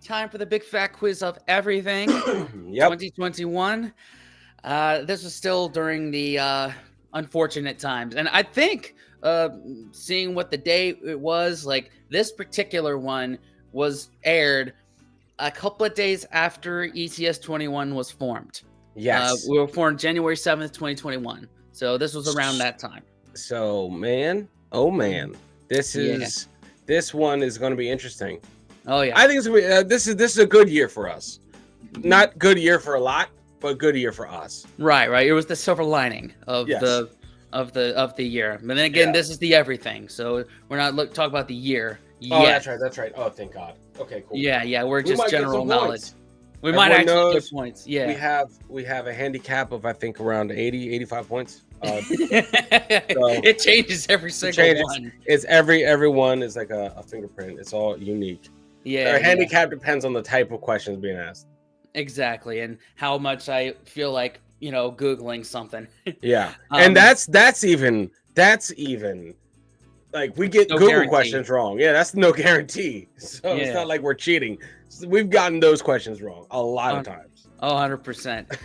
Time for the big fat quiz of everything. Yep. 2021. This was still during the unfortunate times, and I think seeing what the day it was, like this particular one was aired a couple of days after ECS 21 was formed. Yes. We were formed January 7th, 2021. So this was around that time. So, man, oh man, this one is going to be interesting. Oh yeah, I think it's gonna be, this is a good year for us. Not good year for a lot, but good year for us. right. It was the silver lining of the year. But then again, this is the everything. So we're not talking about the year. Oh, that's right. Oh, thank God. Okay, cool. Yeah. We're just general knowledge. We Everyone might actually knows get points. Yeah. We have a handicap of I think around 85 points. It changes every single one. It's everyone is like a fingerprint. It's all unique. Yeah. Our handicap depends on the type of questions being asked. Exactly, and how much I feel like Googling something. Yeah, and that's even like we get Google guarantee. questions wrong. Yeah, that's no guarantee. So it's not like we're cheating. We've gotten those questions wrong a lot of times. 100%.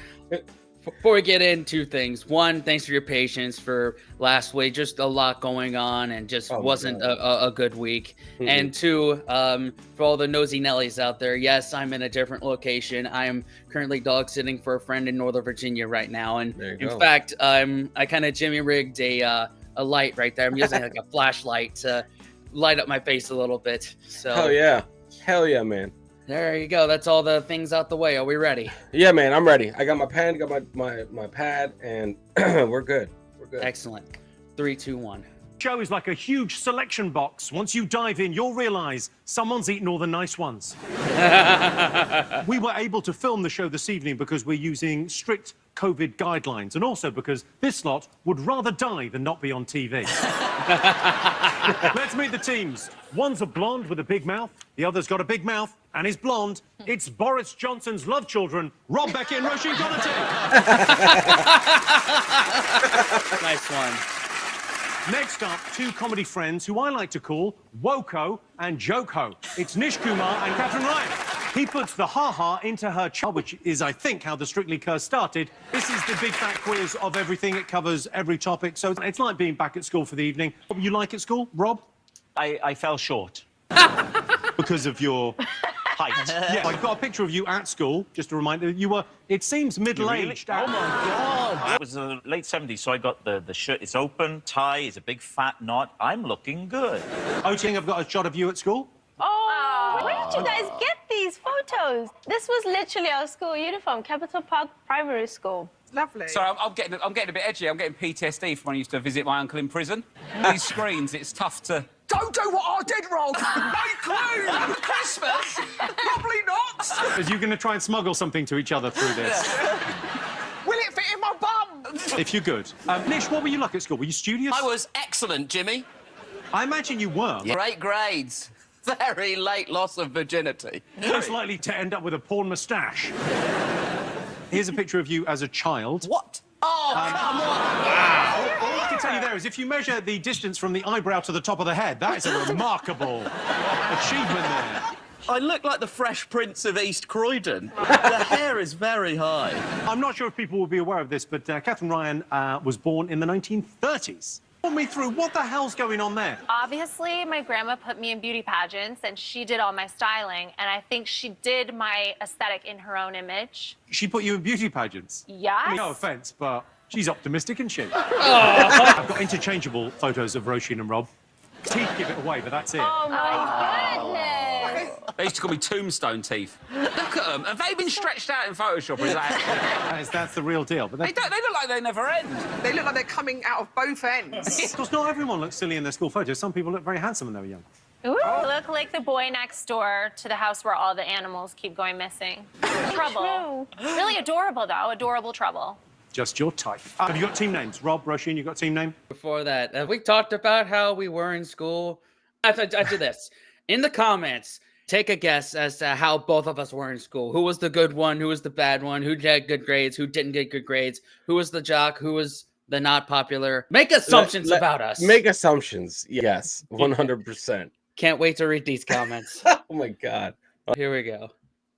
Before we get into things, one, thanks for your patience for last week. Just a lot going on and just wasn't a good week. Mm-hmm. And two, for all the nosy Nellies out there, yes, I'm in a different location. I am currently dog sitting for a friend in Northern Virginia right now. And in fact, I kind of Jimmy rigged a light right there. I'm using like a flashlight to light up my face a little bit. So Hell yeah, man. There you go. That's all the things out the way. Are we ready? Yeah, man, I'm ready. I got my pen, got my pad, and we're good. Excellent. 3, 2, 1. Show is like a huge selection box. Once you dive in, you'll realize someone's eaten all the nice ones. We were able to film the show this evening because we're using strict COVID guidelines, and also because this lot would rather die than not be on TV. Let's meet the teams. One's a blonde with a big mouth. The other's got a big mouth and is blonde. It's Boris Johnson's love children, Rob Beckett and Roisin Conaty. Nice one. Next up, two comedy friends who I like to call Woko and Joko. It's Nish Kumar and Catherine Ryan. He puts the ha-ha into her child, which is, I think, how the Strictly Curse started. This is the big fat quiz of everything. It covers every topic, so it's like being back at school for the evening. What were you like at school, Rob? I fell short. Because of your height. Yeah, I've got a picture of you at school, just a reminder. You were, it seems, middle-aged. Really? Oh, my God. It was the late 70s, so I got the shirt. It's open, tie, it's a big fat knot. I'm looking good. Oh, do you think I've got a shot of you at school? Oh, where did you guys get these photos? This was literally our school uniform, Capital Park Primary School. Lovely. So I'm getting a bit edgy. I'm getting PTSD from when I used to visit my uncle in prison. These screens, it's tough to... Don't do what I did, Rob! No clue! Christmas? Probably not! Are you going to try and smuggle something to each other through this? Will it fit in my bum? If you could. Nish, what were you like at school? Were you studious? I was excellent, Jimmy. I imagine you were. Great grades. Very late loss of virginity. Most likely to end up with a porn moustache. Here's a picture of you as a child. What? Oh, come on! Wow. All I can tell you there is if you measure the distance from the eyebrow to the top of the head, that is a remarkable achievement there. I look like the Fresh Prince of East Croydon. The hair is very high. I'm not sure if people will be aware of this, but Catherine Ryan was born in the 1930s. Walk me through, what the hell's going on there? Obviously, my grandma put me in beauty pageants, and she did all my styling, and I think she did my aesthetic in her own image. She put you in beauty pageants? Yes. No offence, but she's optimistic, isn't she? I've got interchangeable photos of Roisin and Rob. Teeth give it away, but that's it. Oh, my goodness. They used to call me Tombstone Teeth. Look at them. Have they been stretched out in Photoshop, or is that... That's the real deal. But They look like they never end. They look like they're coming out of both ends. Because not everyone looks silly in their school photos. Some people look very handsome when they were young. Ooh, look like the boy next door to the house where all the animals keep going missing. Trouble. Really adorable, though. Adorable trouble. Just your type. Have you got team names? Rob, Roisin, you got team name? Before that, we talked about how we were in school. I did this. In the comments, take a guess as to how both of us were in school. Who was the good one? Who was the bad one? Who had good grades? Who didn't get good grades? Who was the jock? Who was the not popular? Make assumptions about us. Make assumptions. Yes, 100%. Can't wait to read these comments. Oh, my God. Here we go.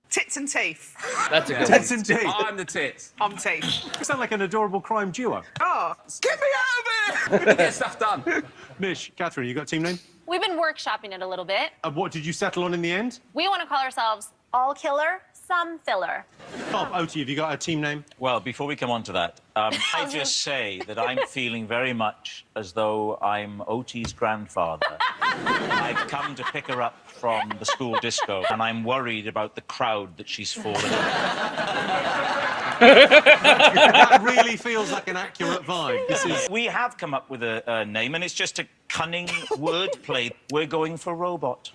Tits and teeth. That's a good Tits one. and teeth. I'm the tits. I'm teeth. You sound like an adorable crime duo. Oh, get me out of here! Get stuff done. Nish, Catherine, you got a team name? We've been workshopping it a little bit. What did you settle on in the end? We want to call ourselves All Killer, Some Filler. Bob, Oti, have you got a team name? Well, before we come on to that, I just say that I'm feeling very much as though I'm Oti's grandfather. I've come to pick her up from the school disco, and I'm worried about the crowd that she's fallen in. That really feels like an accurate vibe. We have come up with a name, and it's just a cunning wordplay. We're going for robot.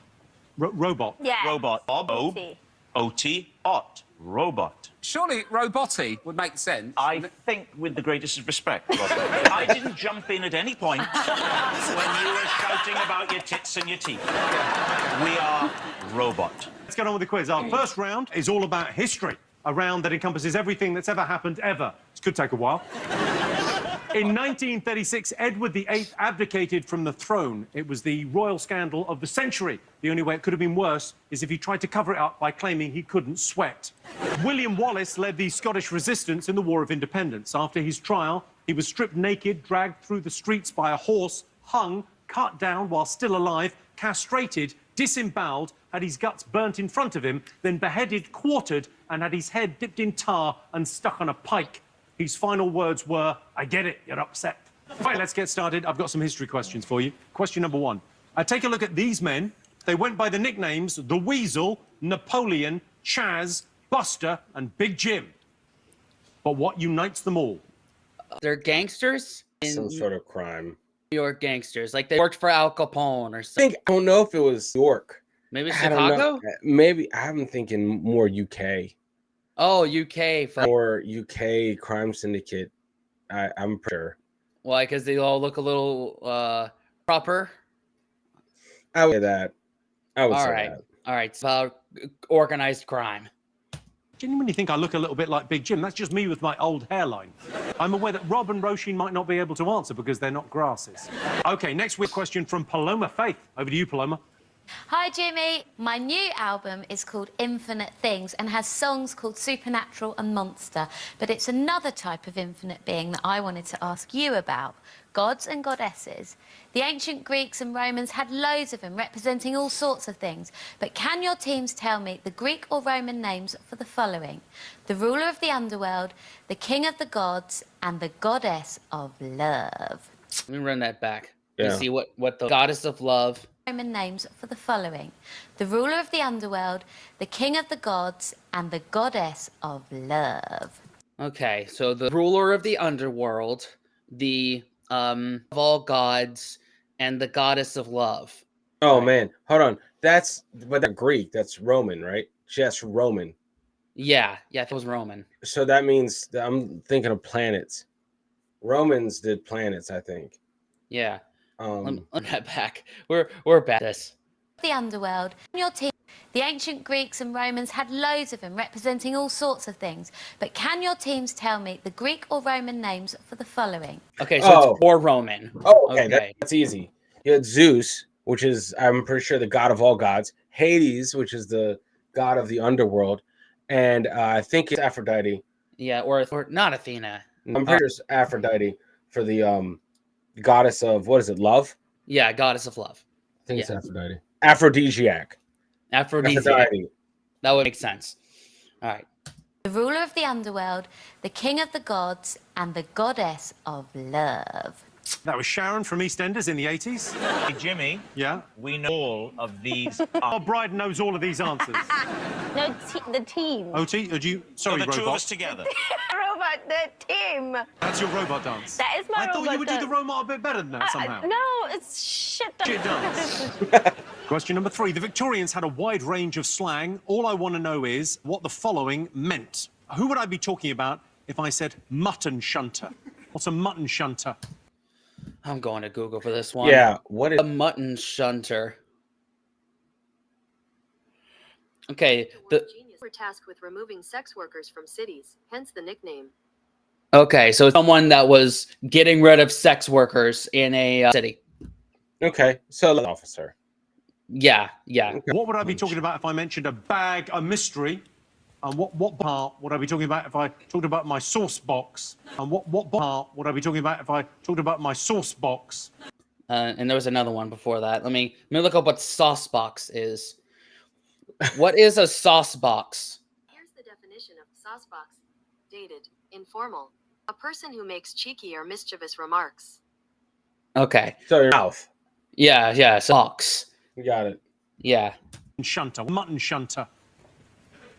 Robot. Yeah. Robot. Oti. Oti. Ot. Robot. Surely roboty would make sense. I think, with the greatest of respect, Robert, I didn't jump in at any point when you were shouting about your tits and your teeth. We are robot. Let's get on with the quiz. Our first round is all about history. A round that encompasses everything that's ever happened, ever. This could take a while. In 1936, Edward VIII abdicated from the throne. It was the royal scandal of the century. The only way it could have been worse is if he tried to cover it up by claiming he couldn't sweat. William Wallace led the Scottish resistance in the War of Independence. After his trial, he was stripped naked, dragged through the streets by a horse, hung, cut down while still alive, castrated, disemboweled, had his guts burnt in front of him, then beheaded, quartered, and had his head dipped in tar and stuck on a pike. His final words were, "I get it, you're upset." Right, let's get started. I've got some history questions for you. Question number one. Take a look at these men. They went by the nicknames The Weasel, Napoleon, Chaz, Buster, and Big Jim. But what unites them all? They're gangsters in Some sort of crime. New York gangsters. Like they worked for Al Capone or something. I don't know if it was New York. Maybe I don't know. Chicago? Maybe I'm thinking more UK. Oh, UK. Or UK crime syndicate. I'm pretty sure. Why? Because they all look a little proper. I would say that. I would All say right. that. All right. It's about organized crime. Genuinely think I look a little bit like Big Jim. That's just me with my old hairline. I'm aware that Rob and Roisin might not be able to answer because they're not grasses. OK, next week's question from Paloma Faith. Over to you, Paloma. Hi, Jimmy. My new album is called Infinite Things and has songs called Supernatural and Monster. But it's another type of infinite being that I wanted to ask you about. Gods and goddesses. The ancient Greeks and Romans had loads of them, representing all sorts of things. But can your teams tell me the Greek or Roman names for the following? The ruler of the underworld, the king of the gods, and the goddess of love. Let me run that back. Yeah. You see what the goddess of love. Roman names for the following: the ruler of the underworld, the king of the gods, and the goddess of love. Okay, so the ruler of the underworld, the of all gods, and the goddess of love. Oh man, hold on. That's Greek. That's Roman, right? Just Roman. Yeah, it was Roman. So that means that I'm thinking of planets. Romans did planets, I think. Yeah. Let that back. We're back at this. The underworld. Your team. The ancient Greeks and Romans had loads of them, representing all sorts of things. But can your teams tell me the Greek or Roman names for the following? Okay, so it's more Roman. Oh, okay. That's easy. You had Zeus, which is, I'm pretty sure, the god of all gods. Hades, which is the god of the underworld. And I think it's Aphrodite. Yeah, or not Athena. I'm pretty sure it's Aphrodite for the goddess of, what is it, love? Yeah, goddess of love. I think it's Aphrodite. Aphrodisiac. Aphrodite. That would make sense. All right. The ruler of the underworld, the king of the gods, and the goddess of love. That was Sharon from EastEnders in the 80s. Hey, Jimmy. Yeah? We know all of these. Our bride knows all of these answers. No, the team. Oti, are you... Sorry, so the robot. two of us together. Robot, the team. That's your robot dance. That is my I thought robot you would do the dance. robot a bit better than that somehow. No, it's shit. Shit dance. Question number 3. The Victorians had a wide range of slang. All I want to know is what the following meant. Who would I be talking about if I said mutton shunter? What's a mutton shunter? I'm going to Google for this one. Yeah, what is a mutton shunter? Okay, were tasked with removing sex workers from cities, hence the nickname. Okay, so someone that was getting rid of sex workers in a city. Okay, so officer. Yeah. What would I be talking about if I mentioned a mystery? And what part would I be talking about if I talked about my sauce box? And what part would I be talking about if I talked about my sauce box? And there was another one before that. Let me look up what sauce box is. What is a sauce box? Here's the definition of sauce box. Dated, informal. A person who makes cheeky or mischievous remarks. Okay. So your mouth. Yeah. Box. You got it. Yeah. Shunter, mutton shunter.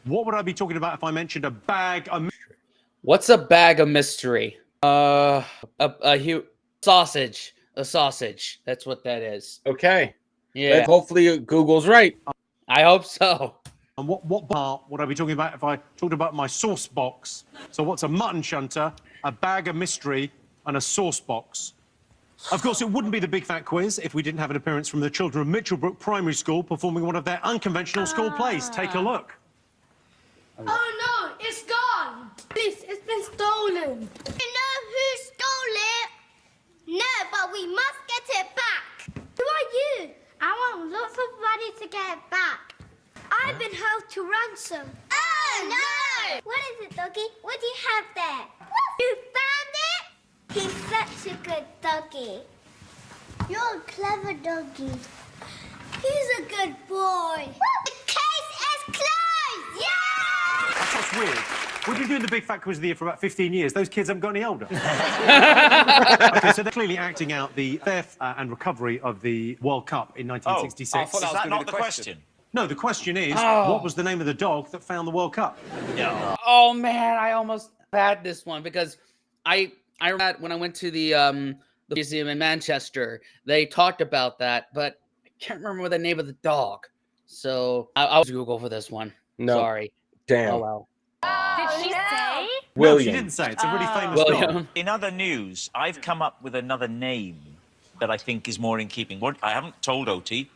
What would I be talking about if I mentioned a bag of mystery? What's a bag of mystery? Sausage. A sausage. That's what that is. Okay. Yeah. Hopefully Google's right. I hope so. And what part would I be talking about if I talked about my sauce box? So what's a mutton shunter, a bag of mystery, and a sauce box? Of course, it wouldn't be the Big Fat Quiz if we didn't have an appearance from the children of Mitchellbrook Primary School performing one of their unconventional school plays. Take a look. Oh no, it's gone! It's been stolen! You know who stole it? No, but we must get it back! Who are you? I want lots of money to get it back. I've been held to ransom. Oh no! What is it, doggy? What do you have there? You found it? He's such a good doggy. You're a clever doggy. He's a good boy. The case is closed! Yeah! That's what's weird. We've been doing the Big Fat Quiz of the Year for about 15 years. Those kids haven't got any older. Okay, so they're clearly acting out the theft and recovery of the World Cup in 1966. Is that not the question? No, the question is, what was the name of the dog that found the World Cup? Yeah. Oh man, I almost had this one because I remember when I went to the museum in Manchester, they talked about that, but I can't remember the name of the dog. So I'll Google for this one. No. Sorry. Damn. Oh well. Did she say? No, William. she didn't say. It's a really famous dog. William. In other news, I've come up with another name that I think is more in keeping. What I haven't told OT.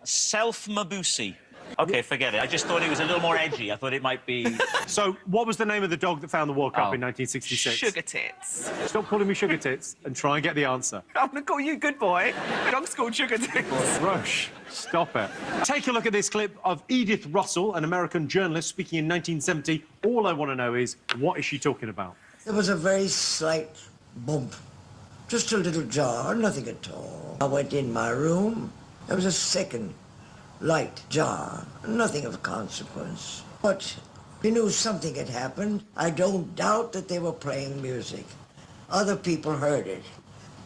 Self-Mabusi. Okay, forget it. I just thought it was a little more edgy. I thought it might be... So, what was the name of the dog that found the World Cup in 1966? Sugar Tits. Stop calling me Sugar Tits and try and get the answer. I'm going to call you good boy. Dog's called Sugar Tits. Rush, stop it. Take a look at this clip of Edith Russell, an American journalist speaking in 1970. All I want to know is, what is she talking about? There was a very slight bump. Just a little jar, nothing at all. I went in my room. There was a second light jar, nothing of consequence. But we knew something had happened. I don't doubt that they were playing music. Other people heard it.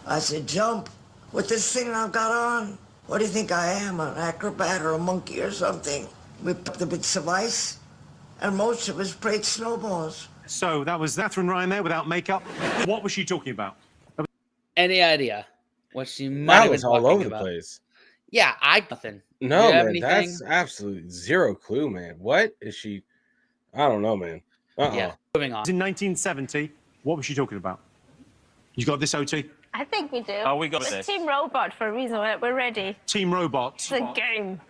I said, jump with this thing I've got on. What do you think I am, an acrobat or a monkey or something? We put the bits of ice, and most of us played snowballs. So that was Catherine Ryan there without makeup. What was she talking about? Any idea what she might have That was been all talking over about? the place. Yeah, nothing. No, Do you have man, anything? that's absolutely zero clue, man. What is she? I don't know, man. Yeah, moving on. In 1970, what was she talking about? You got this, OT? I think we do. Oh, we got It's this. Team Robot for a reason. We're ready. Team Robot. It's a game.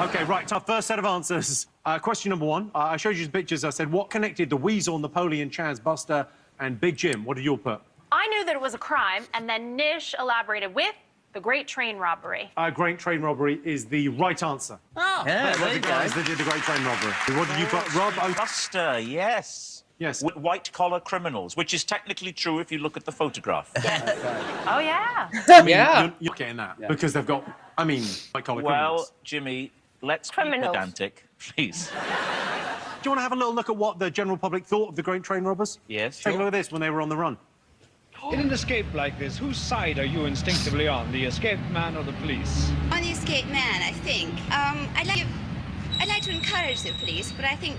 Okay, right, our first set of answers. Question number one. I showed you the pictures. I said, what connected the Weasel, Napoleon, Chaz, Buster, and Big Jim? What did you all put? I knew that it was a crime, and then Nish elaborated with the Great Train Robbery. Great Train Robbery is the right answer. Oh, yeah, there you go. Guys, they did the Great Train Robbery. What did you put, Rob? Buster, yes. Yes. White-collar criminals, which is technically true if you look at the photograph. Oh, yeah. I mean, Yeah. You're getting that because they've got, white-collar Well, criminals. Jimmy, let's be Criminals. pedantic, please. Do you want to have a little look at what the general public thought of the Great Train Robbers? Yes. Take a look at this when they were on the run. In an escape like this, whose side are you instinctively on, the escaped man or the police? On the escaped man, I think. I'd like to encourage the police, but I think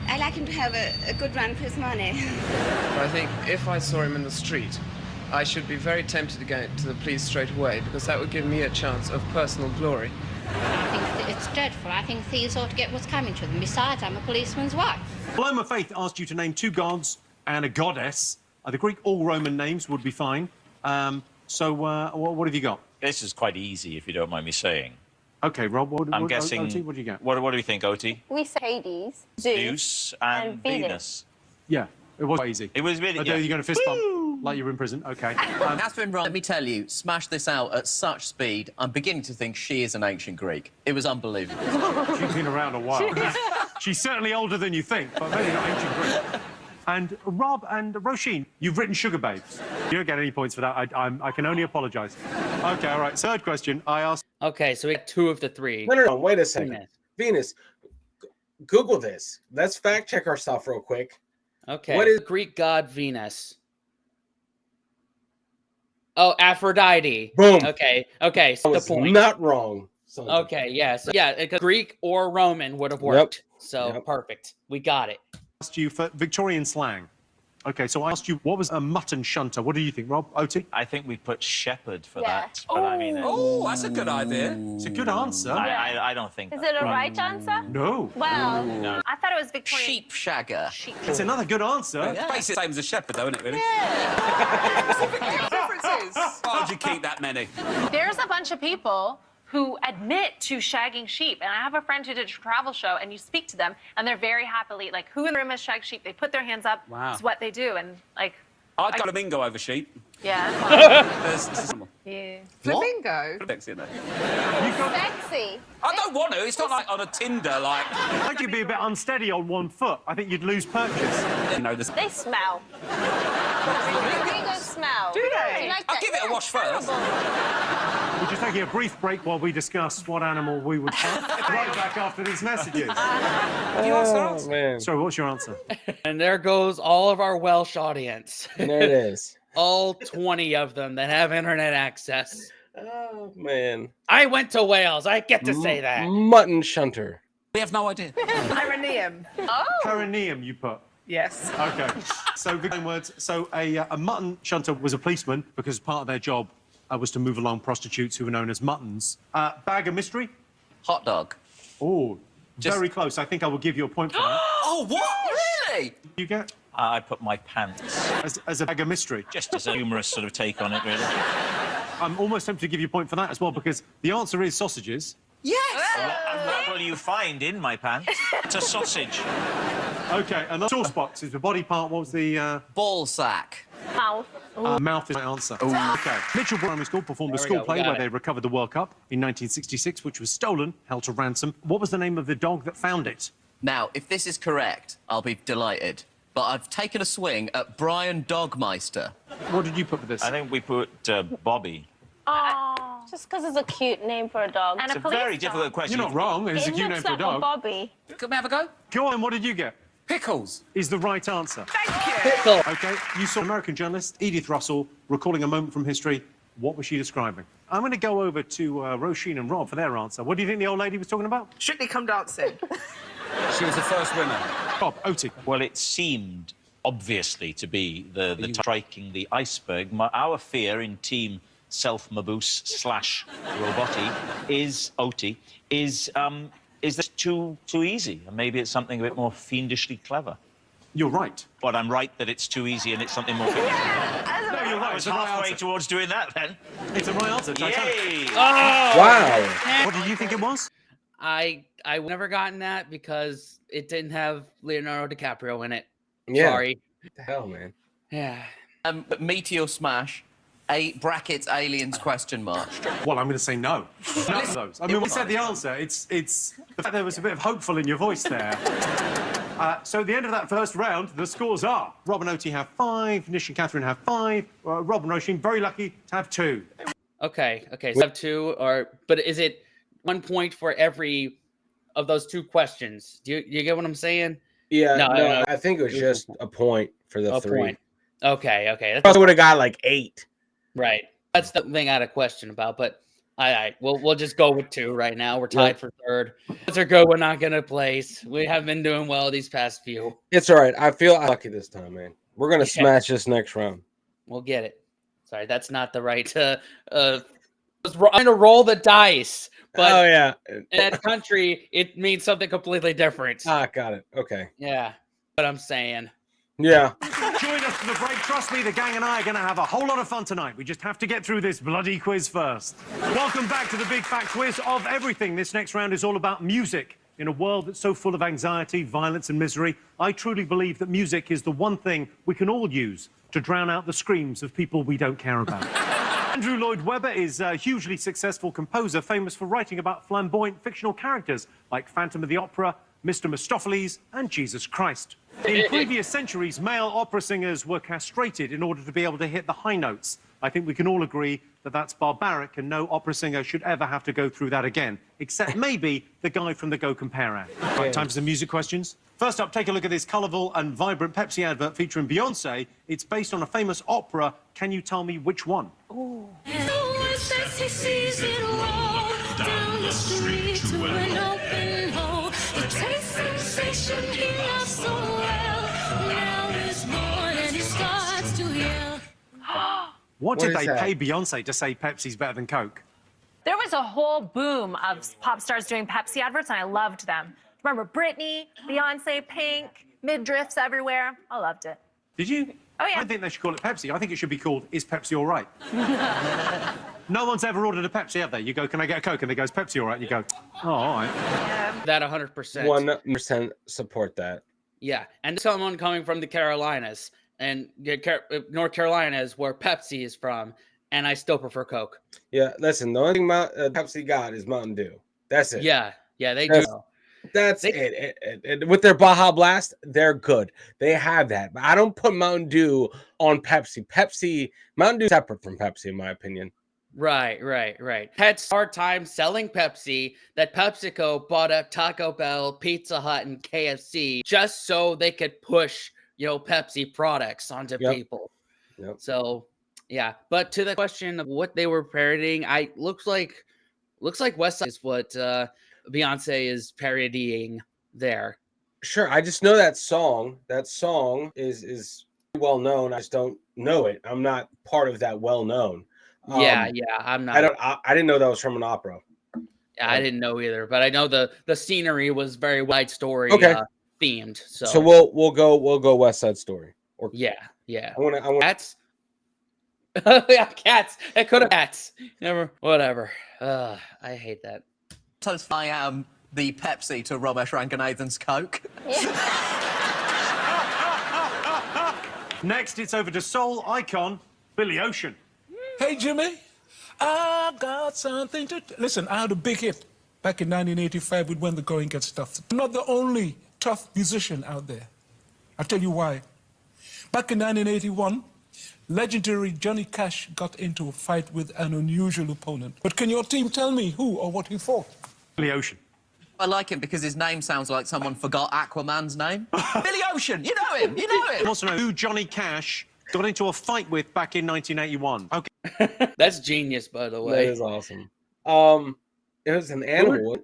I'd like him to have a good run for his money. I think if I saw him in the street, I should be very tempted to go to the police straight away, because that would give me a chance of personal glory. I think it's dreadful. I think thieves ought to get what's coming to them. Besides, I'm a policeman's wife. Paloma Faith asked you to name two gods and a goddess. The Greek all Roman names would be fine. So what have you got? This is quite easy, if you don't mind me saying. Okay, Rob, I'm guessing... OT, what do you get? What do we think, OT? We say Hades, Zeus and Venus. Yeah, it was easy. It was really... You're going to fist bump. Like you're in prison, okay. Catherine Wright, let me tell you, smashed this out at such speed, I'm beginning to think she is an ancient Greek. It was unbelievable. She's been around a while. She's certainly older than you think, but maybe not ancient Greek. And Rob and Roisin, you've written Sugar Babes. You don't get any points for that. I can only apologise. Okay, all right. Third question, I asked... Okay, so we got 2 of the 3. No, wait a second. Venus, Google this. Let's fact check ourselves real quick. Okay. What is Greek god Venus? Oh, Aphrodite. Boom. Okay, so the point. Not wrong. Okay, yes. Yeah, Greek or Roman would have worked. So, perfect. We got it. Asked you for Victorian slang. Okay, so I asked you, what was a mutton shunter? What do you think, Rob? OT? I think we put shepherd for that. But I mean, Oh, that's a good idea. It's a good answer. I don't think Is it a right answer? No. Well, No. I thought it was Victorian. Sheep shagger. It's another good answer. It's basically the same as a shepherd, though, isn't it, really? Differences. Why would you keep that many? There's a bunch of people who admit to shagging sheep. And I have a friend who did a travel show, and you speak to them, and they're very happily, like, who in the room has shagged sheep? They put their hands up. Wow. It's what they do. And, like... I'd go flamingo over sheep. Yeah. Yeah. Flamingo? Sexy, isn't it? Sexy. I don't want to. It's not like on a Tinder, like... I think you'd be a bit unsteady on one foot. I think you'd lose purchase. You know, this... They smell. Flamingos smell. Do they? Do you like I'll that? give it a wash first. We're just taking a brief break while we discuss what animal we would hunt. Right back after these messages. Oh, man. Sorry, what's your answer? And there goes all of our Welsh audience. There it is. All 20 of them that have internet access. Oh, man. I went to Wales. I get to say that. Mutton shunter. We have no idea. Perineum. Oh. Perineum, you put. Yes. Okay. So, good words. So, a mutton shunter was a policeman because part of their job was to move along prostitutes who were known as muttons. Bag of mystery? Hot dog. Oh, very close. I think I will give you a point for that. Oh, what? Really? You get I put my pants. as a bag of mystery. Just as a humorous sort of take on it, really. I'm almost tempted to give you a point for that as well because the answer is sausages. Yes. And what will you find in my pants? It's a sausage. Okay, and the sauce box is the body part. What was the... Ball sack. Mouth. Mouth is my answer. Okay. Mitchell Primary School performed a school play where they recovered the World Cup in 1966, which was stolen, held to ransom. What was the name of the dog that found it? Now, if this is correct, I'll be delighted. But I've taken a swing at Brian Dogmeister. What did you put for this? I think we put Bobby. Oh. Just because it's a cute name for a dog. And It's a very difficult question. You're not wrong. It's a cute name for a dog. Bobby. Can we have a go? Go on, what did you get? Pickles. Is the right answer. Thank you. Pickle. Okay, you saw American journalist Edith Russell recalling a moment from history. What was she describing? I'm going to go over to Roisin and Rob for their answer. What do you think the old lady was talking about? Strictly Come Dancing. She was the first winner. Bob, Oti. Well, it seemed obviously to be the striking the iceberg. Our fear in team self-maboose / roboti is Oti is this too easy? And maybe it's something a bit more fiendishly clever. You're right. But I'm right that it's too easy and it's something more fiendishly clever. No, you're right. I was halfway towards doing that then. It's the right answer. Yay! Oh! Wow. What did you think it was? I never gotten that because it didn't have Leonardo DiCaprio in it. Yeah. Sorry. What the hell, man? Yeah. Meteor smash. Brackets aliens question mark. Well, I'm going to say no. None of those. I mean, we said the answer. It's the fact there was a bit of hopeful in your voice there. So at the end of that first round, the scores are Rob and Oti have 5, Nish and Catherine have 5, Rob and Roisin very lucky to have 2. Okay. So I have 2, but is it 1 point for every of those 2 questions? Do you get what I'm saying? Yeah. No, I think it was just a point for the 3. Point. Okay. I probably would have got like 8. Right. That's the thing I had a question about, but we'll just go with 2 right now. We're tied for 3rd. Those are good. We're not gonna place. We have been doing well these past few. It's all right. I feel lucky this time, man. We're gonna smash this next round. We'll get it. Sorry, that's not the right. I'm gonna roll the dice, but in that country, it means something completely different. Got it. Okay. Yeah, what I'm saying. Yeah. Join us for the break. Trust me, the gang and I are going to have a whole lot of fun tonight. We just have to get through this bloody quiz first. Welcome back to the Big Fat Quiz of everything. This next round is all about music. In a world that's so full of anxiety, violence, and misery, I truly believe that music is the one thing we can all use to drown out the screams of people we don't care about. Andrew Lloyd Webber is a hugely successful composer, famous for writing about flamboyant fictional characters like Phantom of the Opera, Mr. Mistopheles, and Jesus Christ. In previous centuries, male opera singers were castrated in order to be able to hit the high notes. I think we can all agree that that's barbaric and no opera singer should ever have to go through that again, except maybe the guy from the Go Compare ad. Right, time for some music questions. First up, take a look at this colourful and vibrant Pepsi advert featuring Beyonce. It's based on a famous opera. Can you tell me which one? Ooh. He sees it all down the street to an open hole. It tastes sensation he loves so well. Now he's born and he starts to yell. What did they pay Beyonce to say Pepsi's better than Coke? There was a whole boom of pop stars doing Pepsi adverts, and I loved them. Remember Britney, Beyonce, Pink, midriffs everywhere? I loved it. Did you? Oh, yeah. I think they should call it Pepsi. I think it should be called Is Pepsi All Right? No one's ever ordered a Pepsi, have they? You go, can I get a Coke? And they go, Is Pepsi all right? And you go, oh, all right. Yeah. That 100%. 100% support that. Yeah, and someone coming from the Carolinas, and North Carolina is where Pepsi is from, and I still prefer Coke. Yeah, listen, the only thing Pepsi got is Mountain Dew. That's it. Yeah, they do. That's it. With their Baja Blast, they're good. They have that. But I don't put Mountain Dew on Pepsi. Mountain Dew is separate from Pepsi, in my opinion. Right. Pets hard time selling Pepsi that PepsiCo bought up Taco Bell, Pizza Hut, and KFC just so they could push, Pepsi products onto people. Yep. So, yeah. But to the question of what they were parodying, looks like West Side is what Beyonce is parodying there. Sure, I just know that song. That song is well known. I just don't know it. I'm not part of that well known. Yeah, I'm not. I didn't know that was from an opera. Yeah, I didn't know either, but I know the scenery was very Wide Story themed. So we'll go West Side Story. Or yeah. I want Cats. Yeah, cats. It could have cats. Never. Whatever. I hate that. Sometimes I am the Pepsi to Ramesh Ranganathan's Coke. Next, it's over to soul icon Billy Ocean. Hey, Jimmy, I got something to... Listen, I had a big hit back in 1985 with When the Going Gets Tough. I'm not the only tough musician out there. I'll tell you why. Back in 1981, legendary Johnny Cash got into a fight with an unusual opponent. But can your team tell me who or what he fought? Billy Ocean. I like him because his name sounds like someone forgot Aquaman's name. Billy Ocean, you know him. I also know who Johnny Cash got into a fight with back in 1981. Okay. That's genius, by the way. That is awesome. It was an animal.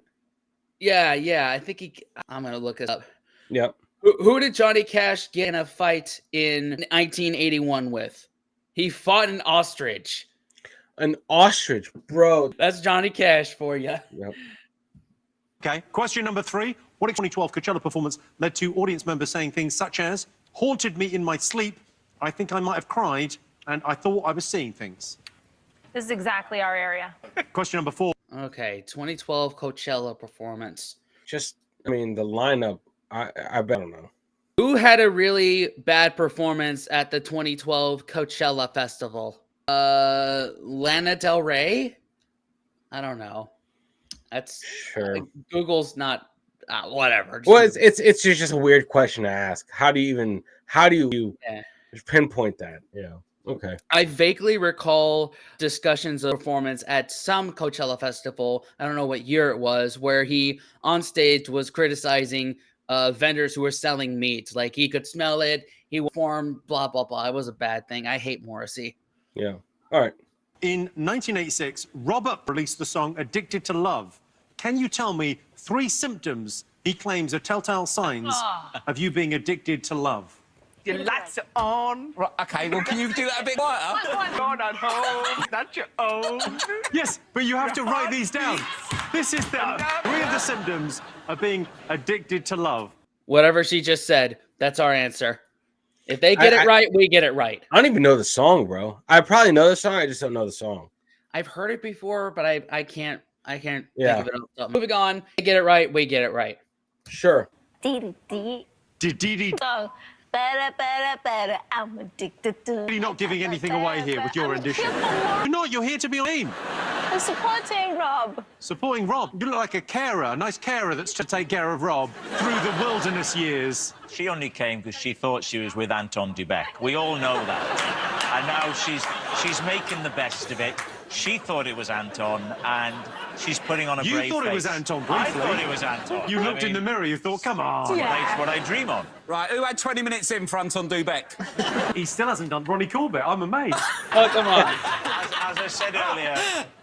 Yeah. I think I'm gonna look it up. Yep. Who did Johnny Cash get in a fight in 1981 with? He fought an ostrich. An ostrich, bro. That's Johnny Cash for you. Yep. Okay. Question number 3. What 2012 Coachella performance led to audience members saying things such as, haunted me in my sleep, I think I might have cried, and I thought I was seeing things? This is exactly our area. Question number 4. Okay, 2012 Coachella performance. The lineup, I don't know. Who had a really bad performance at the 2012 Coachella Festival? Lana Del Rey? I don't know. That's sure. Google's not whatever. Well, it's just a weird question to ask. How do you pinpoint that? Yeah. Okay. I vaguely recall discussions of performance at some Coachella festival. I don't know what year it was, where he on stage was criticizing vendors who were selling meat. Like he could smell it. He performed blah, blah, blah. It was a bad thing. I hate Morrissey. Yeah. All right. In 1986, Robert released the song Addicted to Love. Can you tell me 3 symptoms he claims are telltale signs of you being addicted to love? Your lights are on. Right, okay, well, can you do that a bit quieter? Gone at home, not your own. Yes, but you have to write these down. This is them. 3 of the symptoms of being addicted to love. Whatever she just said, that's our answer. If they get it right, we get it right. I don't even know the song, bro. I probably know the song. I just don't know the song. I've heard it before, but I can't think of it. Moving on. They get it right, we get it right. Sure. Dee dee. Dee. So, better, I'm addicted to. You're not giving anything away here with your rendition. You're not. You're here to be on aim. I'm supporting Rob. Supporting Rob. You look like a carer, a nice carer that's to take care of Rob through the wilderness years. She only came because she thought she was with Anton Dubek. We all know that. And now she's making the best of it. She thought it was Anton, and she's putting on a brave face. You thought it was Anton briefly. I thought it was Anton. You looked in the mirror, you thought, come on. That's what I dream on. Right, who had 20 minutes in for Anton Dubek? He still hasn't done Ronnie Corbett. I'm amazed. Oh, come on. As I said earlier,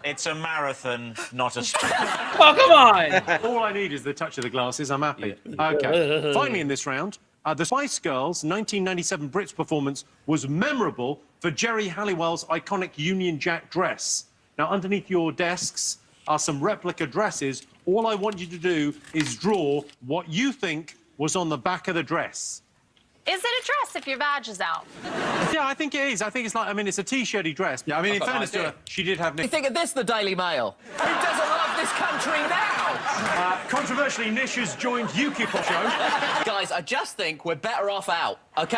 it's a marathon, not a sprint. Oh, come on. All I need is the touch of the glasses. I'm happy. OK. Finally, in this round, the Spice Girls' 1997 Brits performance was memorable for Jerry Halliwell's iconic Union Jack dress. Now, underneath your desks are some replica dresses. All I want you to do is draw what you think was on the back of the dress. Is it a dress if your badge is out? Yeah, I think it is. I think it's like, I mean, it's a T-shirty dress. Yeah, I mean, in fairness to her, she did have... You think of this, the Daily Mail? Who doesn't love this country now? Controversially, Nish has joined UKIP on show. Guys, I just think we're better off out, OK?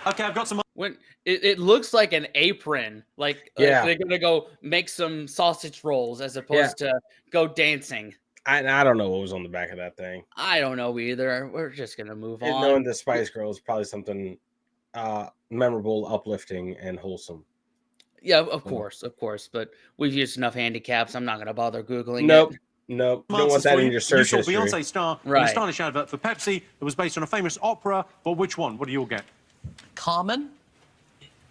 OK, I've got some... When it looks like an apron, like they're gonna go make some sausage rolls as opposed to go dancing. I don't know what was on the back of that thing. I don't know either. We're just gonna move on. Knowing the Spice Girls, probably something memorable, uplifting, and wholesome. Yeah, of course. But we've used enough handicaps. I'm not gonna bother googling Nope. it. Nope. Don't want that in your search history. You saw history. Beyonce star in a stylish advert for Pepsi that was based on a famous opera. But which one? What do you all get? Carmen?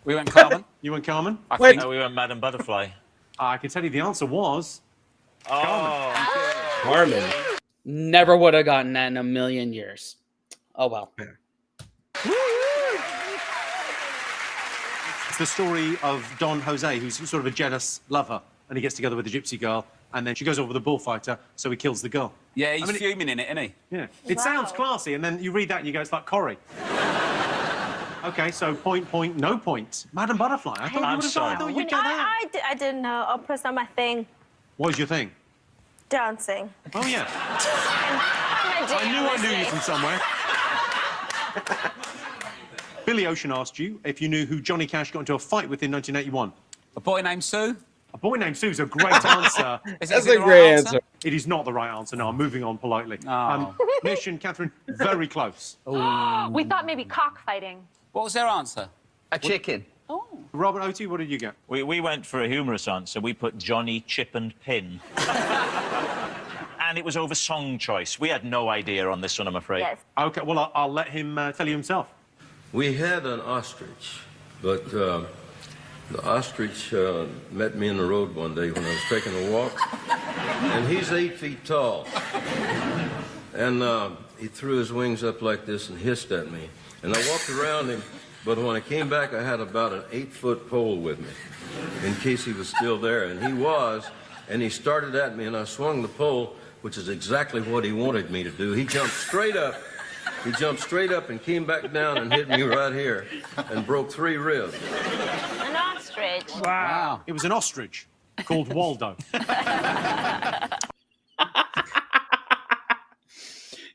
We went Carmen. You went Carmen? I think we went Madame Butterfly. I can tell you the answer was... Carmen. Never would have gotten that in a million years. Oh, well. It's the story of Don Jose, who's sort of a jealous lover, and he gets together with a gypsy girl, and then she goes over with a bullfighter, so he kills the girl. Yeah, he's fuming in it, isn't he? Yeah. It sounds classy, and then you read that and you go, it's like Corrie. OK, so point, no point. Madame Butterfly, I thought you'd get that. I didn't know. Opera's not my thing. What was your thing? Dancing. Oh, yeah. I knew you from somewhere. Billy Ocean asked you if you knew who Johnny Cash got into a fight with in 1981. A boy named Sue? A boy named Sue's a great answer. That's a great answer. It is not the right answer. No, I'm moving on politely. Nish and Catherine, very close. We thought maybe cockfighting. What was their answer? A chicken. Oh. Robert Oti, what did you get? We went for a humorous answer. We put Johnny, Chip and Pin. And it was over song choice. We had no idea on this one, I'm afraid. Yes. OK, well, I'll let him tell you himself. We had an ostrich, but the ostrich met me in the road one day when I was taking a walk, and he's 8 feet tall. And he threw his wings up like this and hissed at me. And I walked around him, but when I came back, I had about an 8-foot pole with me, in case he was still there. And he was, and he started at me, and I swung the pole, which is exactly what he wanted me to do. He jumped straight up. He jumped straight up and came back down and hit me right here and broke 3 ribs. An ostrich. Wow. It was an ostrich called Waldo.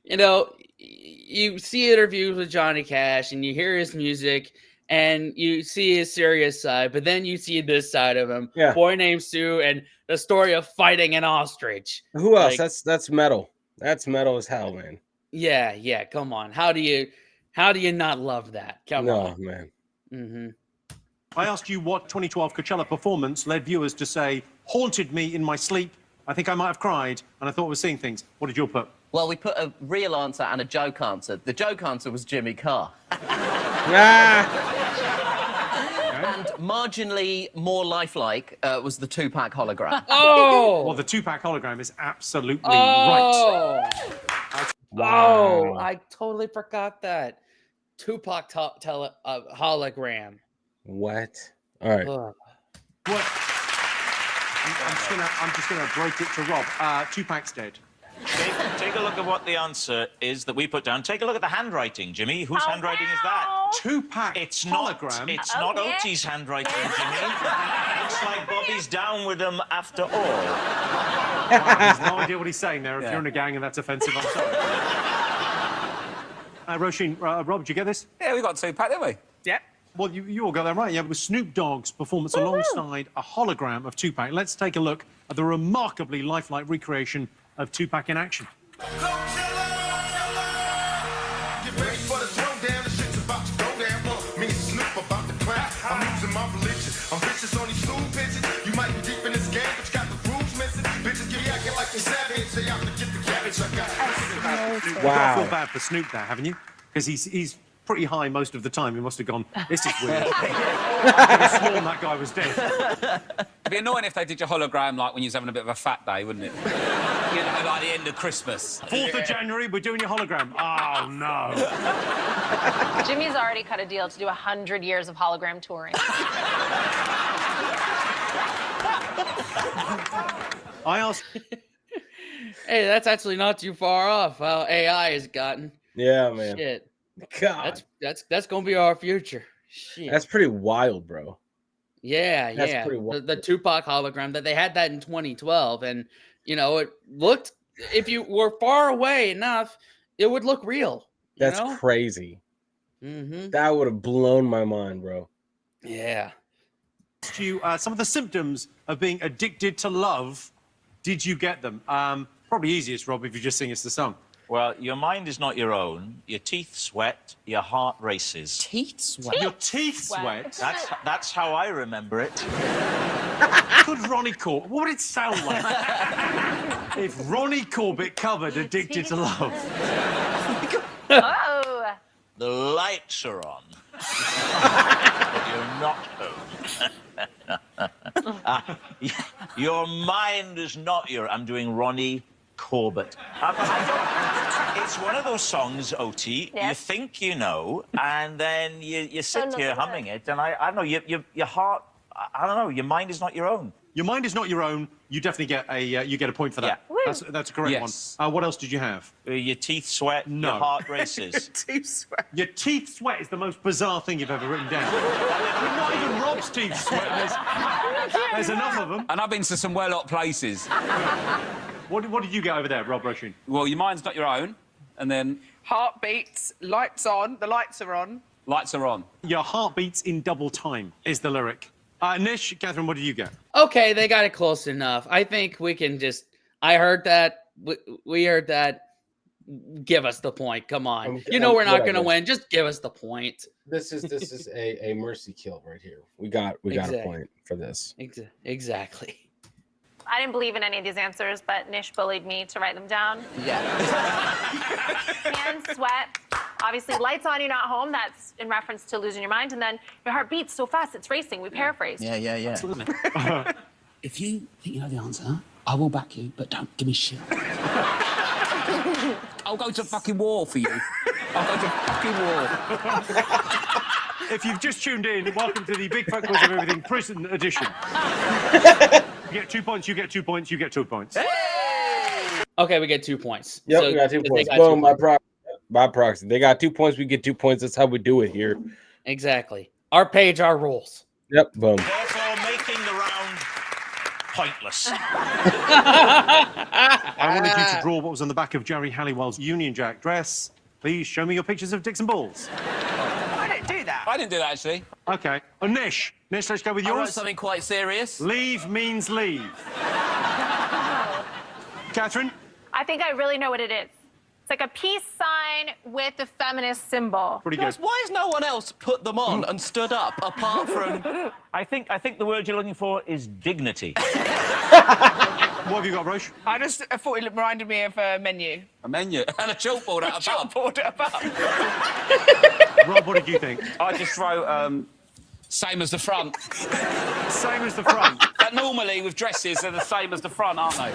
You know, you see interviews with Johnny Cash and you hear his music and you see his serious side, but then you see this side of him. Yeah. Boy Named Sue and the story of fighting an ostrich. Who else? That's metal. That's metal as hell, man. Yeah. Come on. How do you not love that? Come on, man. Mm-hmm. I asked you what 2012 Coachella performance led viewers to say, haunted me in my sleep. I think I might have cried, and I thought I was seeing things. What did you all put? Well, we put a real answer and a joke answer. The joke answer was Jimmy Carr. And marginally more lifelike was the Tupac hologram. Oh! Well, the Tupac hologram is absolutely right. Wow. I totally forgot that. Tupac hologram. What? All right. What? I'm just gonna break it to Rob. Tupac's dead. Take a look at what the answer is that we put down. Take a look at the handwriting, Jimmy. Whose handwriting is that? Tupac It's hologram. It's not Oti's handwriting, Jimmy. Looks like Bobby's down with them after all. Wow, he's no idea what he's saying there. If you're in a gang and that's offensive, I'm sorry. Roisin, Rob, did you get this? Yeah, we got 2-pack, didn't we? Yeah. Well, you all got that right. Yeah, it was Snoop Dogg's performance alongside a hologram of Tupac. Let's take a look at the remarkably lifelike recreation of Tupac in action. Get ready for the throwdown. The shit's about to go down. Me and Snoop about to clap. I'm losing my religion. I'm vicious on these stool pitches. You might be deep in this game, but you got the rules missing. Bitches get acting like they savage. Say I'm to get the cabbage. I got Wow. I feel bad for Snoop there, haven't you? Because he's pretty high most of the time. He must have gone, this is weird. I could have sworn that guy was dead. It'd be annoying if they did your hologram like when you was having a bit of a fat day, wouldn't it? You know, like the end of Christmas. 4th of January, we're doing your hologram. Oh, no. Jimmy's already cut a deal to do 100 years of hologram touring. I asked... Hey, that's actually not too far off how AI has gotten. Yeah, man. Shit. God. That's gonna be our future. Shit. That's pretty wild, bro. Yeah, That's yeah. pretty wild. The Tupac hologram that they had that in 2012, and you know it looked. If you were far away enough, it would look real. That's know? crazy. Mm-hmm. That would have blown my mind, bro. Yeah. You some of the symptoms of being addicted to love. Did you get them? Probably easiest, Rob, if you just sing us the song. Well, your mind is not your own. Your teeth sweat. Your heart races. Teeth sweat? Your teeth sweat? That's how I remember it. Could Ronnie Corbett... What would it sound like if Ronnie Corbett covered Addicted to Love? Oh! The lights are on. You're not home. Your mind is not your... I'm doing Ronnie Corbett. It's one of those songs, OT, yes. You think you know, and then you sit here humming it, and I don't know, your heart, I don't know, your mind is not your own. Your mind is not your own. You definitely get a point for that. Yeah. That's a correct one. What else did you have? Your teeth sweat, your heart races. Teeth sweat. Your teeth sweat is the most bizarre thing you've ever written down. Not even Rob's teeth sweat. There's enough of them. And I've been to some well-off places. What did you get over there, Rob Roisin? Well, your mind's not your own, and then... Heartbeats, lights on, the lights are on. Lights are on. Your heart beats in double time is the lyric. Nish, Catherine, what did you get? Okay, they got it close enough. I think we can just... I heard that. We heard that. Give us the point. Come on. You know we're not going to win. Just give us the point. This is a mercy kill right here. We got a point for this. Exactly. I didn't believe in any of these answers, but Nish bullied me to write them down. Yeah. Hands, sweat. Obviously, lights on, you're not home. That's in reference to losing your mind. And then your heart beats so fast, it's racing. We paraphrased. Yeah. Absolutely. If you think you know the answer, I will back you, but don't give me shit. I'll go to fucking war for you. I'll go to fucking war. If you've just tuned in, welcome to the Big Fat Quiz of Everything Prison Edition. You get 2 points, you get 2 points, you get 2 points. Hey! Okay, we get 2 points. Yep, so we got 2 points. Boom, by proxy. They got 2 points, we get 2 points. That's how we do it here. Exactly. Our page, our rules. Yep, boom. Therefore, making the round pointless. I wanted you to draw what was on the back of Jerry Halliwell's Union Jack dress. Please show me your pictures of dicks and balls. I didn't do that. I didn't do that, actually. Okay. Nish, let's go with yours. I wrote something quite serious. Leave means leave. Catherine? I think I really know what it is. It's like a peace sign with a feminist symbol. Pretty good. Guys, why has no one else put them on and stood up, apart from... I think the word you're looking for is dignity. What have you got, Roche? I thought it reminded me of a menu. A menu? And a chalkboard at a pub. Chalkboard at a pub. Rob, what did you think? I just wrote, same as the front. Same as the front? But normally, with dresses, they're the same as the front, aren't they?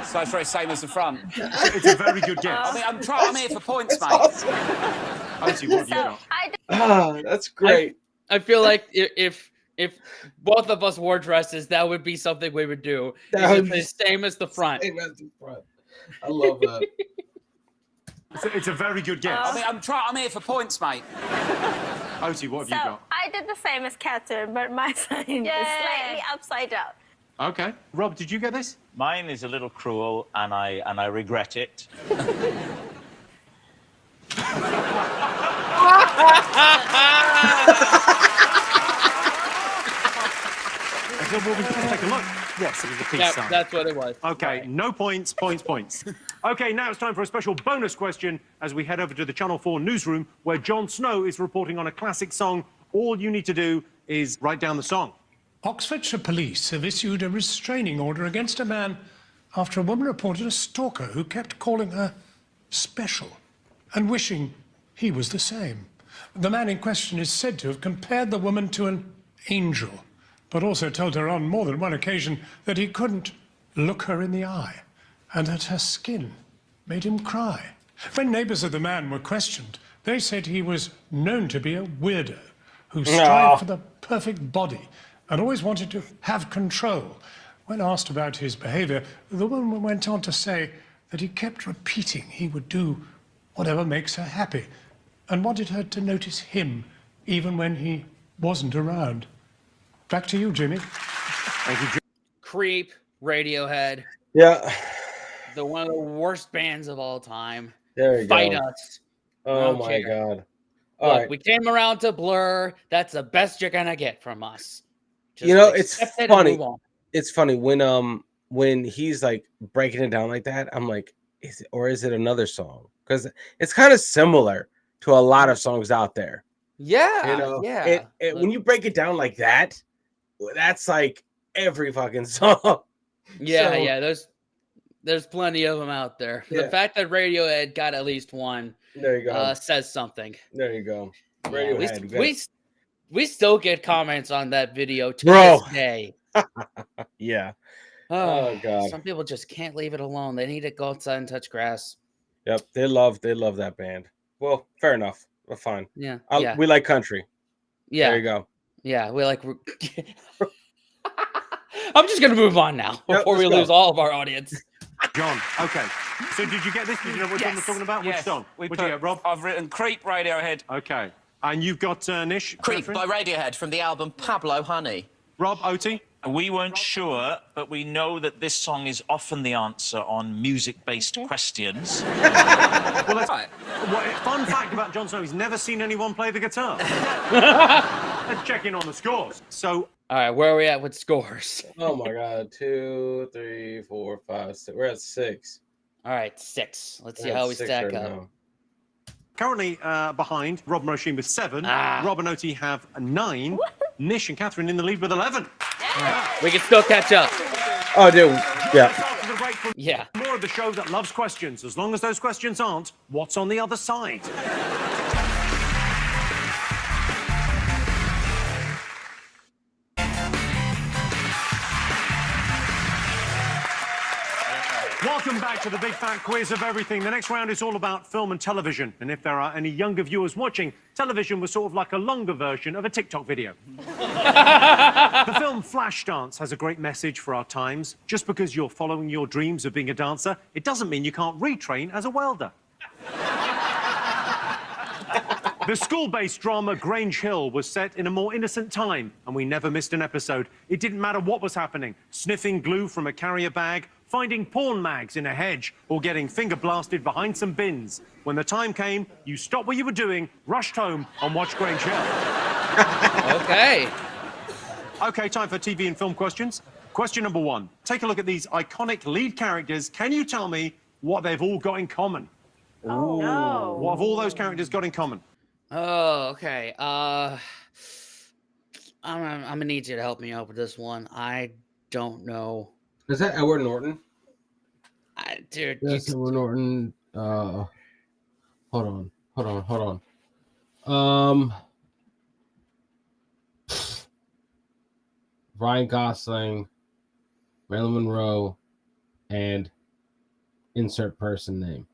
So it's very same as the front. It's a very good guess. I mean, I'm here for points, mate. Awesome. I see what you got. That's great. I feel like if both of us wore dresses, that would be something we would do. That would be the same as the front. Same as the front. I love that. It's a very good guess. I mean, I'm here for points, mate. Oti, what have you got? I did the same as Catherine, but my sign is slightly upside down. Okay. Rob, did you get this? Mine is a little cruel, and I regret it. So we'll take a look. Yes, it was a peace Yeah, sign. that's what it was. Okay, no points, points. Okay, now it's time for a special bonus question as we head over to the Channel 4 newsroom where Jon Snow is reporting on a classic song. All you need to do is write down the song. Oxfordshire police have issued a restraining order against a man after a woman reported a stalker who kept calling her special and wishing he was the same. The man in question is said to have compared the woman to an angel, but also told her on more than one occasion that he couldn't look her in the eye and that her skin made him cry. When neighbours of the man were questioned, they said he was known to be a weirdo who strived for the perfect body and always wanted to have control. When asked about his behaviour, the woman went on to say that he kept repeating he would do whatever makes her happy and wanted her to notice him even when he wasn't around. Back to you, Jimmy. Thank you, Jimmy. Creep, Radiohead. Yeah. One of the worst bands of all time. There you Fight go. us. Oh my God. All Look, right. we came around to Blur. That's the best you're gonna get from us. Just You know, it's accept it and funny. move on. It's funny when he's like breaking it down like that. I'm like, is it another song? Because it's kind of similar to a lot of songs out there. Yeah, You know, yeah. When you break it down like that, that's like every fucking song. Yeah, So, yeah. There's plenty of them out there. Yeah. The fact that Radiohead got at least one, there you go. says something. There you go. Yeah, Radiohead. we still get comments on that video to Bro. this day. Yeah. Oh God. Some people just can't leave it alone. They need to go outside and touch grass. Yep. They love that band. Well, fair enough. Well, fine. Yeah. We like country. Yeah. There you go. Yeah, we like. I'm just gonna move on now before we lose all of our audience. John, okay. So did you get this? Did you know what John was talking about? Yes. Which song? What What'd you get, Rob? I've written Creep, Radiohead. Okay. And you've got Nish? Creep Catherine? by Radiohead from the album Pablo Honey. Rob, Oti? We weren't sure, but we know that this song is often the answer on music-based questions. Well, that's right. Fun fact about Jon Snow, he's never seen anyone play the guitar. Let's check in on the scores. So, all right, where are we at with scores? Oh my God. 2, 3, 4, 5, 6. We're at 6. All right, 6. Let's see how we stack up. Now. currently behind, Rob and Roisin with 7. Rob and Oti have 9. Nish and Catherine in the lead with 11. We can still catch up. Oh, dude. Yeah. Yeah. More of the show that loves questions, as long as those questions aren't, what's on the other side? Welcome back to the big fat quiz of everything. The next round is all about film and television. And if there are any younger viewers watching, television was sort of like a longer version of a TikTok video. The film Flashdance has a great message for our times. Just because you're following your dreams of being a dancer, it doesn't mean you can't retrain as a welder. The school-based drama Grange Hill was set in a more innocent time, and we never missed an episode. It didn't matter what was happening, sniffing glue from a carrier bag, finding porn mags in a hedge, or getting finger blasted behind some bins. When the time came, you stopped what you were doing, rushed home, and watched Grange Hill. Okay. Okay, time for TV and film questions. Question number 1. Take a look at these iconic lead characters. Can you tell me what they've all got in common? Oh, no. What have all those characters got in common? Oh, okay. I'm gonna need you to help me out with this one. I don't know. Is that Edward Norton? Dude. Yes, Edward Norton. Hold on. Ryan Gosling, Marilyn Monroe, and insert person name.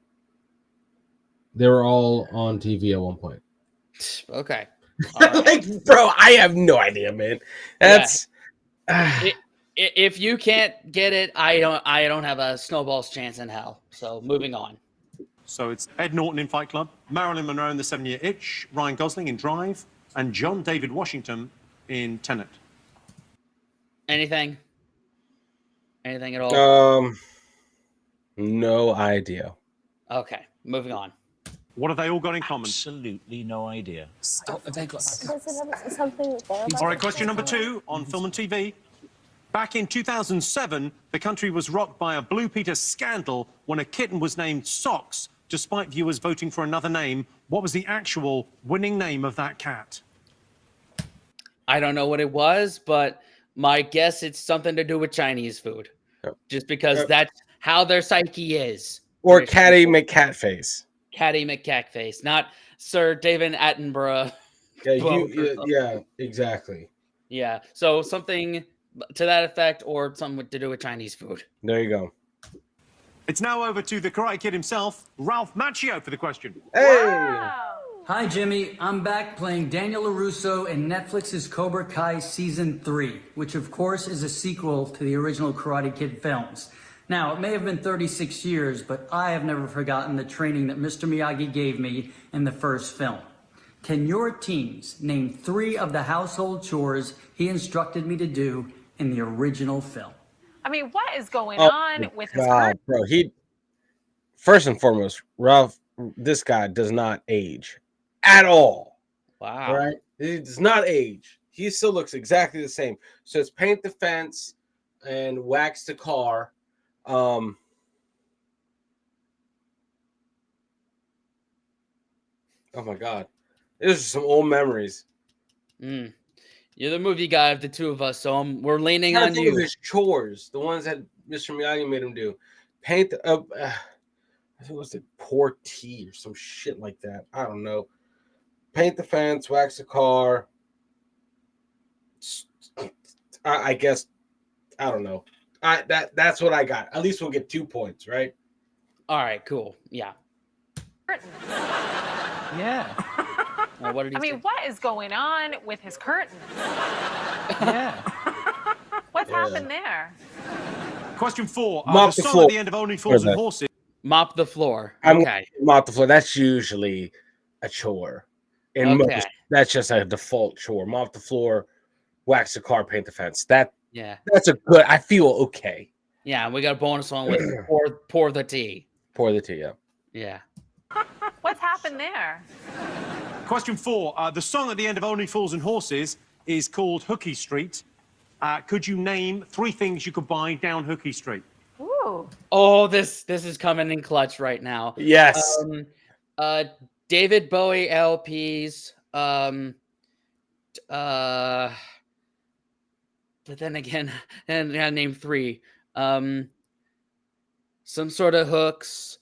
They were all on TV at one point. Okay. Like, bro, I have no idea, man. That's if you can't get it, I don't have a snowball's chance in hell. So moving on. So it's Ed Norton in Fight Club, Marilyn Monroe in The 7-Year Itch, Ryan Gosling in Drive, and John David Washington in Tenet? Anything? Anything at all? No idea. Okay, moving on. What have they all got in common? Absolutely no idea. What have they got? Something All right, question number 2 on film and TV. Back in 2007, the country was rocked by a Blue Peter scandal when a kitten was named Socks, despite viewers voting for another name. What was the actual winning name of that cat? I don't know what it was, but my guess it's something to do with Chinese food. Just because that's how their psyche is. Or Catty McCatface. Catty McCatface, not Sir David Attenborough. Yeah, exactly. Yeah, so something to that effect or something to do with Chinese food. There you go. It's now over to the Karate Kid himself, Ralph Macchio, for the question. Hey! Wow. Hi, Jimmy. I'm back playing Daniel LaRusso in Netflix's Cobra Kai Season 3, which of course is a sequel to the original Karate Kid films. Now, it may have been 36 years, but I have never forgotten the training that Mr. Miyagi gave me in the first film. Can your teams name 3 of the household chores he instructed me to do in the original film? I mean, what is going on with his curtain? Bro, first and foremost, Ralph, this guy does not age at all. Wow. All right? He does not age. He still looks exactly the same. So it's paint the fence and wax the car. Oh my God. These are some old memories. You're the movie guy of the two of us, so we're leaning on you. His chores, the ones that Mr. Miyagi made him do. Paint the I think it was the pour tea or some shit like that. I don't know. Paint the fence, wax the car. I guess I don't know. That's what I got. At least we'll get 2 points, right? All right, cool. Yeah. Yeah. What did he say? What is going on with his curtains? Yeah. What's happened there? Question 4. Mop the the song floor. at the end of Only Fools and Horses. Mop the floor. I'm Okay. mop the floor. That's usually a chore. Okay. That's just a default chore. Mop the floor, wax the car, paint the fence. That's a good. I feel okay. Yeah, we got a bonus one with pour the tea. Pour the tea, yeah. Yeah. What's happened there? Question 4. The song at the end of Only Fools and Horses is called Hooky Street. Could you name 3 things you could buy down Hooky Street? Ooh. Oh, this is coming in clutch right now. Yes. David Bowie LPs. But then again, and I named 3. Some sort of hooks.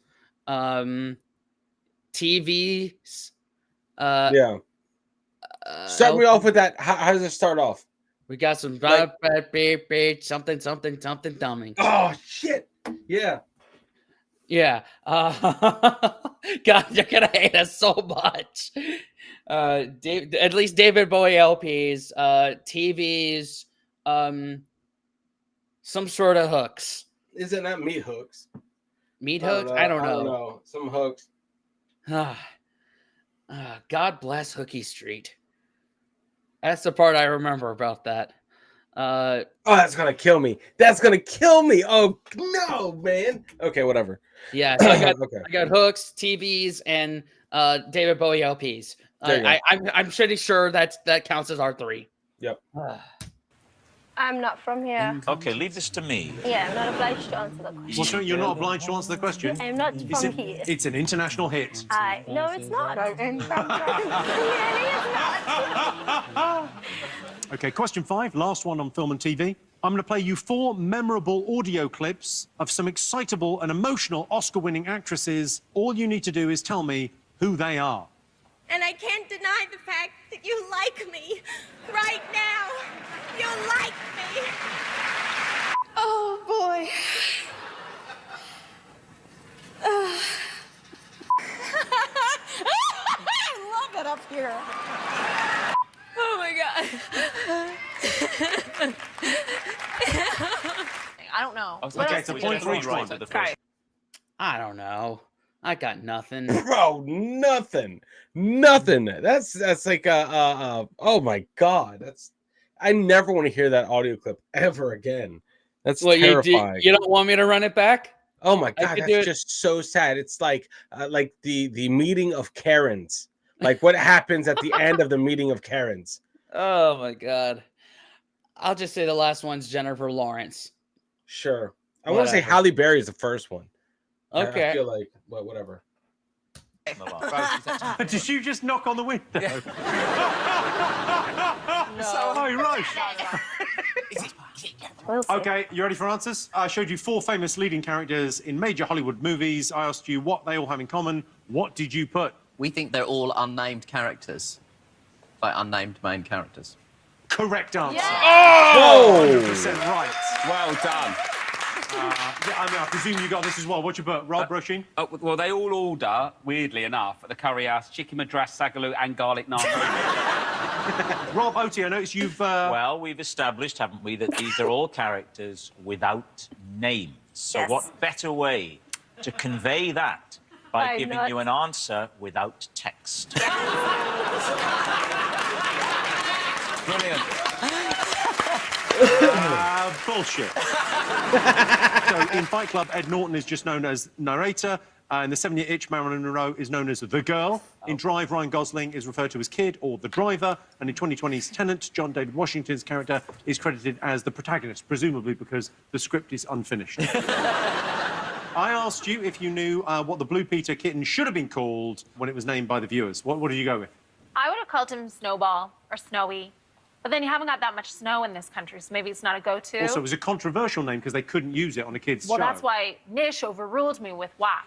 TVs. Yeah. Start me off with that. How does it start off? We got some something dumbing. Oh shit! Yeah. Yeah. God, you're gonna hate us so much. At least David Bowie LPs, TVs, some sort of hooks. Is it not meat hooks? Meat hooks? I don't know. Some hooks. God bless Hooky Street. That's the part I remember about that. Oh, that's gonna kill me. That's gonna kill me. Oh no, man. Okay, whatever. Yeah, so I got hooks, TVs, and David Bowie LPs. I'm pretty sure that counts as our 3. Yep. I'm not from here. Okay, leave this to me. Yeah, I'm not obliged to answer the question. Well, so you're not obliged to answer the question. I'm not from here. It's an international hit. No, it's not. Really, it's not. Okay, question 5, last one on film and TV. I'm going to play you 4 memorable audio clips of some excitable and emotional Oscar-winning actresses. All you need to do is tell me who they are. And I can't deny the fact that you like me. Right now. You like me. Oh, boy. I love it up here. Oh, my God. I don't know. Okay, it's a point for each one. I don't know. I got nothing. Bro, nothing. That's like oh my god. I never want to hear that audio clip ever again. That's terrifying. You don't want me to run it back? Oh my god, that's just so sad. It's like the meeting of Karens. Like what happens at the end of the meeting of Karens. Oh my god. I'll just say the last one's Jennifer Lawrence. Sure. I want to say Halle Berry is the first one. Okay. I feel like, well, whatever. Did you just knock on the window? Yeah. Okay, you ready for answers? I showed you 4 famous leading characters in major Hollywood movies. I asked you what they all have in common. What did you put? We think they're all unnamed characters. Like unnamed main characters. Correct answer. Yeah. Oh! 100% right. Well done. I presume you got this as well. What's your book? Rob, Roisin? Well, they all order, weirdly enough, at the curry house, chicken madras, sagaloo and garlic naan. Rob, Oti, I notice you've... Well, we've established, haven't we, that these are all characters without names. So what better way to convey that by giving you an answer without text? Brilliant. Bullshit. So in Fight Club, Ed Norton is just known as narrator. In The 7-Year Itch, Marilyn Monroe is known as the girl. In Drive, Ryan Gosling is referred to as Kid or the driver. And in 2020's Tenant, John David Washington's character is credited as the protagonist, presumably because the script is unfinished. I asked you if you knew what the Blue Peter kitten should have been called when it was named by the viewers. What did you go with? I would have called him Snowball or Snowy. But then you haven't got that much snow in this country, so maybe it's not a go-to. Also, it was a controversial name because they couldn't use it on a kid's show. Well, that's why Nish overruled me with WAP.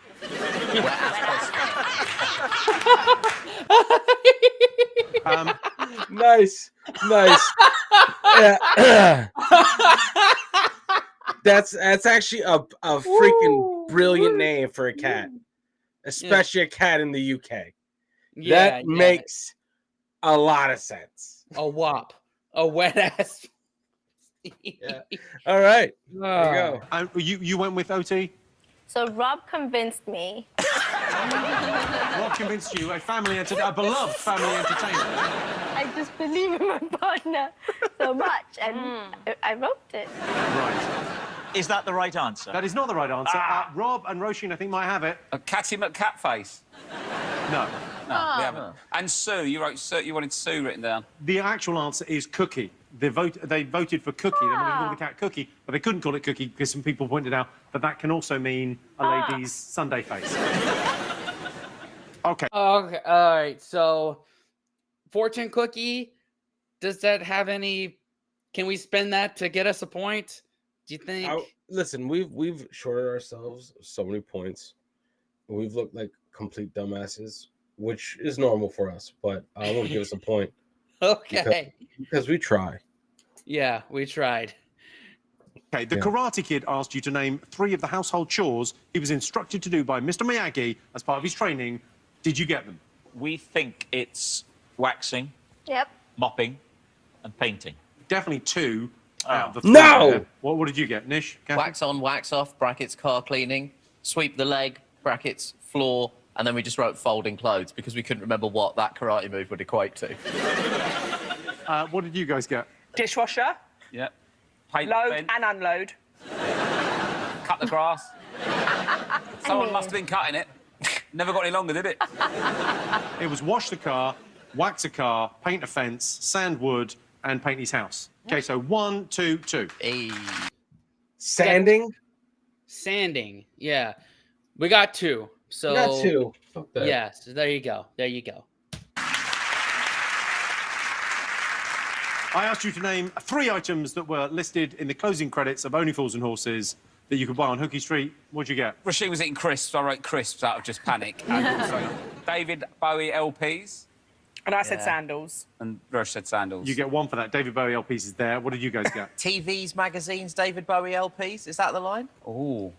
Nice. That's actually a freaking brilliant name for a cat, especially a cat in the UK. That makes a lot of sense. A WAP. A wet ass. All right. There you go. You went with OT? So Rob convinced me. Rob convinced you, a beloved family entertainer. I just believe in my partner so much, and I wrote it. Right. Is that the right answer? That is not the right answer. Rob and Roisin, I think, might have it. A Catty McCatface. No. No, we haven't. And Sue, you wanted Sue written down. The actual answer is Cookie. They voted for Cookie. They wanted to call the cat Cookie, but they couldn't call it Cookie because some people pointed out that can also mean a lady's Sunday face. Okay. Okay. All right. So, fortune cookie. Does that have any? Can we spend that to get us a point? Do you think? Listen, we've shorted ourselves so many points. We've looked like complete dumbasses, which is normal for us. But I want to give us a point. Okay. Because we try. Yeah, we tried. Okay, the Karate Kid asked you to name 3 of the household chores he was instructed to do by Mr. Miyagi as part of his training. Did you get them? We think it's waxing, mopping, and painting. Definitely 2 out of the 3. No! What did you get, Nish? Catherine? Wax on, wax off, brackets, car cleaning, sweep the leg, brackets, floor, and then we just wrote folding clothes because we couldn't remember what that karate move would equate to. What did you guys get? Dishwasher. Yep. Load and unload. Cut the grass. Someone must have been cutting it. Never got any longer, did it? It was wash the car, wax a car, paint a fence, sand wood, and paint his house. Okay, so 1, 2, 2. Sanding? Sanding. Yeah. We got 2. So got 2. Fuck that. Yes, there you go. There you go. I asked you to name 3 items that were listed in the closing credits of Only Fools and Horses that you could buy on Hookie Street. What'd you get? Rasheen was eating crisps. I wrote crisps out of just panic. And also David Bowie LPs. And I said sandals. And Rush said sandals. You get 1 for that. David Bowie LPs is there. What did you guys get? TVs, magazines, David Bowie LPs. Is that the line? Oh.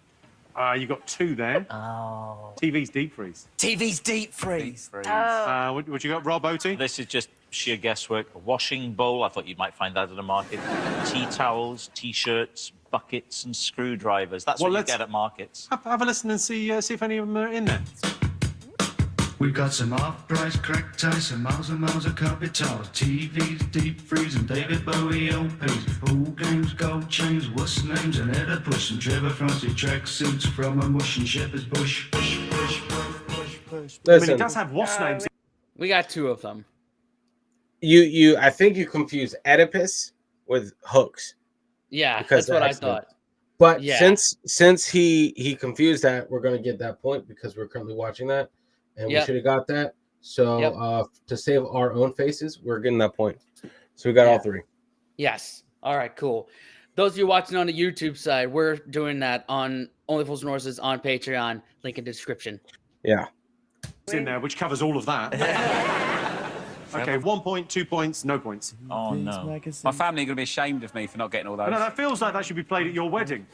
You got 2 there. Oh. TV's deep freeze. TV's deep freeze. What you got, Rob Oaty? This is just sheer guesswork. A washing bowl. I thought you might find that at a market. Tea towels, T-shirts, buckets, and screwdrivers. That's what you get at markets. Have a listen and see if any of them are in there. We've got some off-price crack ties, some miles and miles of carpet towels, TVs, deep freeze, and David Bowie LPs, pool games, gold chains, what's names, and Edda Push, and Trevor Francis tracksuits from a mush and Shepherd's Bush. Push, push, push, push, push. I mean, it does have what's names. We got 2 of them. I think you confuse Oedipus with hooks. Yeah, that's what I thought. But since he confused that, we're gonna get that point because we're currently watching that. And we should have got that. So to save our own faces, we're getting that point. So we got all 3. Yes. All right, cool. Those of you watching on the YouTube side, we're doing that on Only Fools and Horses on Patreon. Link in the description. Yeah. It's in there, which covers all of that. Okay, 1 point, 2 points, no points. Oh, no. My family are going to be ashamed of me for not getting all those. No, that feels like that should be played at your wedding.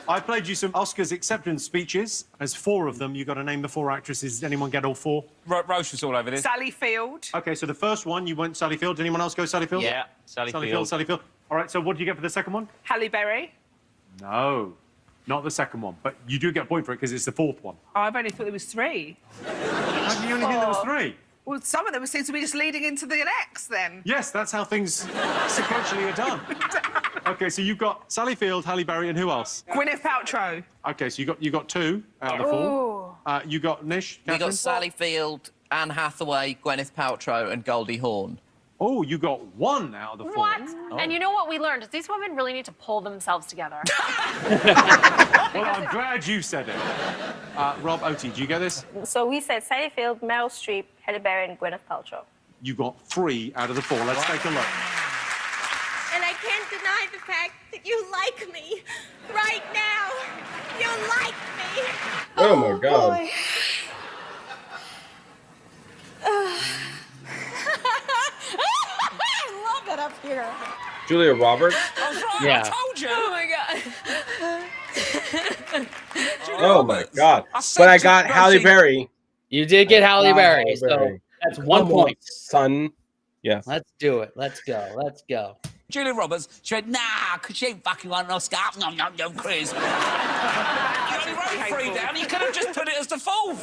I played you some Oscars acceptance speeches. There's 4 of them. You've got to name the 4 actresses. Did anyone get all 4? Roche was all over this. Sally Field. Okay, so the first one, you went Sally Field. Did anyone else go Sally Field? Yeah, Sally Field. Sally Field. All right, so what did you get for the second one? Halle Berry. No, not the second one. But you do get a point for it because it's the 4th one. Oh, I've only thought there was 3. How do you only think there was 3? Well, some of them seem to be just leading into the next, then. Yes, that's how things sequentially are done. Okay, so you've got Sally Field, Halle Berry, and who else? Gwyneth Paltrow. Okay, so you got 2 out of the 4. You got Nish, We Catherine? got Sally Field, Anne Hathaway, Gwyneth Paltrow, and Goldie Hawn. Oh, you got 1 out of the 4. What? Oh. And you know what we learned? Is these women really need to pull themselves together. Well, I'm glad you said it. Rob Oaty, do you get this? So we said Sally Field, Meryl Streep, Halle Berry, and Gwyneth Paltrow. You got 3 out of the 4. Let's take a look. And I can't deny the fact that you like me. Right now. You like me. Oh my God. Boy. I love it up here. Julia Roberts. I was right, Yeah. I told you. Oh my God. Oh my God. I But I said got to Halle Rosie- Berry. You did get Halle Halle Berry, so Berry. that's 1 Come point. on, son. Yes. Let's do it. Let's go. Let's go. Julia Roberts, she went, nah, because she ain't fucking won an Oscar. No, Chris. You only wrote 3 down. You could have just put it as the 4th.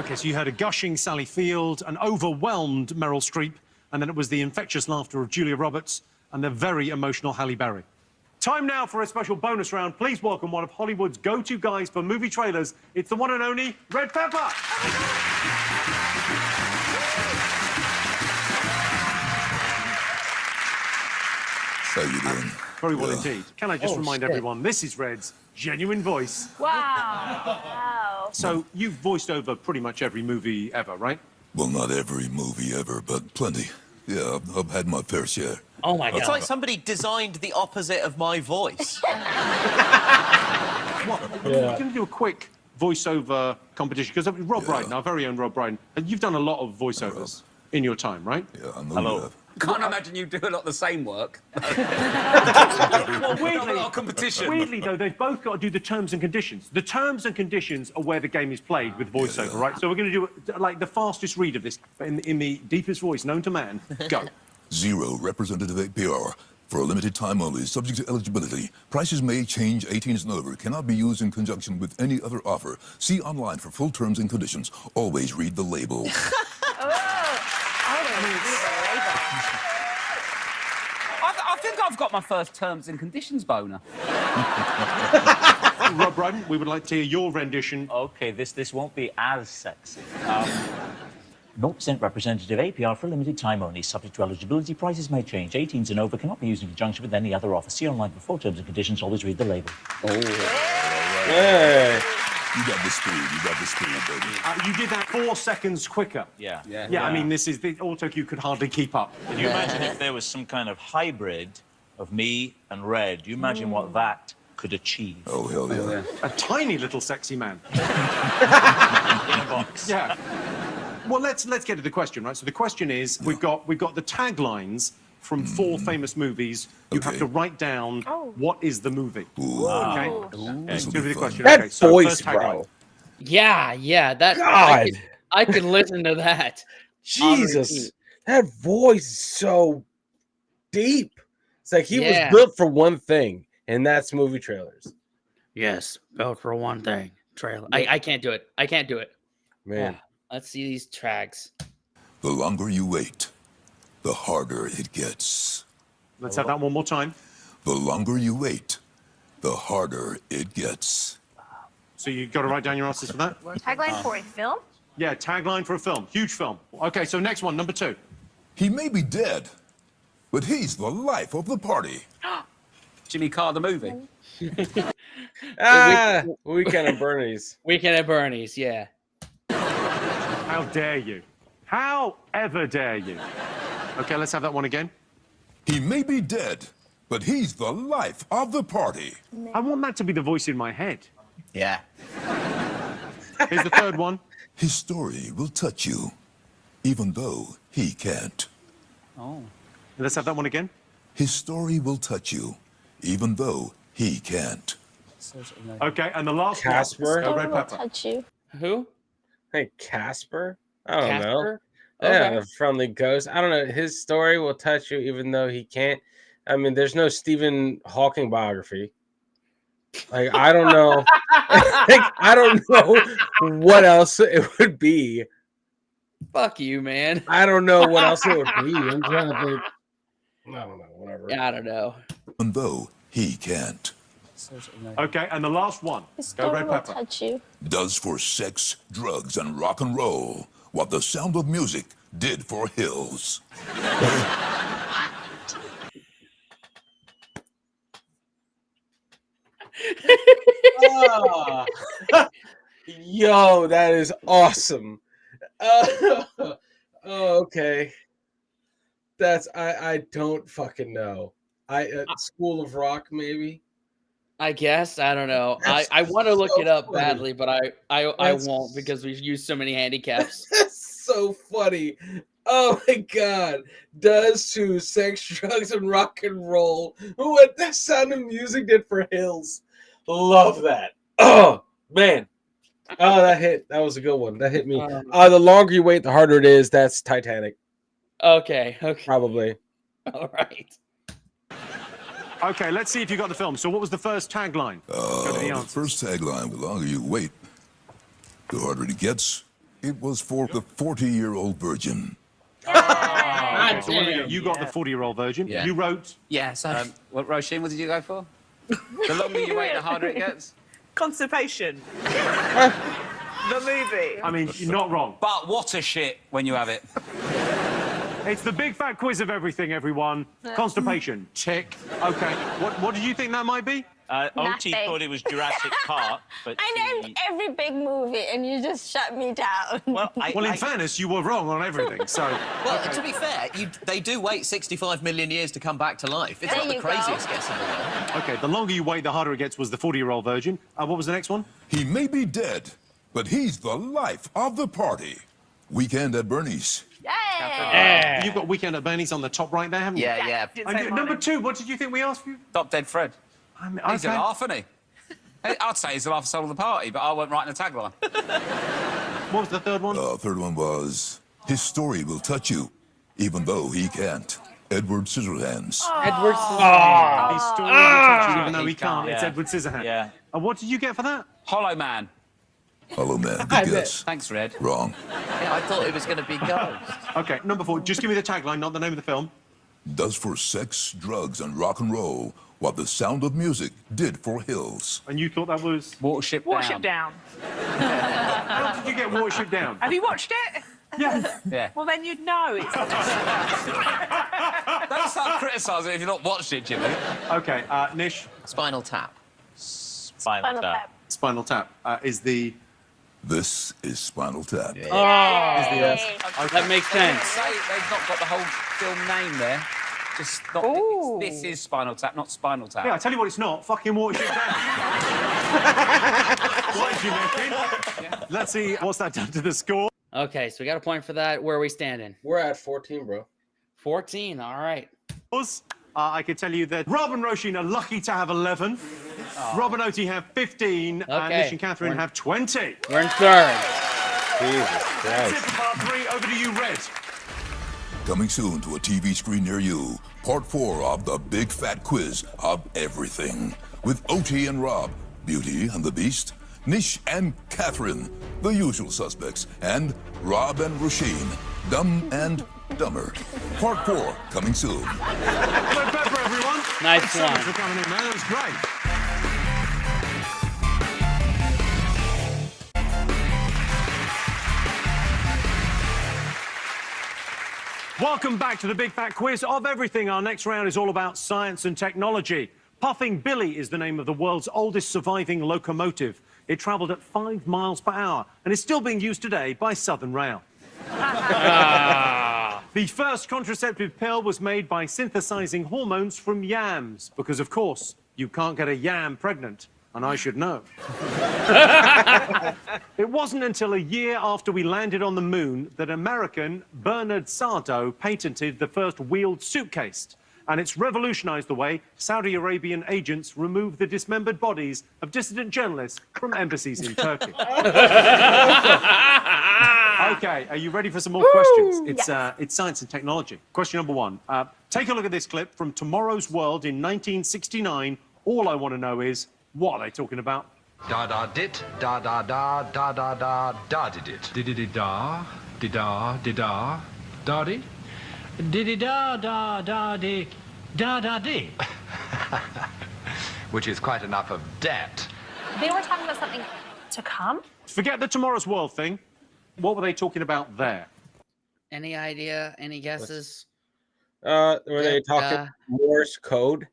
Okay, so you heard a gushing Sally Field, an overwhelmed Meryl Streep, and then it was the infectious laughter of Julia Roberts and the very emotional Halle Berry. Time now for a special bonus round. Please welcome one of Hollywood's go-to guys for movie trailers. It's the one and only Red Pepper. How you doing? Very well indeed. Can I just remind everyone, this is Red's genuine voice. Wow. So you've voiced over pretty much every movie ever, right? Well, not every movie ever, but plenty. Yeah, I've had my fair share. Oh my God. It's like somebody designed the opposite of my voice. We're going to do a quick voiceover competition because Rob Brydon, our very own Rob Brydon, you've done a lot of voiceovers in your time, right? Yeah, I know Hello. you have. Can't imagine you do a lot of the same work. Well, weirdly, a lot of competition. Weirdly, though, they've both got to do the terms and conditions. The terms and conditions are where the game is played with voiceover, right? So we're going to do like the fastest read of this in the deepest voice known to man. Go. 0 representative APR. For a limited time only, subject to eligibility. Prices may change. 18s and over. Cannot be used in conjunction with any other offer. See online for full terms and conditions. Always read the label. I think I've got my first terms and conditions boner. Rob Brydon, we would like to hear your rendition. Okay, this won't be as sexy. 0% representative APR for a limited time only, subject to eligibility. Prices may change. 18s and over cannot be used in conjunction with any other offer. See online for full terms and conditions. Always read the label. Hey. You got the speed. You got the speed, baby. You did that 4 seconds quicker. Yeah. Yeah, I mean, the auto cue could hardly keep up. Can you imagine if there was some kind of hybrid of me and Red? You imagine what that could achieve. Oh, hell yeah. A tiny little sexy man. In a box. Yeah. Well, let's get to the question, right? So the question is, we've got the taglines from 4 famous movies. You have to write down what is the movie. Okay? It's gonna be the question. That Okay, so voice, first tagline. bro. Yeah. That God. I could listen to that. Jesus, that voice is so deep. It's like he was Yeah. built for one thing, and that's movie trailers. Yes, built for one thing. Trailer. I can't do it. I can't do it. Man. Let's see these tracks. The longer you wait, the harder it gets. Let's have that one more time. The longer you wait, the harder it gets. So you got to write down your answers for that? Tagline for a film? Yeah, tagline for a film. Huge film. Okay, so next one, number 2. He may be dead, but he's the life of the party. Jimmy Carr, the movie. Weekend at Bernie's. Weekend at Bernie's, yeah. How dare you? How ever dare you? Okay, let's have that one again. He may be dead, but he's the life of the party. I want that to be the voice in my head. Yeah. Here's the third one. His story will touch you, even though he can't. Oh. Let's have that one again. His story will touch you, even though he can't. Okay, and the last Casper. one. Red Pepper. Touch you. Who? Hey, Casper? I don't know. Casper? Yeah, Okay. the friendly ghost. I don't know. His story will touch you even though he can't. I mean, there's no Stephen Hawking biography. Like, I don't know. Like, I don't know what else it would be. Fuck you, man. I don't know what else it would be. I'm trying to think. I don't know. Whatever. I don't know. Even though he can't. Okay, and the last one. His Go story Red will Pepper. touch you. Does for sex, drugs, and rock and roll what the Sound of Music did for Hills. Yo, that is awesome. Okay. That's I don't fucking know. School of Rock, maybe. I guess. I don't know. That's I want to look so it up funny. badly, but I That's- won't because we've used so many handicaps. That's so funny. Oh my god. Does to sex, drugs, and rock and roll what the Sound of Music did for Hills. Love that. Oh man. Oh, that hit. That was a good one. That hit me. The longer you wait, the harder it is. That's Titanic. Okay. Probably. All right. Okay, let's see if you got the film. So what was the first tagline? Go to the The answers. first tagline, the longer you wait, the harder it gets. It was for the 40-year-old virgin. So what did you get? You got the 40-year-old virgin. Yeah. You wrote. Yeah, so... what, Roisin, what did you go for? The longer you wait, the harder it gets? Constipation. The movie. I mean, you're not wrong. But what a shit when you have it. It's the big fat quiz of everything, everyone. Constipation. Tick. Okay. What did you think that might be? OT Nothing. thought it was Jurassic Park, but I named every big movie and you just shut me down. well, in fairness, you were wrong on everything. So. Well, to be fair, they do wait 65 million years to come back to life. It's There not the you craziest go. guess in the world. Okay, the longer you wait, the harder it gets was the 40-year-old virgin. What was the next one? He may be dead, but he's the life of the party. Weekend at Bernie's. Yay! You've got Weekend at Bernie's on the top right there, haven't you? Yeah. And number 2, what did you think we asked you? Top Dead Fred. He's okay. a laugh, isn't he? I'd say he's the laugh soul of the party, but I won't write in a tagline. What was the third one? Third one was, his story will touch you, even though he can't. Edward Scissorhands. Edward His story will touch you even though he can't. It's Yeah. Edward Scissorhands. Yeah. And what did you get for that? Hollow Man. Hollow Man, good guess. Thanks, Red. Wrong. Yeah, I thought it was going to be Ghost. Okay, number 4. Just give me the tagline, not the name of the film. Does for sex, drugs, and rock and roll what the Sound of Music did for Hills. And you thought that was Watership Watership Down. How did you get Watership Down? Have you watched it? Yeah. Yeah. Well, then you'd know. It's Don't start criticising it if you've not watched it, Jimmy. Okay, Nish. Spinal Tap. Spinal Tap. Spinal Tap is the. This is Spinal Tap. Is the yes. That makes sense. Say they've not got the whole film name there. Just not. This is Spinal Tap, not Spinal Tap. Yeah, I tell you what, it's not. Fucking Watership Down. What did you make? Let's see what's that done to the score. Okay, so we got a point for that. Where are we standing? We're at 14, bro. 14. All right. I can tell you that Rob and Roisin are lucky to have 11. Rob and Oti have 15, and Nish and Catherine have 20. We're in third. Jesus That's Christ. it for part 3. Over to you, Red. Coming soon to a TV screen near you. Part 4 of the Big Fat Quiz of Everything. With Oti and Rob, Beauty and the Beast, Nish and Catherine, the usual suspects, and Rob and Roisin, Dumb and Dumber. Part 4 coming soon. Hello, Pepper, everyone. Nice Thanks so much one. for coming in, man. That was great. Welcome back to the Big Fat Quiz of Everything. Our next round is all about science and technology. Puffing Billy is the name of the world's oldest surviving locomotive. It travelled at 5 miles per hour and is still being used today by Southern Rail. The first contraceptive pill was made by synthesizing hormones from yams, because, of course, you can't get a yam pregnant, and I should know. It wasn't until a year after we landed on the moon that American Bernard Sardo patented the first wheeled suitcase, and it's revolutionized the way Saudi Arabian agents remove the dismembered bodies of dissident journalists from embassies in Turkey. Okay, are you ready for some more questions? It's science and technology. Question number 1. Take a look at this clip from Tomorrow's World in 1969. All I want to know is, what are they talking about? Da da dit, da da da, da da da, da did it. Did da, did da, did da, da di? Did da da da di, da da di. Which is quite enough of dat. They were talking about something to come? Forget the Tomorrow's World thing. What were they talking about there? Any idea? Any guesses? Were they talking Morse code?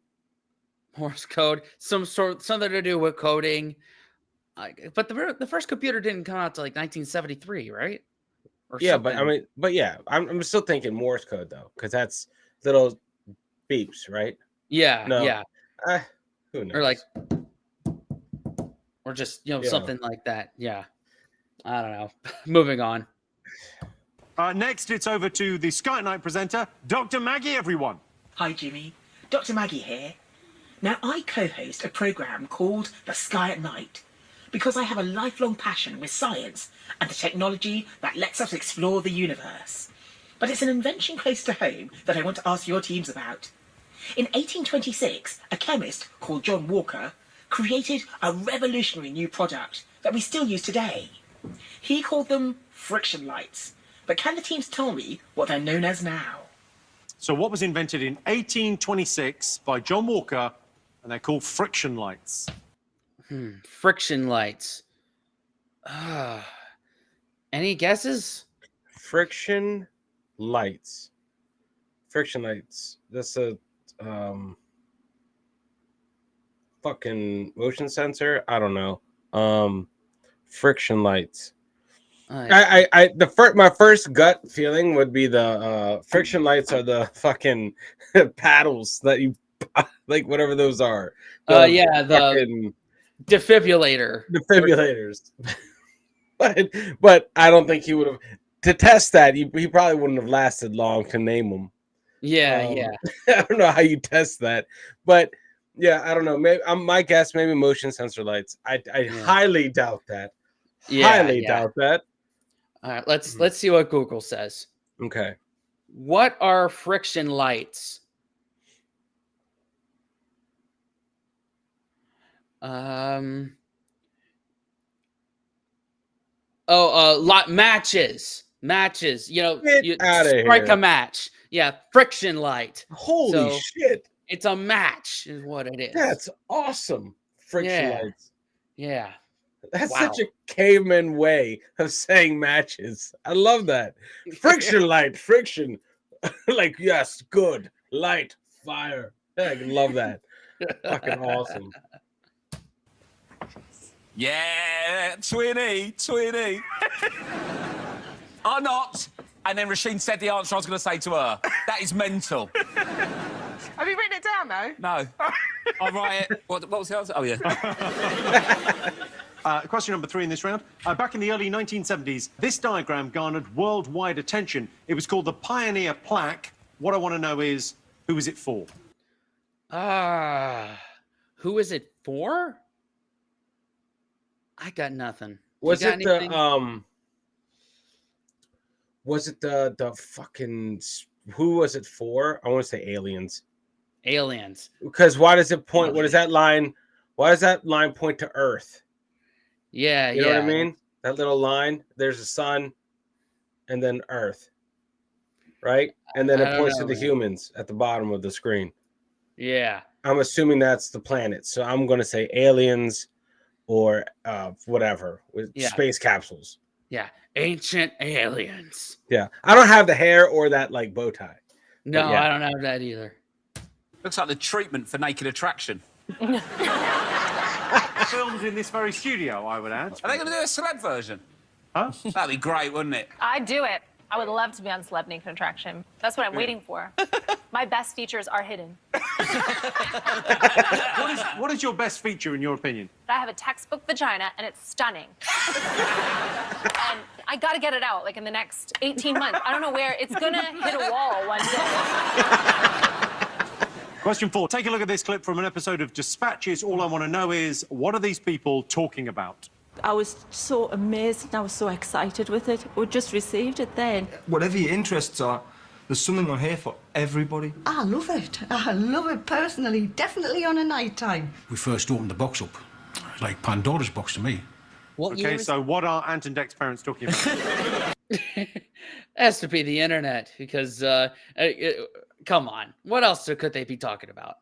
Morse code, something to do with coding. But the first computer didn't come out till like 1973, right? Or yeah, something. I'm still thinking Morse code though, because that's little beeps, right? Yeah, no. yeah. Who knows? Or like, or just something like that. Yeah, I don't know. Moving on. Next, it's over to the Sky at Night presenter, Dr. Maggie. Everyone. Hi, Jimmy. Dr. Maggie here. Now, I co-host a programme called The Sky at Night because I have a lifelong passion with science and the technology that lets us explore the universe. But it's an invention close to home that I want to ask your teams about. In 1826, a chemist called John Walker created a revolutionary new product that we still use today. He called them friction lights. But can the teams tell me what they're known as now? So what was invented in 1826 by John Walker, and they're called friction lights? Friction lights. Any guesses? Friction lights. Friction lights. That's a fucking motion sensor. I don't know. Friction lights. My first gut feeling would be the friction lights are the fucking paddles that you like, whatever those are. The defibrillator. Defibrillators. but I don't think he would have to test that. He probably wouldn't have lasted long to name them. Yeah. I don't know how you test that, but yeah, I don't know. Maybe my guess, maybe motion sensor lights. I highly doubt that. Highly doubt that. All right, let's see what Google says. Okay. What are friction lights? Matches. You strike a match. Yeah, friction light. Holy shit. It's a match is what it is. That's awesome. Friction lights. Yeah. That's such a caveman way of saying matches. I love that. Friction light, friction. Like, yes, good. Light, fire. I love that. Fucking awesome. Yeah, Twinny. Or not. And then Roisin said the answer I was going to say to her. That is mental. Have you written it down, though? No. I'll write it. What was the answer? Oh, yeah. Question number 3 in this round. Back in the early 1970s, this diagram garnered worldwide attention. It was called the Pioneer Plaque. What I want to know is, Who is it for? Who is it for? I got nothing. Was it the fucking, who was it for? I want to say aliens. Aliens. Because why does it point? What is that line? Why does that line point to Earth? Yeah, you know what I mean. That little line. There's a sun, and then Earth, right? And then it points to the humans at the bottom of the screen. Yeah. I'm assuming that's the planet. So I'm going to say aliens, or whatever with space capsules. Yeah, ancient aliens. Yeah, I don't have the hair or that like bow tie. No, I don't have that either. Looks like the treatment for naked attraction. Filmed in this very studio, I would add. Are they going to do a celeb version? Huh? That'd be great, wouldn't it? I'd do it. I would love to be on Celeb Naked Attraction. That's what I'm waiting for. My best features are hidden. What is your best feature, in your opinion? I have a textbook vagina, and it's stunning. And I got to get it out, like, in the next 18 months. I don't know where. It's going to hit a wall one day. Question 4. Take a look at this clip from an episode of Dispatches. All I want to know is, what are these people talking about? I was so amazed and I was so excited with it. We just received it then. Whatever your interests are, there's something on here for everybody. I love it. I love it personally, definitely on a night time. We first opened the box up. It's like Pandora's box to me. Okay, so what are Ant and Dec's parents talking about? It has to be the internet because, come on, what else could they be talking about?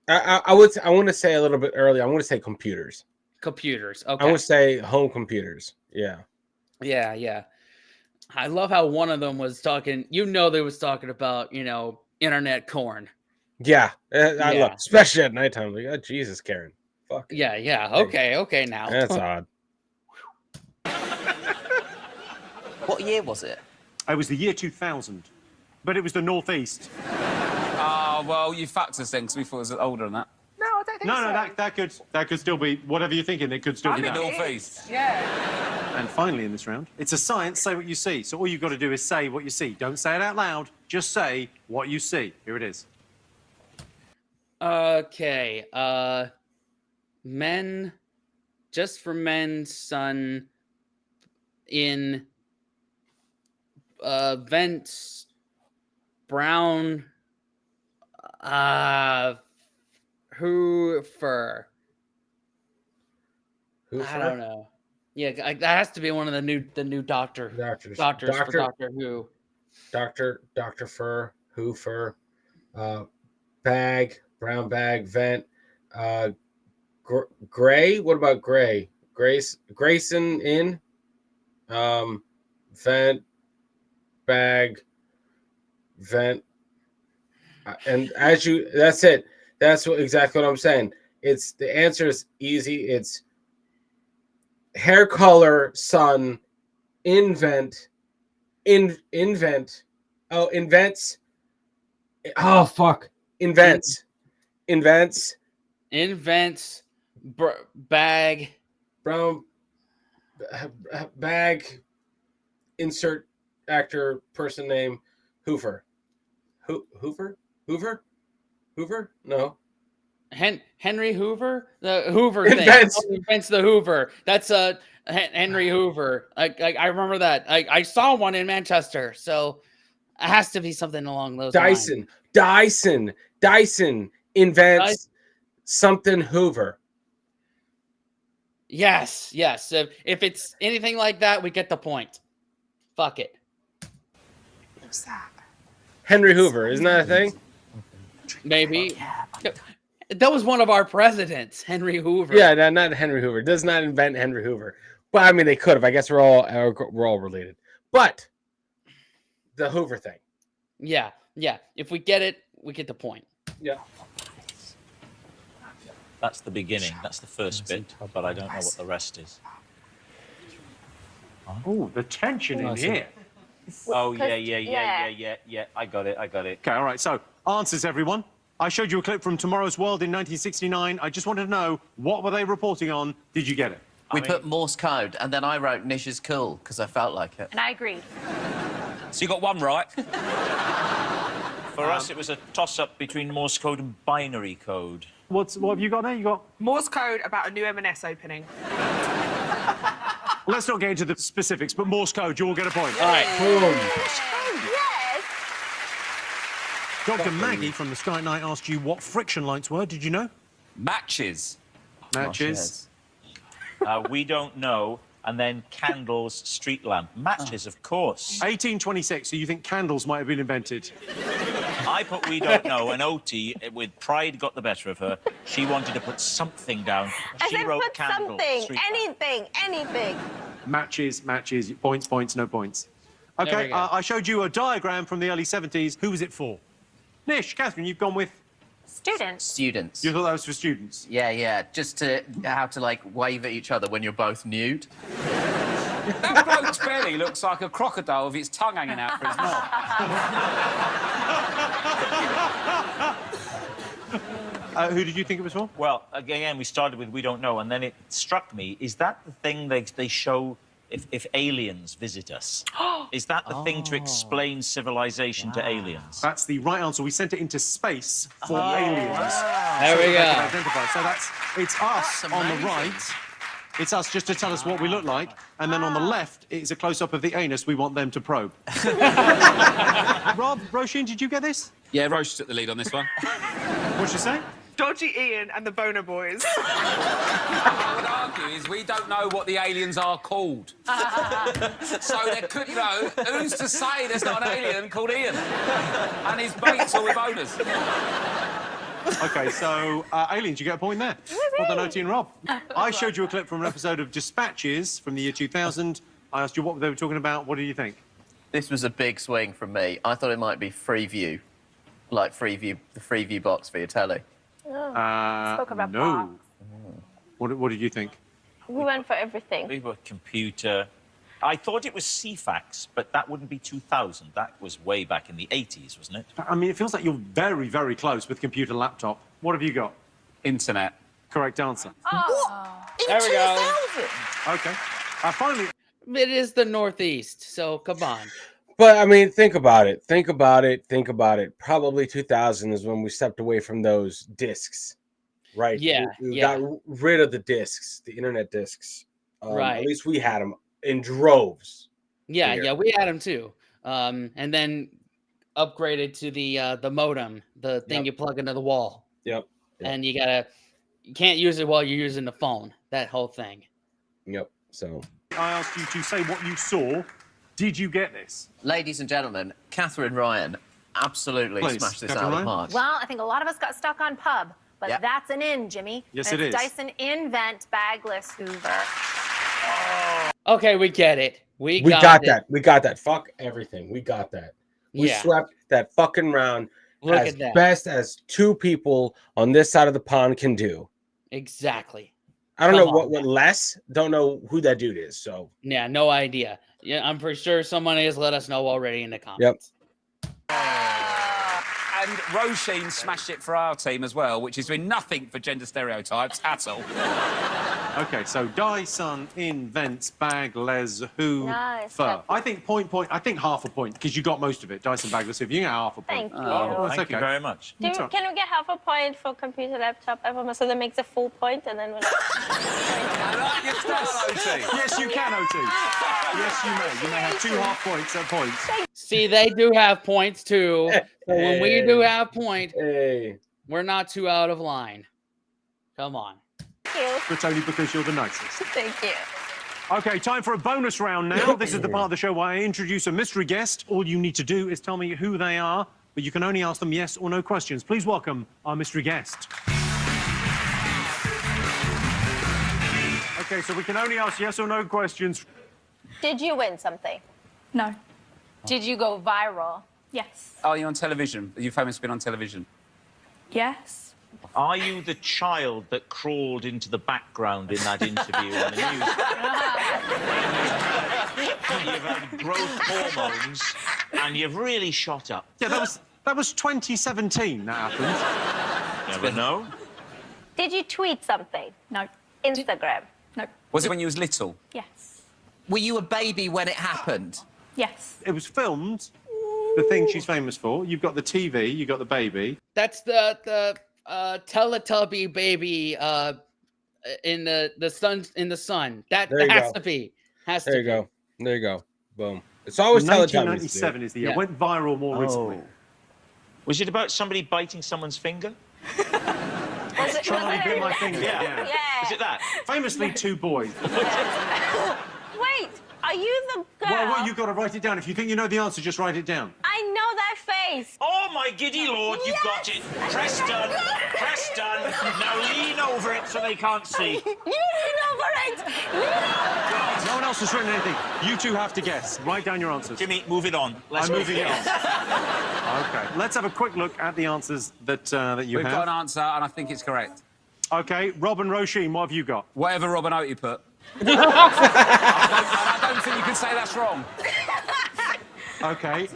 I want to say a little bit earlier. I want to say computers. Computers. Okay. I would say home computers. Yeah. Yeah. I love how one of them was talking. They was talking about internet corn. Yeah, I love, especially at nighttime. Like, oh, Jesus, Karen. Fuck. Yeah. Okay. Now that's odd. What year was it? It was the year 2000, but it was the Northeast. Oh, well, you fucked us then, because we thought it was older than that. No, I don't think so. That could still be whatever you're thinking. It could still be that. Northeast. Yeah. And finally, in this round, it's a science. Say what you see. So all you've got to do is say what you see. Don't say it out loud. Just say what you see. Here it is. Okay. Men, just for men, sun in vents, brown, Hoofer. I don't know. Yeah, that has to be one of the new doctors for Doctor Who. Dr. Fur, Hoofer, bag, brown bag, vent, gray. What about gray? Grayson in, vent, bag, vent, and that's it. That's exactly what I'm saying. It's the answer is easy. It's hair color, sun, invent. Oh, invents. Oh, fuck. Invents. Bag. Brown bag. Insert actor, person name. Hoover. Hoover? No. Henry Hoover? The Hoover thing. Invents the Hoover. That's Henry Hoover. I remember that. I saw one in Manchester, so it has to be something along those lines. Dyson invents something Hoover. Yes. If it's anything like that, we get the point. Fuck it. What's that? Henry Hoover, isn't that a thing? Maybe. That was one of our presidents, Henry Hoover. Yeah, not Henry Hoover. Does not invent Henry Hoover. But I mean, they could have. I guess we're all related. But the Hoover thing. Yeah. If we get it, we get the point. Yeah. That's the beginning. That's the first bit, but I don't know what the rest is. Oh, the tension in here. Oh, yeah. I got it. Okay, all right. So, answers, everyone. I showed you a clip from Tomorrow's World in 1969. I just wanted to know, what were they reporting on? Did you get it? We put Morse code, and then I wrote Nish is cool, because I felt like it. And I agreed. So you got one right. For us, it was a toss-up between Morse code and binary code. What have you got there? You got Morse code about a new M&S opening. Let's not get into the specifics, but Morse code, you all get a point. All right, boom. Yes. Dr. Maggie from the Sky Night asked you what friction lights were. Did you know? Matches. Matches. We don't know. And then candles, street lamp. Matches, of course. 1826, so you think candles might have been invented? I put we don't know, and Oti, with pride, got the better of her. She wanted to put something down. I She said wrote put candle, something, street lamp. anything. Matches, points, no points. OK, I showed you a diagram from the early 70s. Who was it for? Nish, Catherine, you've gone with... Students. Students. You thought that was for students? Yeah. Just to how to, like, wave at each other when you're both nude. That bloke's belly looks like a crocodile with its tongue hanging out for his knob. Who did you think it was for? Well, again, we started with we don't know, and then it struck me, is that the thing they show if aliens visit us? Is that the thing to explain civilization to aliens? That's the right answer. We sent it into space for aliens. Wow. There we they go. can identify. So it's us on the right. It's us just to tell us what we look like. And then on the left, it's a close-up of the anus we want them to probe. Rob, Roisin, did you get this? Yeah, Roche took the lead on this one. What'd she say? Dodgy Ian and the Boner Boys. I would argue is we don't know what the aliens are called. So there could, who's to say there's not an alien called Ian? And his mates are with owners. OK, so, aliens, you get a point there. Well done, Oti and Rob. I showed you a clip from an episode of Dispatches from the year 2000. I asked you what they were talking about. What do you think? This was a big swing from me. I thought it might be Freeview. Like Freeview, the Freeview box for your telly. Spoke about no. box. What did you think? We went for everything. We were computer. I thought it was CFAX, but that wouldn't be 2000. That was way back in the 80s, wasn't it? I mean, it feels like you're very, very close with computer laptop. What have you got? Internet. Correct answer. What? There we go. OK. Finally... It is the Northeast, so come on. But, I mean, think about it. Probably 2000 is when we stepped away from those discs, right? Yeah, we got rid of the discs, the internet discs. Right. At least we had them in droves. Yeah, we had them too. And then upgraded to the modem, the thing you plug into the wall. Yep. And you can't use it while you're using the phone. That whole thing. Yep. So I asked you to say what you saw. Did you get this? Ladies and gentlemen, Catherine Ryan absolutely smashed this out of the park. Well, I think a lot of us got stuck on pub, but that's an in, Jimmy. Yes, and it is. Dyson Invent Bagless Hoover. Okay, we get it. We got that. We got that. Fuck everything. We got that. We swept that fucking round as best as two people on this side of the pond can do. Exactly. I don't know what less. Don't know who that dude is. So yeah, no idea. Yeah, I'm for sure someone has let us know already in the comments. And Roisin smashed it for our team as well, which is doing nothing for gender stereotypes at all. OK, so Dyson Invents Bagless Hoover. Nice. I think I think half a point, because you got most of it. Dyson Bagless Hoover, you get half a point. Thank you. Thank you very much. Can we get half a point for computer laptop? So that makes a full point, and then we're like... Yes, you can, OT. Yes, you may. You may have 2 half points at points. See, they do have points too. So when we do have points, we're not too out of line. Come on. Thank you. But only because you're the nicest. Thank you. OK, time for a bonus round now. This is the part of the show where I introduce a mystery guest. All you need to do is tell me who they are, but you can only ask them yes or no questions. Please welcome our mystery guest. OK, so we can only ask yes or no questions. Did you win something? No. Did you go viral? Yes. Are you on television? Are you famous for being on television? Yes. Are you the child that crawled into the background in that interview on the news? You've had growth hormones and you've really shot up. Yeah, that was 2017 that happened. Never know. Did you tweet something? No. Instagram? No. Was it when you was little? Yes. Were you a baby when it happened? Yes. It was filmed the thing she's famous for. You've got the TV. You've got the baby. That's the Teletubby baby in the sun. That has to be. There you go. There you go. Boom. It's always Teletubbies. 1997 is the year. Went viral more recently. Was it about somebody biting someone's finger? Charlie bit my finger. Yeah. Is it that? Famously, two boys. Wait, are you the girl? Well, you've got to write it down. If you think you know the answer, just write it down. I know that face. Oh, my giddy lord, you've got it. Press done. Press done. Now lean over it so they can't see. You lean over it. No one else has written anything. You two have to guess. Write down your answers. Jimmy, move it on. I'm moving it on. Okay, let's have a quick look at the answers that you We've have. got an answer, and I think it's correct. Okay, Rob and Roisin, what have you got? Whatever Rob and Oaty put. I don't think you can say that's wrong. Okay,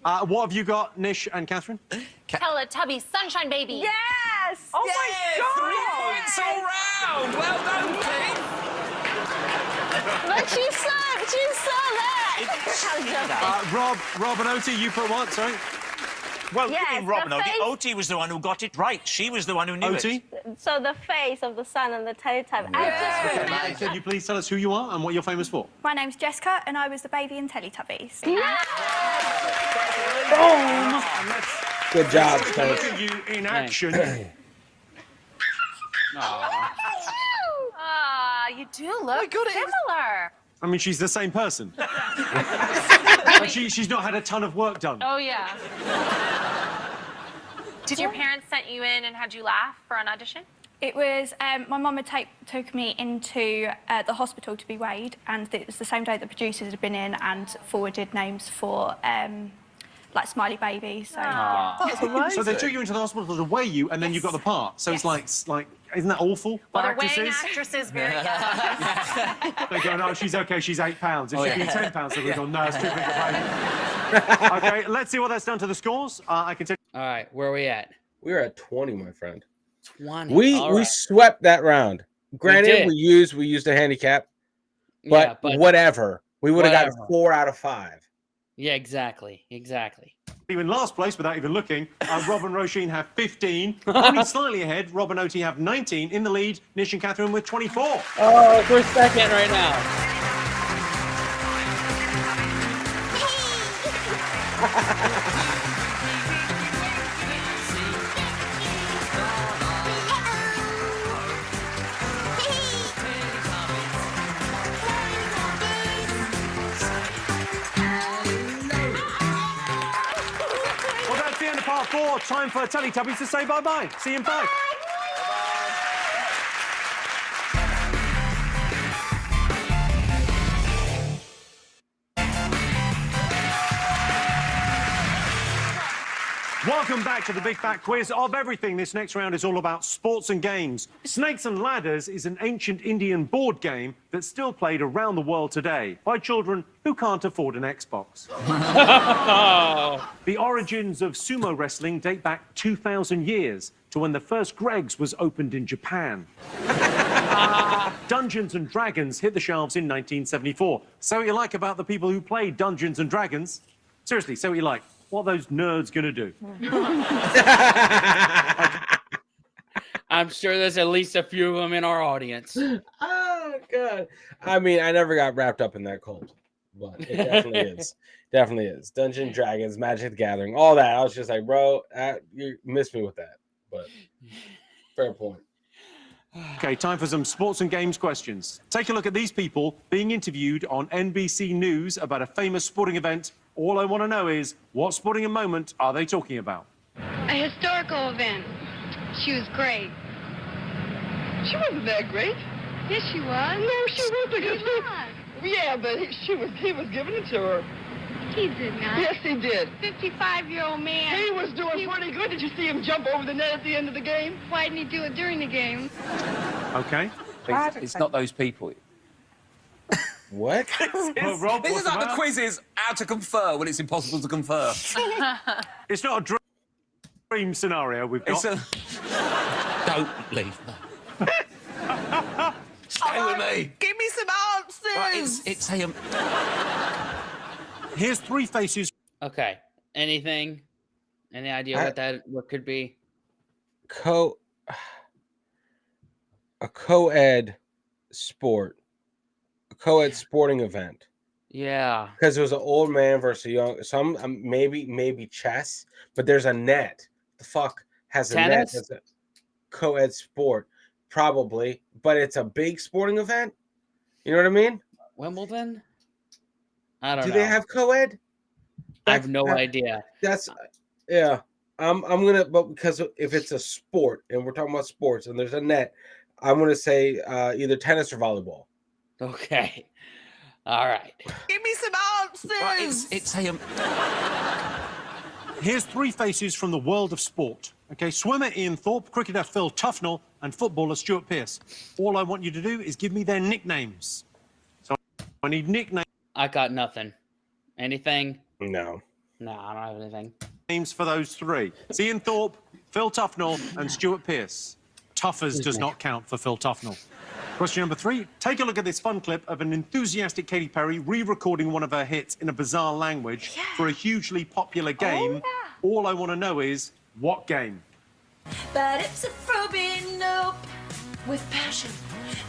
what have you got, Nish and Catherine? Teletubby Sunshine Baby. Yes! Oh my God! 3 points all round! Well done, Keith! But you saw that! Rob and Oaty, you put what, sorry? Well, Yes, you mean Rob and the Oaty? face- Oaty was the one who got it right. She was the one who knew Oaty? it. So the face of the sun and the Teletubby. I just remember. Can you please tell us who you are and what you're famous for? My name's Jessica, and I was the baby in Teletubbies. Good job, Look coach. at you in action. Ah, you do look similar. I mean, she's the same person. But she's not had a ton of work done. Oh, yeah. Did your parents sent you in and had you laugh for an audition? It was, my mum had took me into the hospital to be weighed, and it was the same day the producers had been in and forwarded names for, like, smiley baby, so... Yeah. That's amazing. So they took you into the hospital to weigh you, and then you got the part. So it's like, isn't that awful? Well, for they're weighing actresses? actresses very young. They go, no, she's okay, she's 8 pounds. If she'd been 10 pounds, they would go, no, it's too big a baby. Okay, let's see what that's done to the scores. I can tell. All right, where are we at? We are at 20, my friend. 20. We swept that round. Granted, we used a handicap, but, whatever. We would have got 4 out of 5. Yeah, exactly. In last place, without even looking, Rob and Roisin have 15. Only slightly ahead, Rob and Oaty have 19. In the lead, Nish and Catherine with 24. Oh, we're second right now. Well, that's the end of part 4. Time for Teletubbies to say bye-bye. See you in 5. Welcome back to the Big Fat Quiz of everything. This next round is all about sports and games. Snakes and Ladders is an ancient Indian board game that's still played around the world today by children who can't afford an Xbox. The origins of sumo wrestling date back 2,000 years to when the first Greggs was opened in Japan. Dungeons and Dragons hit the shelves in 1974. Say what you like about the people who played Dungeons and Dragons. Seriously, say what you like. What are those nerds gonna do? I'm sure there's at least a few of them in our audience. Oh, God. I mean, I never got wrapped up in that cult, but it definitely is. Definitely is. Dungeon Dragons, Magic the Gathering, all that. I was just like, bro, you missed me with that. But fair point. Okay, time for some sports and games questions. Take a look at these people being interviewed on NBC News about a famous sporting event. All I want to know is, what sporting moment are they talking about? A historical event. She was great. She wasn't that great. Yes, she was. No, she wasn't. She was. Yeah, but he was giving it to her. He did not. Yes, he did. 55-year-old man. He was doing pretty good. Did you see him jump over the net at the end of the game? Why didn't he do it during the game? Okay. It's not those people. What? Well, Rob, This is what's like the that? quiz is how to confer when it's impossible to confer. It's not a dream scenario we've got. Don't leave. Stay with me. Give me some answers. Right, it's a... Here's 3 faces. Okay. Anything? Any idea what could be? A co-ed sport. A co-ed sporting event. Yeah. Because it was an old man versus a young. Some maybe chess, but there's a net. The fuck has a net Tennis? that's a co-ed sport? Probably, but it's a big sporting event. You know what I mean? Wimbledon? I don't Do know. they have co-ed? I have no idea. That's yeah. I'm gonna, but because if it's a sport and we're talking about sports and there's a net, I'm gonna say either tennis or volleyball. Okay. All right. Give me some answers. Well, it's a. Here's 3 faces from the world of sport. Okay, swimmer Ian Thorpe, cricketer Phil Tufnell, and footballer Stuart Pearce. All I want you to do is give me their nicknames. So I need nicknames. I got nothing. Anything? No. No, I don't have anything. Names for those 3. It's Ian Thorpe, Phil Tufnell, and Stuart Pearce. Tuffers does not count for Phil Tufnell. Question number 3. Take a look at this fun clip of an enthusiastic Katy Perry re-recording one of her hits in a bizarre language for a hugely popular game. All I want to know is, what game? But it's a phobia, nope. With passion.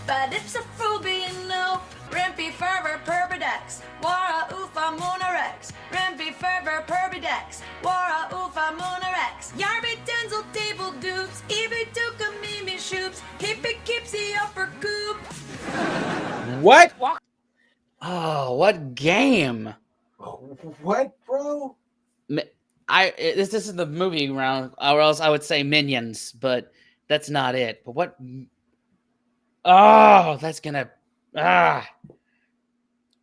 But it's a phobia, nope. Rimpy fervor perbidex. Wara ufa monorex. Rimpy fervor perbidex. Wara ufa monorex. Yarby denzel table dupes. Ibi duka mimi shoops. Hippie kipsy upper coop. What? Oh, what game? What, bro? This isn't the movie round, or else I would say Minions, but that's not it. But what? Oh, that's gonna.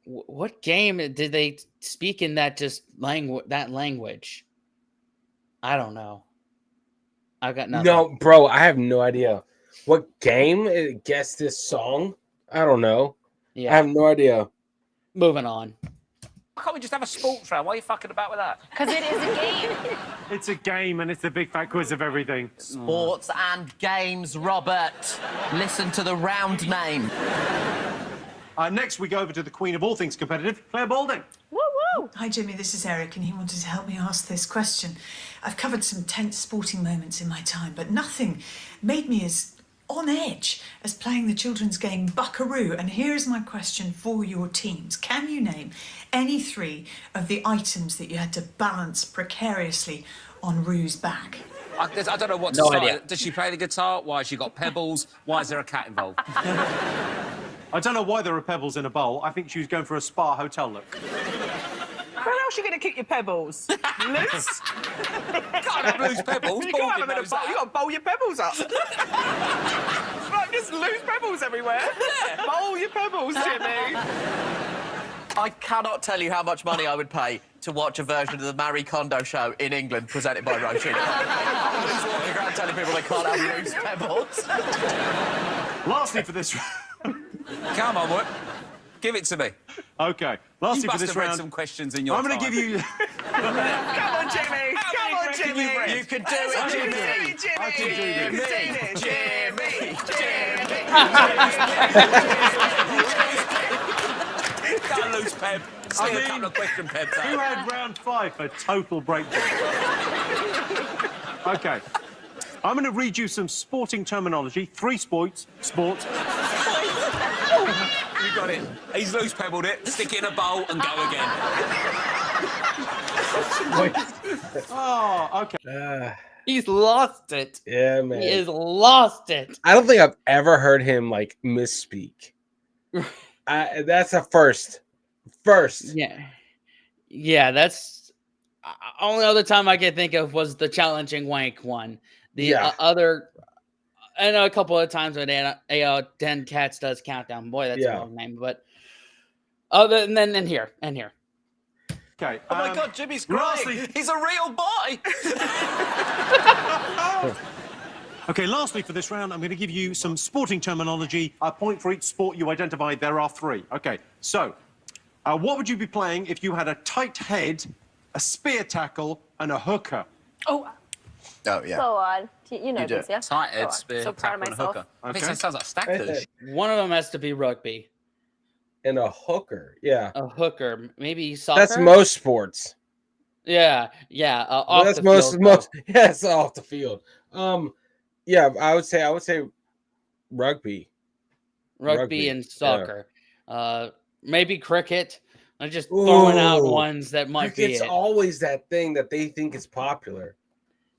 What game did they speak in that language? I don't know. I got nothing. No, bro, I have no idea. What game? Guess this song? I don't know. Yeah. I have no idea. Moving on. Why can't we just have a sports round? Why are you fucking about with that? Because it is a game. It's a game, and it's the big fat quiz of everything. Sports and games, Robert. Listen to the round name. Next, we go over to the queen of all things competitive, Claire Balding. Woo-woo! Hi, Jimmy, this is Eric, and he wanted to help me ask this question. I've covered some tense sporting moments in my time, but nothing made me as on edge as playing the children's game Buckaroo. And here is my question for your teams. Can you name any 3 of the items that you had to balance precariously on Roo's back? I don't know what to start. Does she play the guitar? Why has she got pebbles? Why is there a cat involved? I don't know why there are pebbles in a bowl. I think she was going for a spa hotel look. Where else are you going to keep your pebbles? Loose? Can't have loose pebbles. You can't have them in a bowl. You got to bowl your pebbles up. Like, just loose pebbles everywhere. Yeah. Bowl your pebbles, Jimmy. I cannot tell you how much money I would pay to watch a version of the Marie Kondo show in England presented by Roisin. I'm just walking around telling people they can't have loose pebbles. Lastly for this Come on, what? Give it to me. Okay. Lastly you for this must have read round, some questions in your I'm going to give you. Come on, Jimmy. Come on, Jimmy. You can do it, Jimmy. I can do this. Jimmy. Got a loose peb. Still a couple of question pebs out. Who had round 5 for total breakdown? Okay. I'm going to read you some sporting terminology. 3 sports. You got it. He's loose pebbled it. Stick it in a bowl and go again. Oh, okay. He's lost it. Yeah, man. He has lost it. I don't think I've ever heard him like misspeak. That's a first. Yeah. That's only other time I could think of was the challenging wank one. The other, I know a couple of times when 10 Cats does countdown. Boy, that's a long name. But other than here. Okay. Oh my God, Jimmy's crying. He's a real boy. Okay, lastly for this round, I'm going to give you some sporting terminology. A point for each sport you identified. There are 3. Okay, so what would you be playing if you had a tight head, a spear tackle, and a hooker? Oh, yeah. Go on. You know this, yeah? Tight head, spear, so proud of tackle, and hooker. I think that sounds like stackers. One of them has to be rugby. And a hooker, yeah. A hooker, maybe soccer. That's most sports. Yeah. Off That's the field, yeah, it's off the field. Yeah, I would say rugby. rugby and Yeah. soccer. Maybe cricket. I'm just throwing out Ooh, ones that might be cricket's it. always that thing that they think is popular.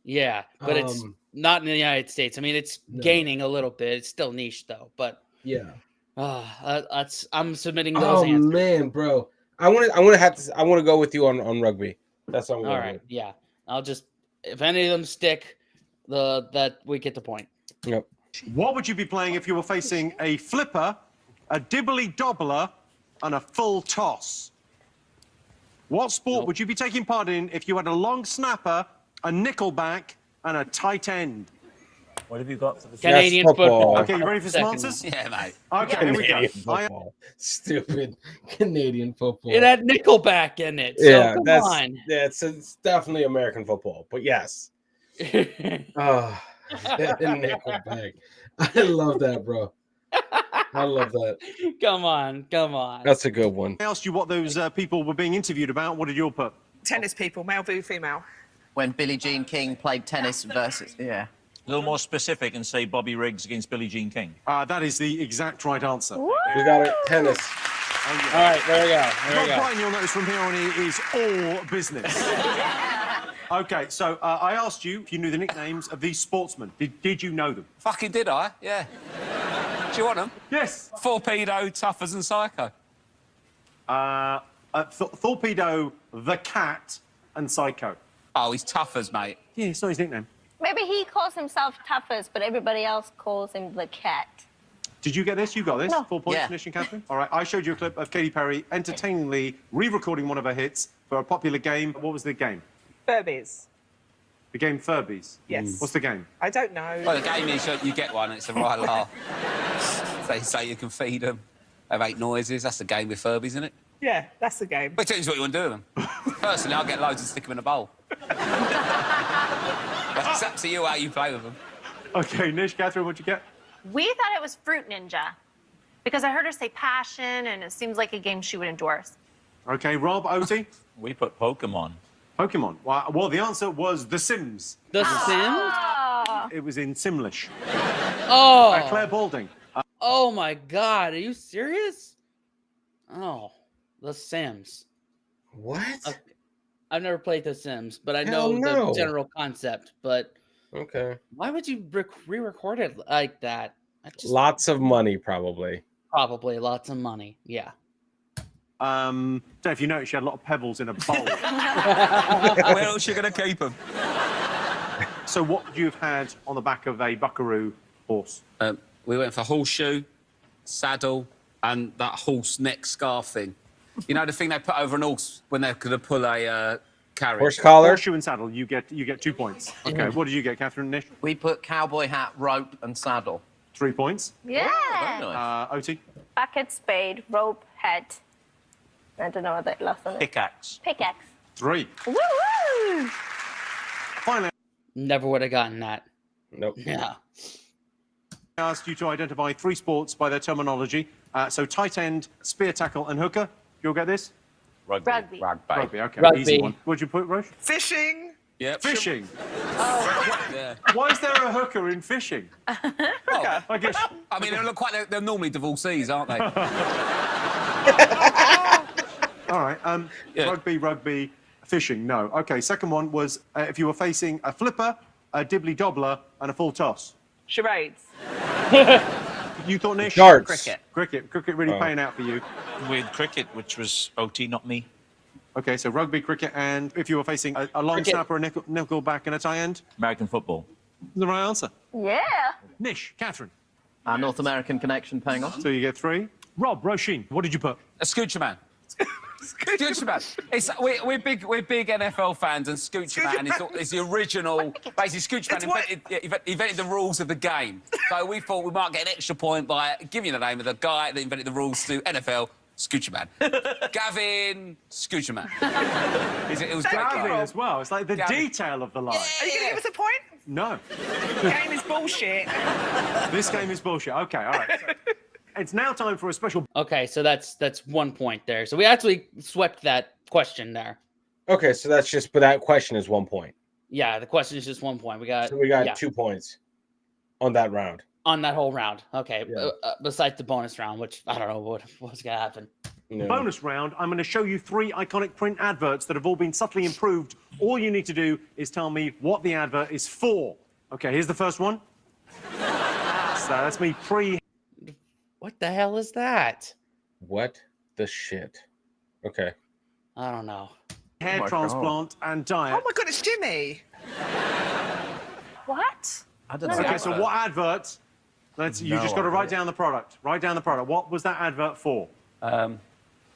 Yeah, but it's not in the United States. I mean, it's gaining a little bit. It's still niche though, but yeah. I'm submitting those Oh answers. man, bro. I want to go with you on rugby. That's what I'm All going right, with. yeah. I'll just if any of them stick, that we get the point. Yep. What would you be playing if you were facing a flipper, a dibbly dobbler, and a full toss? What sport would you be taking part in if you had a long snapper, a nickelback, and a tight end? What have you got for the Canadian football? Okay, you ready for some answers? Yeah, mate. Okay, here we go. Football. Stupid Canadian football. It had Nickelback in it. So Yeah, come that's on. it's definitely American football. But yes. Nickelback. I love that, bro. I love that. Come on. That's a good one. I asked you what those people were being interviewed about. What did you all put? Tennis people, male v female. When Billie Jean King played tennis versus... Yeah. A little more specific and say Bobby Riggs against Billie Jean King. That is the exact right answer. We got it. Tennis. Oh, yeah. All right, there we go. Rob Bryan, you'll notice from here on, is all business. Okay, so I asked you if you knew the nicknames of these sportsmen. Did you know them? Fucking did I? Yeah. Do you want them? Yes. Torpedo, Tuffers, and Psycho. Torpedo, the cat, and Psycho. Oh, he's Tuffers, mate. Yeah, it's not his nickname. Maybe he calls himself Tuffers, but everybody else calls him the cat. Did you get this? You got this? No. 4 points, Yeah. Nish and Catherine? All right, I showed you a clip of Katy Perry entertainingly re-recording one of her hits for a popular game. What was the game? Furbies. The game Furbies? Yes. What's the game? I don't know. Well, the game is you get one and it's a right laugh. They say you can feed them. They make noises. That's the game with Furbies, isn't it? Yeah, that's the game. But it tells you what you want to do with them. Personally, I'll get loads and stick them in a bowl. But it's up to you how you play with them. Okay, Nish, Catherine, what'd you get? We thought it was Fruit Ninja because I heard her say passion, and it seems like a game she would endorse. Okay, Rob, Oti? We put Pokemon. Pokemon. Well, the answer was The Sims. The Sims? It was in Simlish. Oh. Claire Balding. Oh my God! Are you serious? Oh, The Sims. What? Okay. I've never played The Sims, but I Hell know no. the general concept. But Okay. why would you re-record it like that? Lots of money, probably. Probably lots of money. Yeah. Don't know if you noticed, she had a lot of pebbles in a bowl. Where else are you going to keep them? So what would you have had on the back of a buckaroo horse? We went for horseshoe, saddle, and that horse neck scarf thing. You know the thing they put over an horse when they're going to pull a carriage? Horse collar? Horseshoe and saddle, you get 2 points. Okay, what did you get, Catherine and Nish? We put cowboy hat, rope, and saddle. 3 points. Yeah. Very nice. Oti? Bucket, spade, rope, hat. I don't know what that last one is. Pickaxe. Pickaxe. 3. Woo-woo! Finally, Never would have gotten that. Nope. Yeah. I asked you to identify 3 sports by their terminology. So tight end, spear tackle, and hooker. You'll get this? Rugby. Rugby, okay. Rugby. Easy one. What'd you put, Roche? Fishing. Yeah. Fishing. Yeah. Why is there a hooker in fishing? Oh, I guess. I mean, they're normally divorcees, aren't they? All right. Yeah. Rugby, fishing. No. Okay. Second one was if you were facing a flipper, a dibbly dobbler, and a full toss. Charades. You thought Nish? Darts. Cricket really paying out for you. With cricket, which was OT, not me. Okay, so rugby, cricket, and if you were facing a long Cricket. snapper, a nickelback, and a tie end, American football. the right answer. Yeah. Nish, Catherine. Our North American connection paying off. So you get 3. Rob, Roisin, what did you put? A Scoocher Man. Scoocher Man. We're big NFL fans, and Scoocher Man is the original. Basically, Scoocher Man invented the rules of the game. So we thought we might get an extra point by giving you the name of the guy that invented the rules to NFL. Scoocher Man. Gavin Scoocher Man. It was great. Gavin as well. It's like the Gavin. detail of the line. Are you going to give us a point? No. The game is bullshit. This game is bullshit. Okay, all right. It's now time for a special. Okay, so that's 1 point there. So we actually swept that question there. Okay, so that's just, but that question is 1 point. Yeah, the question is just 1 point. We got 2 points on that round. On that whole round. Okay. Yeah. Besides the bonus round, which I don't know what's going to happen. No. Bonus round, I'm going to show you 3 iconic print adverts that have all been subtly improved. All you need to do is tell me what the advert is for. Okay, here's the first one. So that's me What the hell is that? What the shit? Okay. I don't know. Hair transplant and diet. Oh my God, it's Jimmy. What? I don't know. Okay, so what advert? You just got to write down the product. Write down the product. What was that advert for? I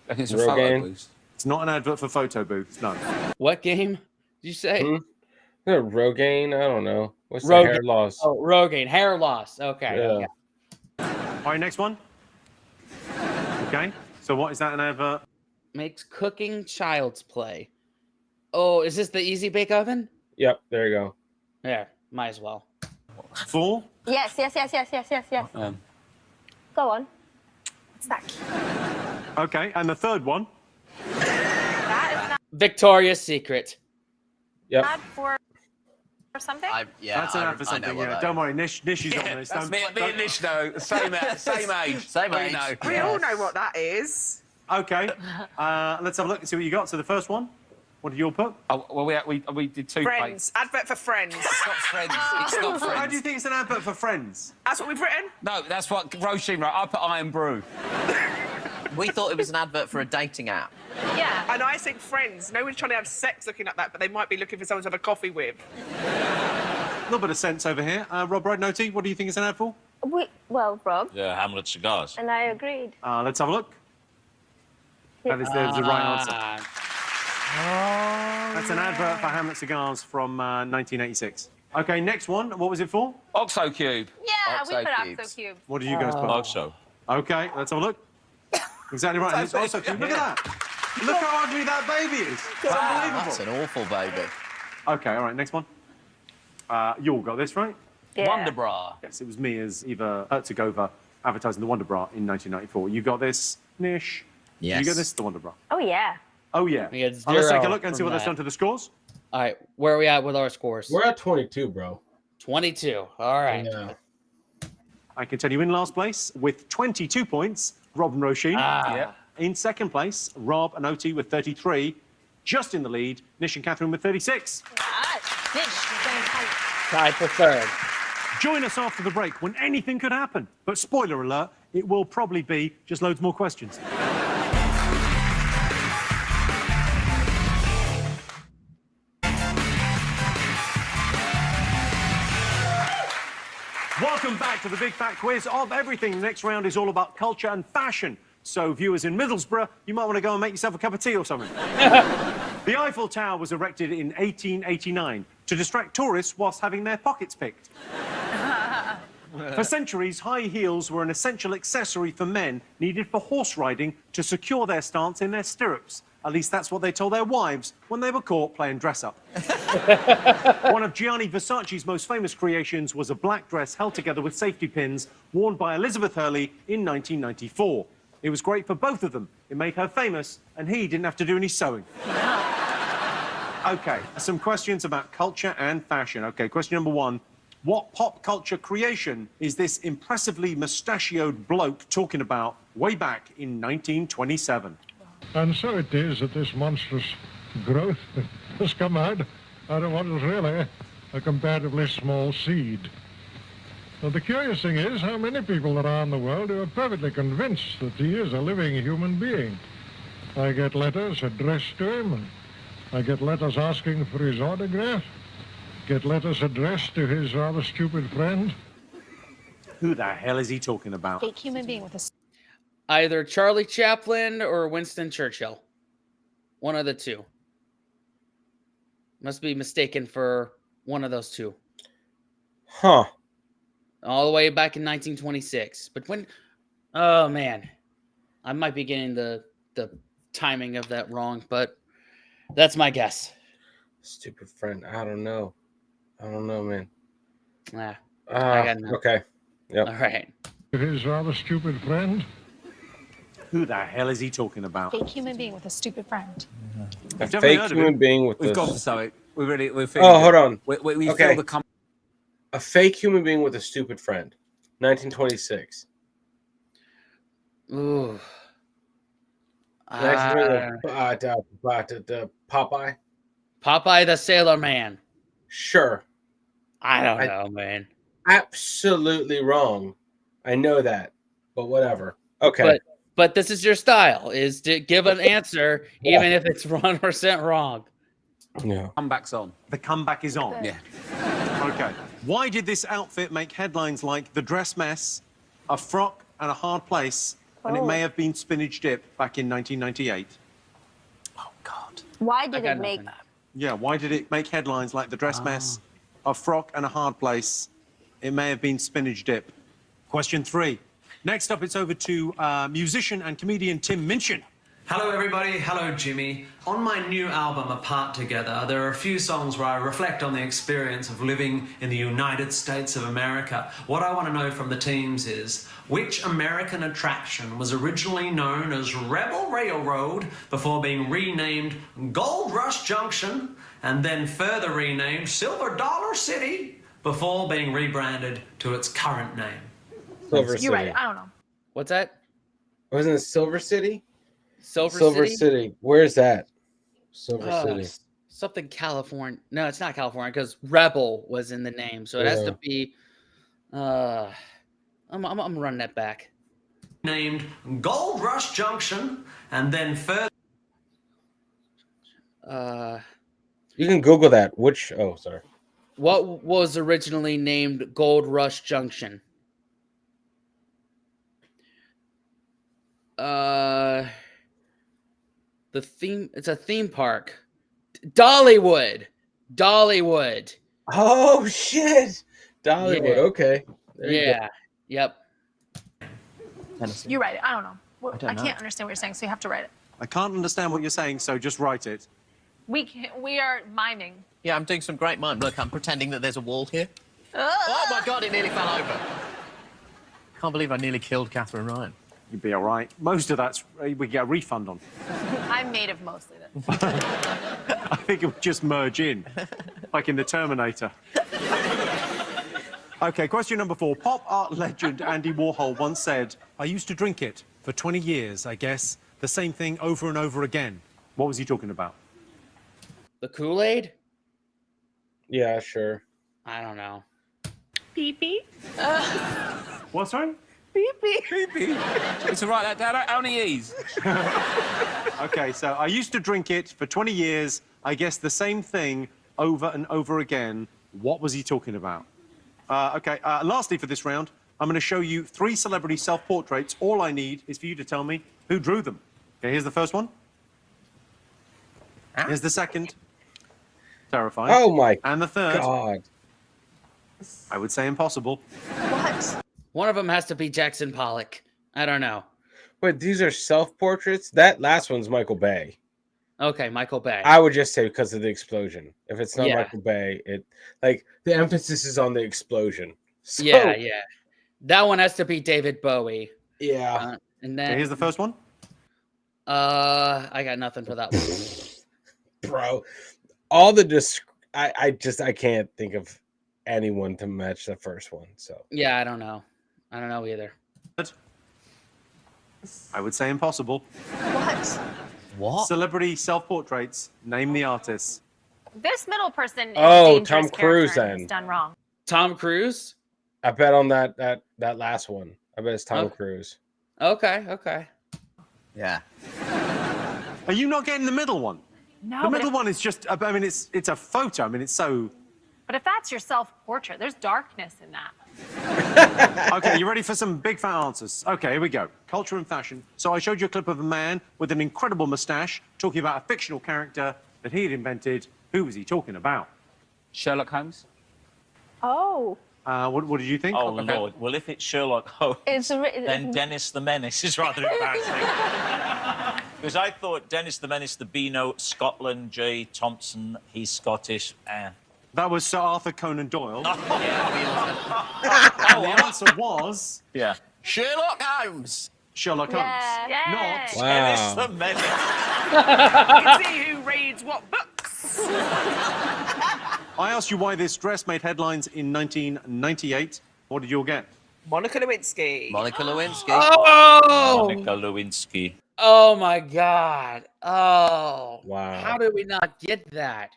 think it's a photo booth. It's not an advert for photo booths, no. What game did you say? Rogaine? I don't know. What's the Rogaine. hair loss? Oh, Rogaine. Hair loss. Okay. Yeah. Okay. All right, next one. Okay, so what is that an advert? Makes cooking child's play. Oh, is this the Easy Bake Oven? Yep, there you go. Yeah, might as well. For? Yes. Go on. What's that? Okay, and the third one? That is not Victoria's Secret. Yep. bad for something? That's an ad for something, yeah. Don't worry, Nish is on this. That's me and Nish know. Same age. Same We age. know. We all know what that is. Okay, let's have a look and see what you got. So the first one, what did you all put? Oh, well, we did 2 Friends. Advert for Friends. It's not Friends. It's not Friends. How do you think it's an advert for Friends? That's what we've written? No, that's what Roisin wrote. I put Iron Brew. We thought it was an advert for a dating app. Yeah. And I think Friends. No one's trying to have sex looking at that, but they might be looking for someone to have a coffee with. A little bit of sense over here. Rob Rednoti, what do you think it's an ad for? Well, Rob. Yeah, Hamlet cigars. And I agreed. Let's have a look. That is the right answer. That's an advert for Hamlet Cigars from 1986. Okay, next one. What was it for? Oxo Cube. Yeah, we put Cubes. Oxo Cube. What did you guys put? Oxo. Okay, let's have a look. Exactly right. It's also cute. Look at that. Look how ugly that baby is. It's unbelievable. That's an awful baby. Okay, all right, next one. You all got this, right? Yeah. Wonder Bra. Yes, it was me as Eva Hertzogova advertising the Wonder Bra in 1994. You got this, Nish? Yes. You got this, the Wonder Bra? Oh, yeah. Oh, yeah. We got Let's take a 0 look and see from what that's that. done to the scores. All right, where are we at with our scores? We're at 22, bro. 22. All right. Yeah. I can tell you in last place with 22 points, Rob and Roisin. Yeah. In second place, Rob and Oti with 33. Just in the lead, Nish and Catherine with 36. Tied for third. Join us after the break when anything could happen. But spoiler alert, it will probably be just loads more questions. Welcome back to the Big Fat Quiz of everything. The next round is all about culture and fashion. So, viewers in Middlesbrough, you might want to go and make yourself a cup of tea or something. The Eiffel Tower was erected in 1889 to distract tourists whilst having their pockets picked. For centuries, high heels were an essential accessory for men needed for horse riding to secure their stance in their stirrups. At least that's what they told their wives when they were caught playing dress-up. One of Gianni Versace's most famous creations was a black dress held together with safety pins worn by Elizabeth Hurley in 1994. It was great for both of them. It made her famous, and he didn't have to do any sewing. OK, some questions about culture and fashion. OK, question number 1. What pop culture creation is this impressively mustachioed bloke talking about way back in 1927? And so it is that this monstrous growth has come out of what is really a comparatively small seed. Now, the curious thing is how many people there are in the world who are perfectly convinced that he is a living human being. I get letters addressed to him, and I get letters asking for his autograph, get letters addressed to his rather stupid friend. Who the hell is he talking about? Fake human being with a... Either Charlie Chaplin or Winston Churchill. One of the two. Must be mistaken for one of those two. Huh. All the way back in 1926. But when... Oh, man. I might be getting the timing of that wrong, but that's my guess. Stupid friend. I don't know, man. I got nothing. Okay. Yep. All right. His rather stupid friend. Who the hell is he talking about? Fake human being with a stupid friend. A fake human being with We've this. gone for something. We're feeling Oh, hold good. on. We Okay. feel the A fake human being with a stupid friend. 1926. Ooh. 1926. Popeye. Popeye the Sailor Man. Sure. I don't know, man. Absolutely wrong. I know that, but whatever. Okay. But this is your style, is to give an answer even if it's 1% wrong. Yeah. Comeback's on. The comeback is on. Yeah. Okay. Why did this outfit make headlines like the dress mess, a frock and a hard place, and it may have been spinach dip back in 1998? Oh, God. Why did it make... Yeah, why did it make headlines like the dress mess, a frock and a hard place, it may have been spinach dip? Question 3. Next up, it's over to musician and comedian Tim Minchin. Hello everybody, hello Jimmy. On my new album, Apart Together, there are a few songs where I reflect on the experience of living in the United States of America. What I want to know from the teams is, which American attraction was originally known as Rebel Railroad before being renamed Gold Rush Junction and then further renamed Silver Dollar City before being rebranded to its current name? Silver City. You're right. I don't know. What's that? Wasn't it Silver City? Silver City. Where's that? Silver City. Something California. No, it's not California because Rebel was in the name, so it has to be. I'm running that back. Named Gold Rush Junction, and then further. You can Google that. Which? Oh, sorry. What was originally named Gold Rush Junction? The theme. It's a theme park. Dollywood. Oh shit. Dollywood. Yeah. Okay. There you go. Yep. You're right. I don't know. I know. can't understand what you're saying, so you have to write it. I can't understand what you're saying, so just write it. We are miming. Yeah, I'm doing some great mime. Look, I'm pretending that there's a wall here. Oh Oh my God, it nearly fell over. Can't believe I nearly killed Catherine Ryan. You'd be all right. Most of that's we get a refund on. I'm made of mostly then. I think it would just merge in, like in the Terminator. Okay, question number 4. Pop art legend Andy Warhol once said, "I used to drink it for 20 years, I guess. The same thing over and over again." What was he talking about? The Kool-Aid? Yeah, sure. I don't know. Pee-pee? What, sorry? Pee-pee. Pee-pee. It's all right, that only ease. Okay, so I used to drink it for 20 years, I guess the same thing over and over again. What was he talking about? Lastly for this round, I'm going to show you 3 celebrity self-portraits. All I need is for you to tell me who drew them. Okay, here's the first one. Here's the second. Terrifying. Oh my And the third. God. I would say impossible. What? One of them has to be Jackson Pollock. I don't know. Wait, these are self-portraits? That last one's Michael Bay. Okay, Michael Bay. I would just say because of the explosion. If it's not Yeah. Michael Bay, the emphasis is on the explosion. So, Yeah. That one has to be David Bowie. Yeah. And Okay, then here's the first one. I got nothing for that one. Bro, all the I can't think of anyone to match the first one. So Yeah, I don't know. I don't know either. I would say impossible. What? What? Celebrity self-portraits. Name the artists. This middle person is Oh, a dangerous Tom Cruise, character and then. it's done wrong. Tom Cruise? I bet on that last one. I bet it's Tom Cruise. Okay. Yeah. Are you not getting the middle one? No, The but middle if- one is just, I mean, it's a photo. I mean, it's so... But if that's your self-portrait, there's darkness in that. Okay, you ready for some big fat answers? Okay, here we go. Culture and fashion. So I showed you a clip of a man with an incredible mustache talking about a fictional character that he had invented. Who was he talking about? Sherlock Holmes? Oh. What did you think? Oh, Lord. Well, if it's Sherlock Holmes, It's then Dennis the Menace is rather embarrassing. Because I thought Dennis the Menace, the Beano, Scotland, J. Thompson, he's Scottish. That was Sir Arthur Conan Doyle. Yeah. And the answer was... Yeah. Sherlock Holmes. Sherlock Holmes. Yeah. Not Wow. the Menace. You can see who reads what books. I asked you why this dress made headlines in 1998. What did you all get? Monica Lewinsky. Monica Lewinsky. Oh! Monica Lewinsky. Oh my God! Oh! Wow. How did we not get that?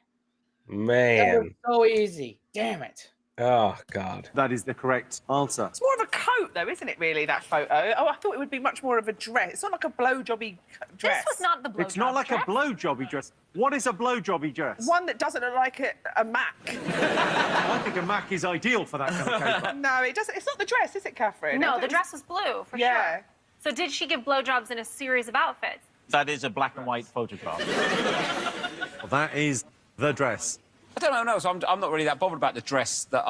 That was Man. so easy. Damn it! Oh God. That is the correct answer. It's more of a coat, though, isn't it, really, that photo? Oh, I thought it would be much more of a dress. It's not like a blowjobby dress. This was not the blowjob It's not like dress. a blowjobby dress. What is a blowjobby dress? One that doesn't look like a Mac. I think a Mac is ideal for that kind of caper. No, it doesn't. It's not the dress, is it, Catherine? No, the dress was blue, for sure. So did she give blowjobs in a series of outfits? That is a black and white photograph. Well, that is the dress. I don't know, no, so I'm not really that bothered about the dress that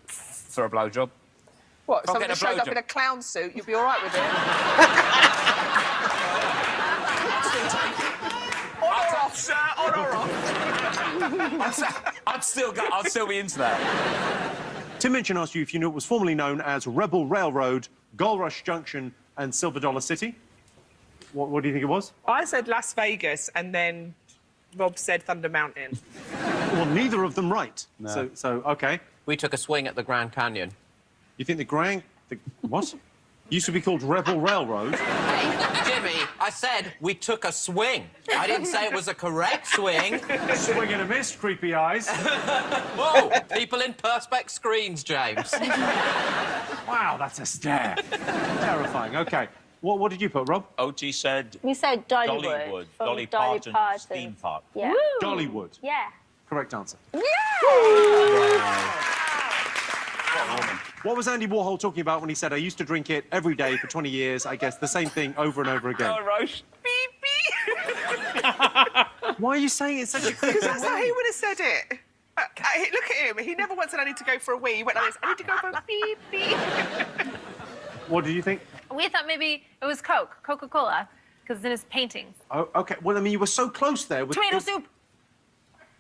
for a blowjob. What, I'll someone get that a shows up blowjob. in a clown suit, you'll be all right with it? On or off, sir, on or off. I'd still be into that. Tim Minchin asked you if you knew it was formerly known as Rebel Railroad, Gold Rush Junction, and Silver Dollar City. What do you think it was? I said Las Vegas, and then Rob said Thunder Mountain. Well, neither of them right. No. So okay. We took a swing at the Grand Canyon. You think what? Used to be called Rebel Railroad. Jimmy, I said we took a swing. I didn't say it was a correct swing. Swing and a miss, creepy eyes. Whoa, people in perspex screens, James. Wow, that's a stare. Terrifying. Okay. What did you put, Rob? OT said We said Dollywood. Dollywood. From Dolly Parton. Parton. Theme park. Yeah. Dollywood. Yeah. Correct answer. Yeah! What was Andy Warhol talking about when he said, I used to drink it every day for 20 years, I guess the same thing over and over again? Oh, Roche. Why are you saying it such a Because that's how he would have said it. Look at him. He never once said, I need to go for a wee. He went like this, I need to go for a beep, beep. What did you think? We thought maybe it was Coca-Cola, because it's in his paintings. Oh, okay. Well, I mean, you were so close there. Tomato soup.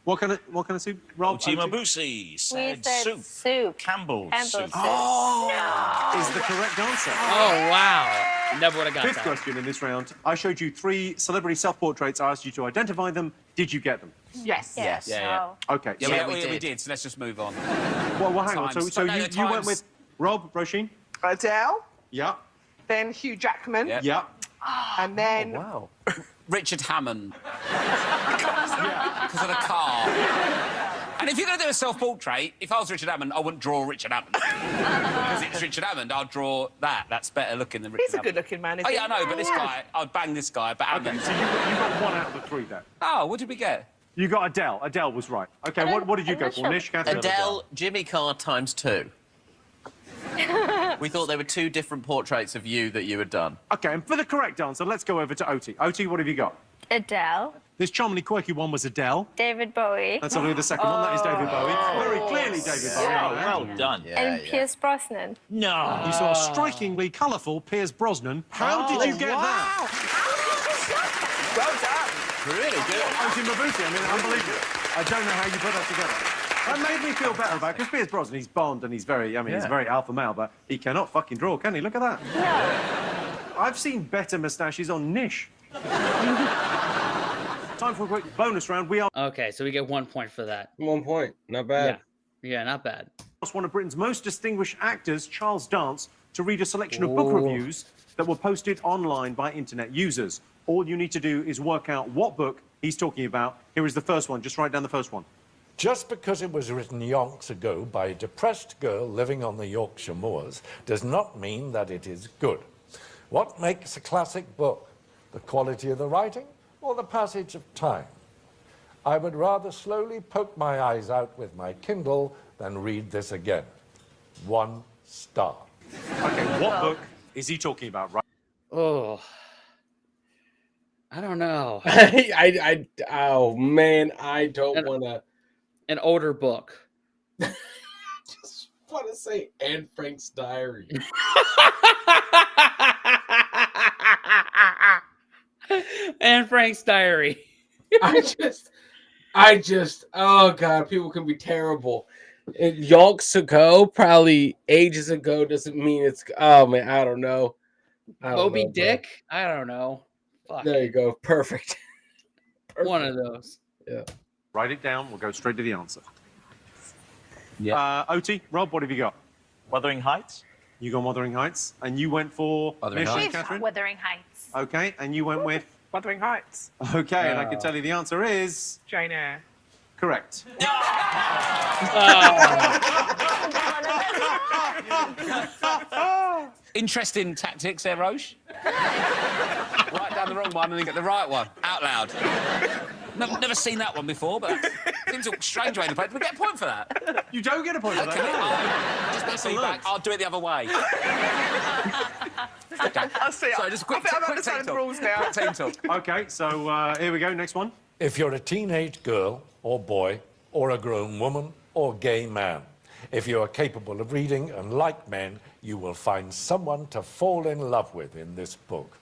What kind of soup? Rob? Mabusi We said said soup. Campbell's soup. Oh! Is the correct answer. Oh wow! Never would have got Fifth that. question in this round. I showed you 3 celebrity self-portraits. I asked you to identify them. Did you get them? Yes. Yes. Yeah. Okay. Yeah, so, we did, so let's just move on. well, hang on. Times. So No, you times. went with Rob, Roisin? Adele, Yeah. then Hugh Jackman, Yep. Yeah. and then... Wow. Richard Hammond. Because of the car. And if you're going to do a self-portrait, if I was Richard Hammond, I wouldn't draw Richard Hammond. Because it's Richard Hammond, I'll draw that. That's better looking than Richard He's a Hammond. good-looking man, isn't Oh, he? yeah, I know, but this guy, I'd bang this guy, but Okay, Hammond. so you got 1 out of the 3 there. Oh, what did we get? You got Adele. Adele was right. Okay, what did you go for? Nish, Catherine? Adele, Jimmy Carr times 2. We thought there were 2 different portraits of you that you had done. Okay, and for the correct answer, let's go over to Oti. Oti, what have you got? Adele. This charmingly quirky one was Adele. David Bowie. Let's have a look at the second one. That is David Bowie. Very clearly David Bowie. Oh, right? well done. and Pierce Brosnan. No. You saw a strikingly colourful Piers Brosnan. How did you get that? Well done. Really good. Oti Mabuti, I mean, unbelievable. I don't know how you put that together. That made me feel better about it, because Piers Brosnan, he's Bond and he's very, he's very alpha male, but he cannot fucking draw, can he? Look at that. No. I've seen better moustaches on Nish. Time for a quick bonus round. We are Okay, so we get 1 point for that. 1 point. Not bad. Yeah, not bad. asked one of Britain's most distinguished actors, Charles Dance, to read a selection of book reviews that were posted online by internet users. All you need to do is work out what book he's talking about. Here is the first one. Just write down the first one. Just because it was written yonks ago by a depressed girl living on the Yorkshire moors does not mean that it is good. What makes a classic book? The quality of the writing or the passage of time? I would rather slowly poke my eyes out with my Kindle than read this again. 1 star. Okay, what book is he talking about? Right. Oh, I don't know. Oh man, I don't want to. An older book. Just want to say Anne Frank's Diary. Anne Frank's Diary. I just, oh god, people can be terrible. Yonks ago, probably ages ago, doesn't mean it's. Oh man, I don't know. Moby Dick? I don't know. Fuck. There you go. Perfect. One of those. Yeah. Write it down. We'll go straight to the answer. Yeah. Oti, Rob, what have you got? Wuthering Heights. You got Wuthering Heights. And you went for Wuthering Nish and Heights. Catherine? Wuthering Heights. Okay, and you went with? Wuthering Heights. Okay, and I can tell you the answer is... Jane Eyre. Correct. Interesting tactics there, Roche. Write down the wrong one and then get the right one out loud. Never seen that one before, but seems a strange way to play. Do we get a point for that? You don't get a point for Okay, that. just a bit of feedback. I'll do it the other way. I'll see. Sorry, just a quick, I think I'm quick understanding team the talk. rules now. Quick team talk. Okay, so here we go. Next one. If you're a teenage girl or boy or a grown woman or gay man, if you are capable of reading and like men, you will find someone to fall in love with in this book.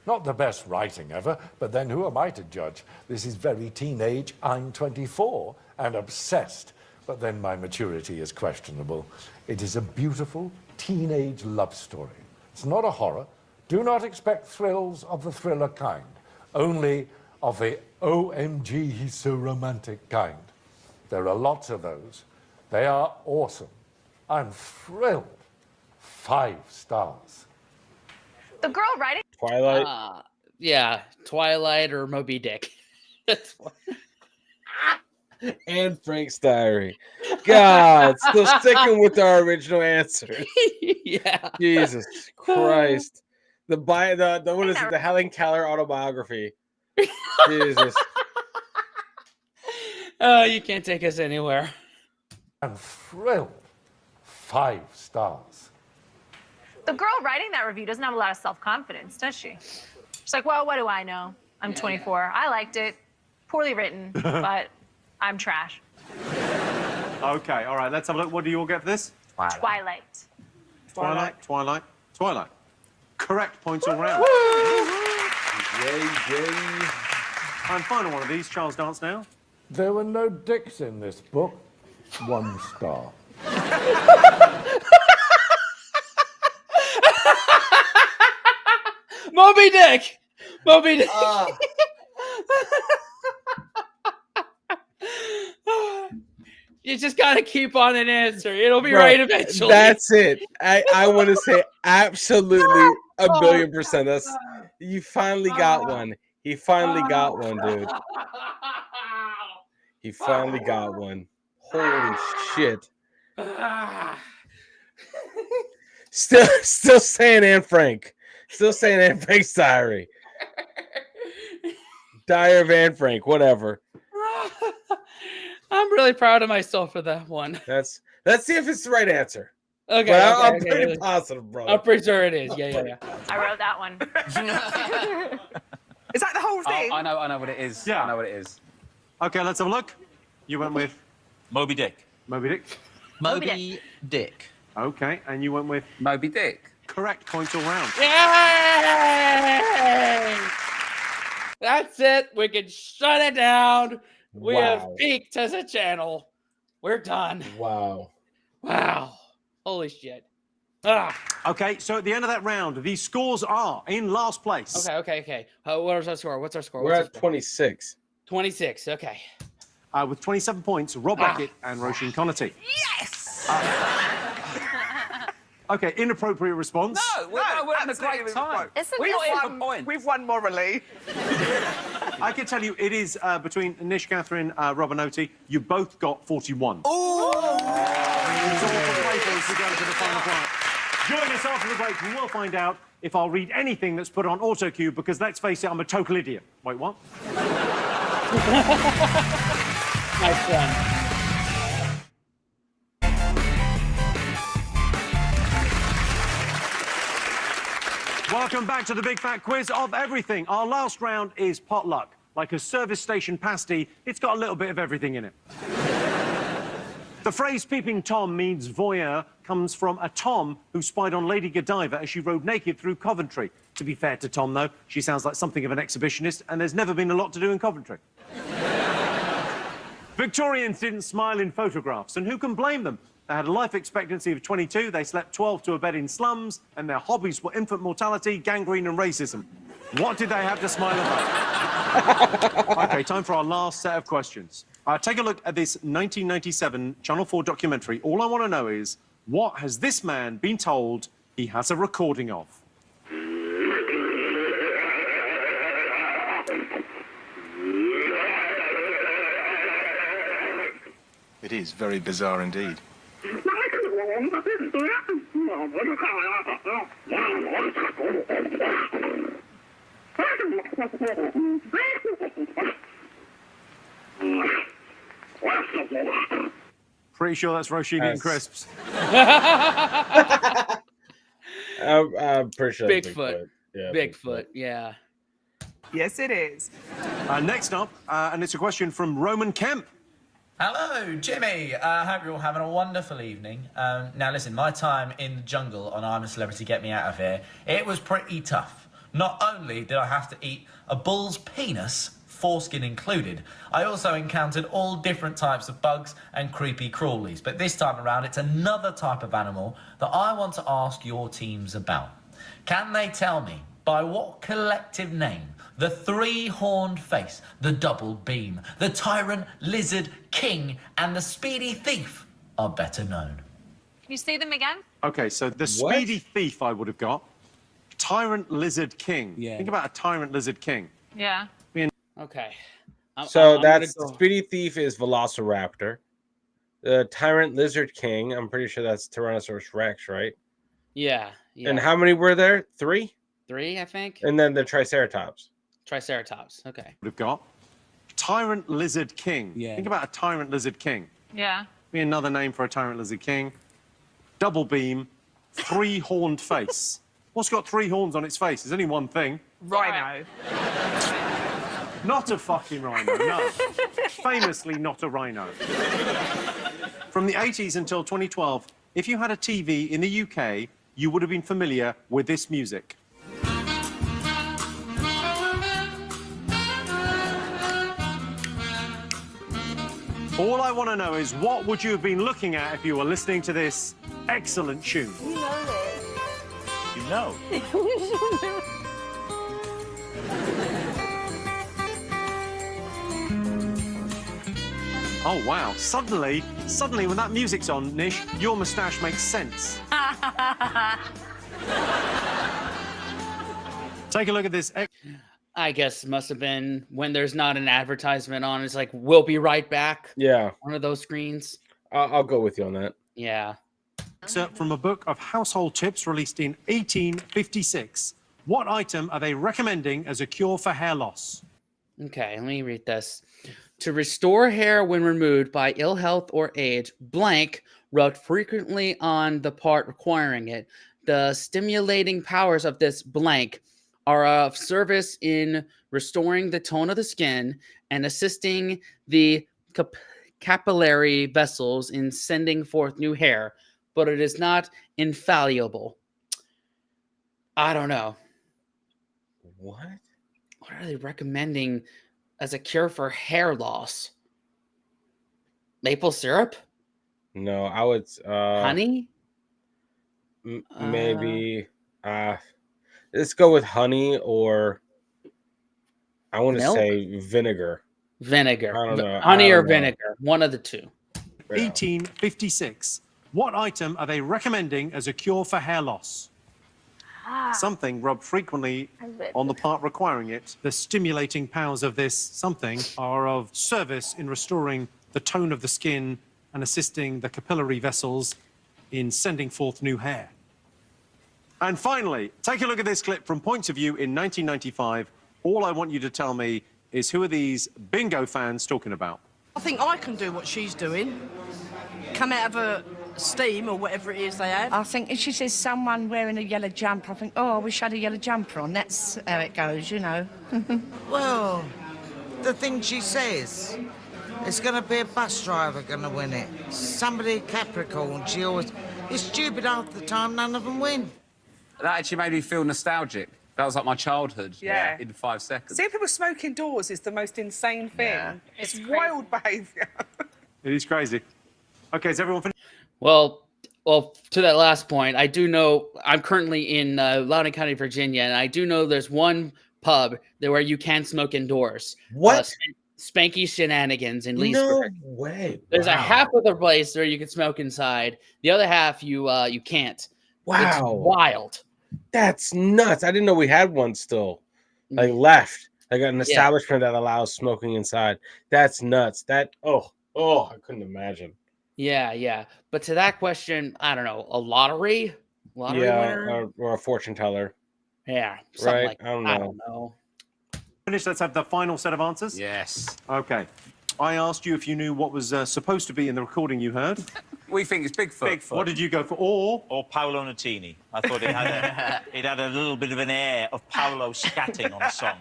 Not the best writing ever, but then who am I to judge? This is very teenage. I'm 24 and obsessed, but then my maturity is questionable. It is a beautiful teenage love story. It's not a horror. Do not expect thrills of the thriller kind, only of the OMG, he's so romantic kind. There are lots of those. They are awesome. I'm thrilled. 5 stars. The girl writing. Twilight. Yeah, Twilight or Moby Dick. And Frank's Diary. God, still sticking with our original answer. Yeah. Jesus Christ. The what is it? The Helen Keller autobiography. Jesus. Oh, you can't take us anywhere. I'm thrilled. 5 stars. The girl writing that review doesn't have a lot of self-confidence, does she? She's like, well, what do I know? I'm 24. I liked it. Poorly written, but I'm trash. Okay, all right, let's have a look. What do you all get for this? Twilight. Twilight. Correct points all round. Yay. And final one of these, Charles Dance now. There were no dicks in this book. 1 star. Moby Dick! Moby Dick! You just gotta keep on an answer. It'll be right eventually. That's it. I want to say absolutely 1,000,000,000%. That's you finally got one. He finally got one, dude. He finally got one. Holy shit. Still saying Anne Frank. Still saying Anne Frank's Diary. Diary of Anne Frank, whatever. I'm really proud of myself for that one. Let's see if it's the right answer. Okay, But okay, I'm pretty positive, brother. I'm pretty sure it is. Yeah. I wrote that one. Is that the whole thing? I know what it is. Yeah. I know what it is. Okay, let's have a look. You went with Moby Dick. Moby Dick. Moby Dick. Okay, and you went with Moby Dick. correct points all round. Yay! That's it. We can shut it down. We have peaked as a channel. We're done. Wow. Holy shit. Okay, so at the end of that round, the scores are in last place. Okay. What's our score? We're at 26. 26. Okay. With 27 points, Rob Beckett and Roisin Connaughton. Yes! Okay, inappropriate response. No, we're having a great time. We've won morally. I can tell you it is between Nish, Catherine, Rob and Oti. You both got 41. Ooh! It's all for play for us to go to the final part. Join us after the break and we'll find out if I'll read anything that's put on autocue because, let's face it, I'm a total idiot. Wait, what? Nice one. Welcome back to the Big Fat Quiz of Everything. Our last round is Potluck. Like a service station pasty, it's got a little bit of everything in it. The phrase peeping Tom means voyeur comes from a Tom who spied on Lady Godiva as she rode naked through Coventry. To be fair to Tom, though, she sounds like something of an exhibitionist, and there's never been a lot to do in Coventry. Victorians didn't smile in photographs, and who can blame them? They had a life expectancy of 22. They slept 12 to a bed in slums, and their hobbies were infant mortality, gangrene, and racism. What did they have to smile about? OK, time for our last set of questions. Take a look at this 1997 Channel 4 documentary. All I want to know is, what has this man been told he has a recording of? It is very bizarre indeed. Pretty sure that's Roisin eating crisps. I'm pretty sure Bigfoot. Yeah, Bigfoot, yeah. Yes, it is. Next up, and it's a question from Roman Kemp. Hello, Jimmy. I hope you're all having a wonderful evening. Now, listen, my time in the jungle on I'm a Celebrity, Get Me Out of Here, it was pretty tough. Not only did I have to eat a bull's penis, foreskin included, I also encountered all different types of bugs and creepy crawlies. But this time around, it's another type of animal that I want to ask your teams about. Can they tell me by what collective name the three-horned face, the double beam, the tyrant lizard king, and the speedy thief are better known? Can you say them again? OK, so the speedy thief I would have got. Tyrant lizard king. Yeah. Think about a tyrant lizard king. Yeah. Okay. So that's the Speedy Thief is Velociraptor. The Tyrant Lizard King, I'm pretty sure that's Tyrannosaurus Rex, right? Yeah. And how many were there? 3? 3, I think. And then the Triceratops. Triceratops, okay. Would have got Tyrant Lizard King. Yeah. Think about a Tyrant Lizard King. Yeah. Be another name for a Tyrant Lizard King. Double beam, three-horned face. What's got 3 horns on its face? There's only one thing. Rhino. Not a fucking rhino, no. Famously not a rhino. From the 80s until 2012, if you had a TV in the UK, you would have been familiar with this music. All I want to know is, what would you have been looking at if you were listening to this excellent tune? You know this. You know? Oh, wow. Suddenly, when that music's on, Nish, your moustache makes sense. Take a look at this. I guess it must have been when there's not an advertisement on. It's like, we'll be right back. Yeah. One of those screens. I'll go with you on that. Yeah. Excerpt from a book of household tips released in 1856. What item are they recommending as a cure for hair loss? Okay, let me read this. To restore hair when removed by ill health or age, blank, rubbed frequently on the part requiring it. The stimulating powers of this blank are of service in restoring the tone of the skin and assisting the capillary vessels in sending forth new hair, but it is not infallible. I don't know. What? What are they recommending as a cure for hair loss? Maple syrup? No, I would honey? Maybe let's go with honey, or I want to say vinegar. Vinegar. I don't know. Honey or vinegar. One of the two. 1856. What item are they recommending as a cure for hair loss? Something rubbed frequently on the part requiring it. The stimulating powers of this something are of service in restoring the tone of the skin and assisting the capillary vessels in sending forth new hair. And finally, take a look at this clip from Points of View in 1995. All I want you to tell me is, who are these bingo fans talking about? I think I can do what she's doing. Come out of a steam or whatever it is they have. I think if she says someone wearing a yellow jumper, I think, oh, I wish I had a yellow jumper on. That's how it goes, you know. Well, the thing she says, it's going to be a bus driver going to win it. Somebody Capricorn, she always... It's stupid half the time, none of them win. That actually made me feel nostalgic. That was like my childhood. Yeah. In 5 seconds. Seeing people smoke indoors is the most insane thing. Yeah. It's wild behaviour. It is crazy. OK, is everyone finished? Well, to that last point, I do know I'm currently in Loudoun County, Virginia, and I do know there's one pub there where you can smoke indoors. What? Spanky Shenanigans in No Leesburg. way. There's a Wow. half of the place where you can smoke inside. The other half you can't. Wow. It's wild. That's nuts. I didn't know we had one still. Like left. Like an establishment that allows smoking inside. That's nuts. I couldn't imagine. Yeah. But to that question, I don't know, a lottery winner? Or a fortune teller. Yeah, something Right? like that. I don't know. Finish. Let's have the final set of answers. Yes. Okay. I asked you if you knew what was supposed to be in the recording you heard. We think it's Bigfoot. What did you go for? Or Paolo Nutini. I thought it had a little bit of an air of Paolo scatting on a song.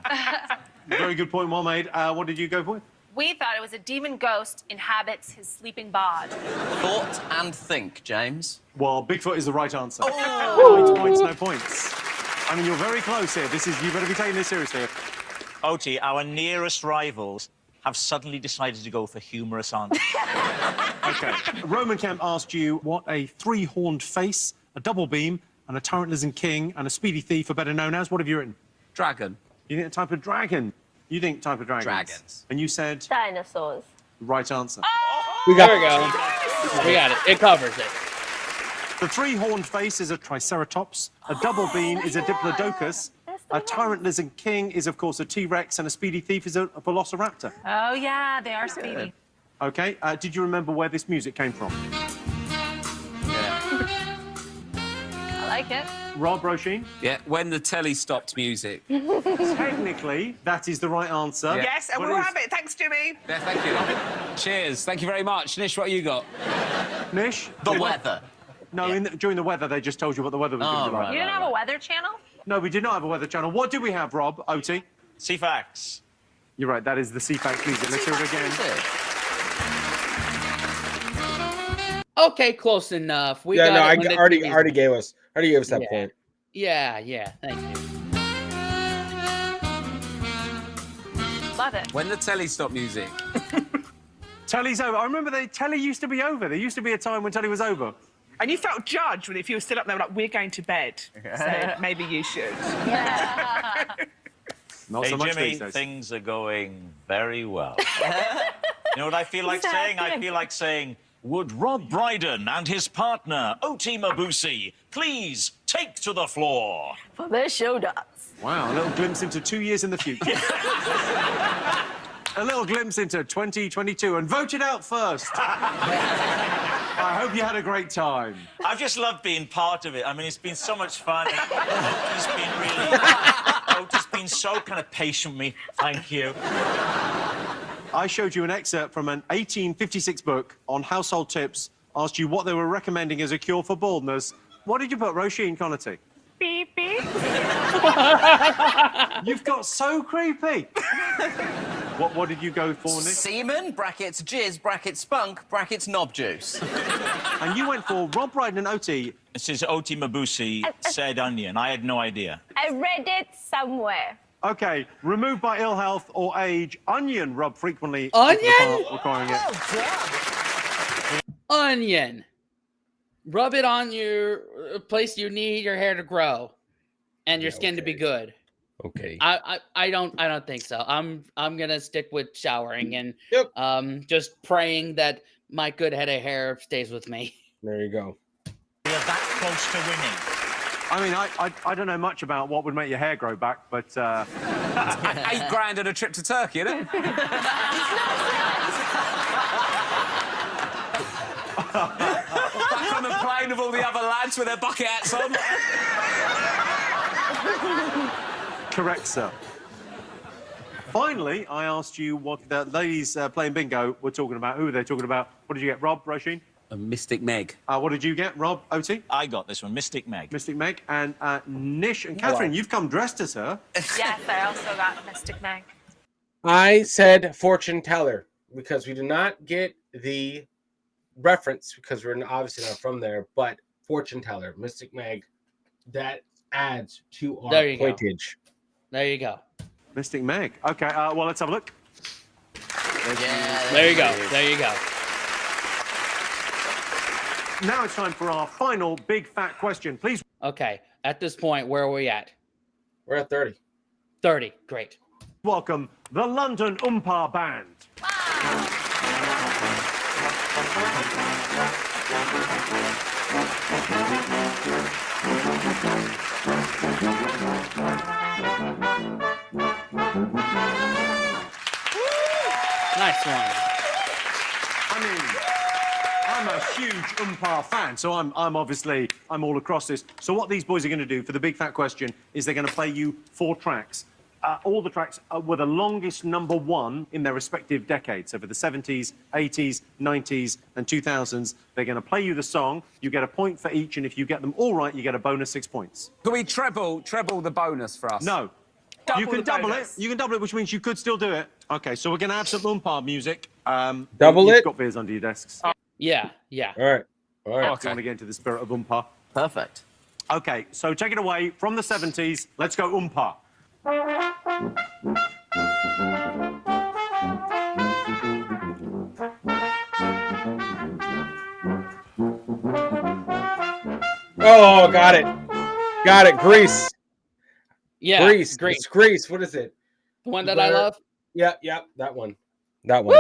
Very good point, well made. What did you go for? We thought it was a demon ghost inhabits his sleeping bod. Thought and think, James. Well, Bigfoot is the right answer. Oh! Points, no points. I mean, you're very close here. You better be taking this seriously. Oti, our nearest rivals have suddenly decided to go for humorous answers. Okay. Roman Camp asked you what a three-horned face, a double beam, and a turret lizard king, and a speedy thief are better known as. What have you written? Dragon. You think a type of dragon? You think type of dragons? Dragons. And you said? Dinosaurs. Right answer. We got it. It covers it. The three-horned face is a triceratops. A double beam is a diplodocus. A tyrant lizard king is, of course, a T-Rex, and a speedy thief is a velociraptor. Oh, yeah, they are speedy. Okay. Did you remember where this music came from? I like it. Rob, Roisin? Yeah, when the telly stopped music. Technically, that is the right answer. Yeah. Yes, and we'll have it. Thanks, Jimmy. Yeah, thank you. Cheers. Thank you very much. Nish, what you got? Nish? The weather. No, during the weather, they just told you what the weather was going to be like. You didn't have a weather channel? No, we did not have a weather channel. What do we have, Rob? Oti? CFAX. You're right, that is the CFAX music. Let's hear it again. Okay, close enough. We I got already gave us that point. Yeah. Thank you. Love it. When the telly stopped music. Telly's over. I remember telly used to be over. There used to be a time when telly was over. And you felt judged when if you were still up there, like, we're going to bed. So maybe you should. Not hey, so much Jimmy, these days. things are going very well. You know what I feel like saying? I feel like saying, would Rob Brydon and his partner, Oti Mabuse, please take to the floor? For their show dots. Wow, a little glimpse into 2 years in the future. A little glimpse into 2022 and voted out first. I hope you had a great time. I've just loved being part of it. I mean, it's been so much fun. Oti's been so kind of patient with me. Thank you. I showed you an excerpt from an 1856 book on household tips, asked you what they were recommending as a cure for baldness. What did you put, Roisin Connerty? Beep, beep. You've got so creepy. What did you go for, Nick? Semen, brackets jizz, brackets spunk, brackets knob juice. And you went for Rob Brydon and Oti. This is Oti Mabuse said onion. I had no idea. I read it somewhere. Okay, removed by ill health or age, onion rub frequently. Onion? Requiring it. Onion. Rub it on your place you need your hair to grow, and your skin to be good. Okay. I don't think so. I'm gonna stick with showering and just praying that my good head of hair stays with me. There you go. We're that close to winning. I mean, I don't know much about what would make your hair grow back, but... $8,000 and a trip to Turkey, isn't it? Back on the plane with all the other lads with their bucket hats on. Correct, sir. Finally, I asked you what the ladies playing bingo were talking about. Who were they talking about? What did you get, Rob, Roisin? Mystic Meg. What did you get, Rob, Oti? I got this one, Mystic Meg. Mystic Meg. And Nish and Catherine, you've come dressed as her. Yes, I also got Mystic Meg. I said fortune teller because we did not get the reference because we're obviously not from there, but fortune teller, Mystic Meg, that adds to our pointage. There you go. Mystic Meg. Okay, well, let's have a look. There you go. There you go. Now it's time for our final big fat question. Please. Okay. At this point, where are we at? We're at 30. 30. Great. Welcome the London Oompa Band. Nice one. I mean, I'm a huge Oompa fan, so I'm all across this. So what these boys are going to do for the big fat question is they're going to play you 4 tracks. All the tracks were the longest #1 in their respective decades. So for the 70s, 80s, 90s, and 2000s, they're going to play you the song. You get a point for each, and if you get them all right, you get a bonus 6 points. Can we treble the bonus for us? No. You can double it. You can double it, which means you could still do it. Okay, so we're going to add some Oompa music. Double it? You've got beers under your desks. Yeah, yeah. All right. All right. Do you want to get into the spirit of Oompa? Perfect. Okay, so take it away from the 70s. Let's go Oompa. Oh, got it. Got it. Grease. Yeah. Grease. It's Grease. What is it? The one that I love? Yep. That one. That one.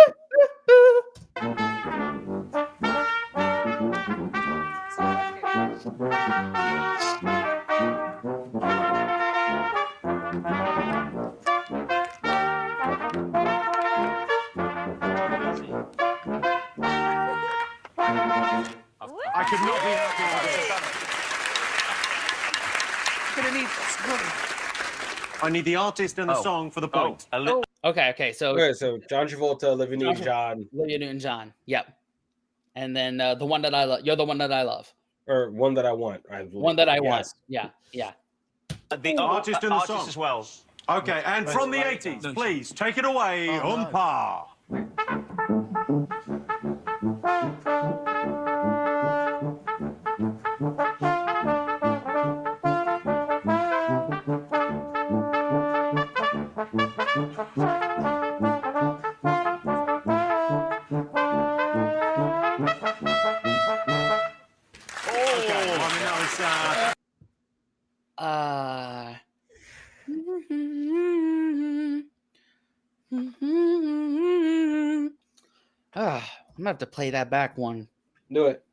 I could not be happier with it. I need the artist and the song for the point. Okay, so John Travolta, Olivia Newton-John. Olivia Newton-John. Yep. And then the one that I love. You're the one that I love. Or one that I want. One that I want. Yeah. The artist and the song as well. Okay, and from the 80s, please take it away, Oompa. I'm gonna have to play that back one. Do it.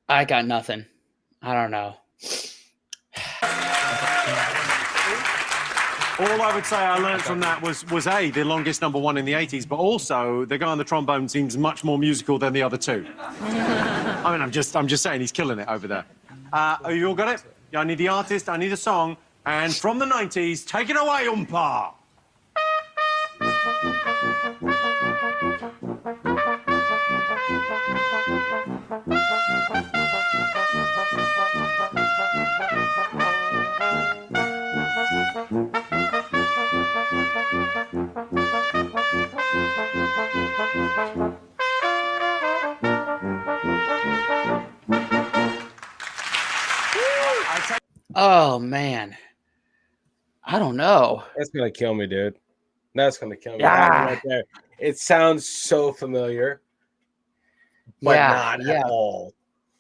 I got nothing. I don't know. All I would say I learned from that was A, the longest #1 in the 80s, but also the guy on the trombone seems much more musical than the other two. I mean, I'm just saying he's killing it over there. You all got it? Yeah, I need the artist, I need a song, and from the 90s, take it away, Oompa! Oh man, I don't know. That's gonna kill me, dude. That's gonna kill me. Yeah. Right there. It sounds so familiar, but not at all.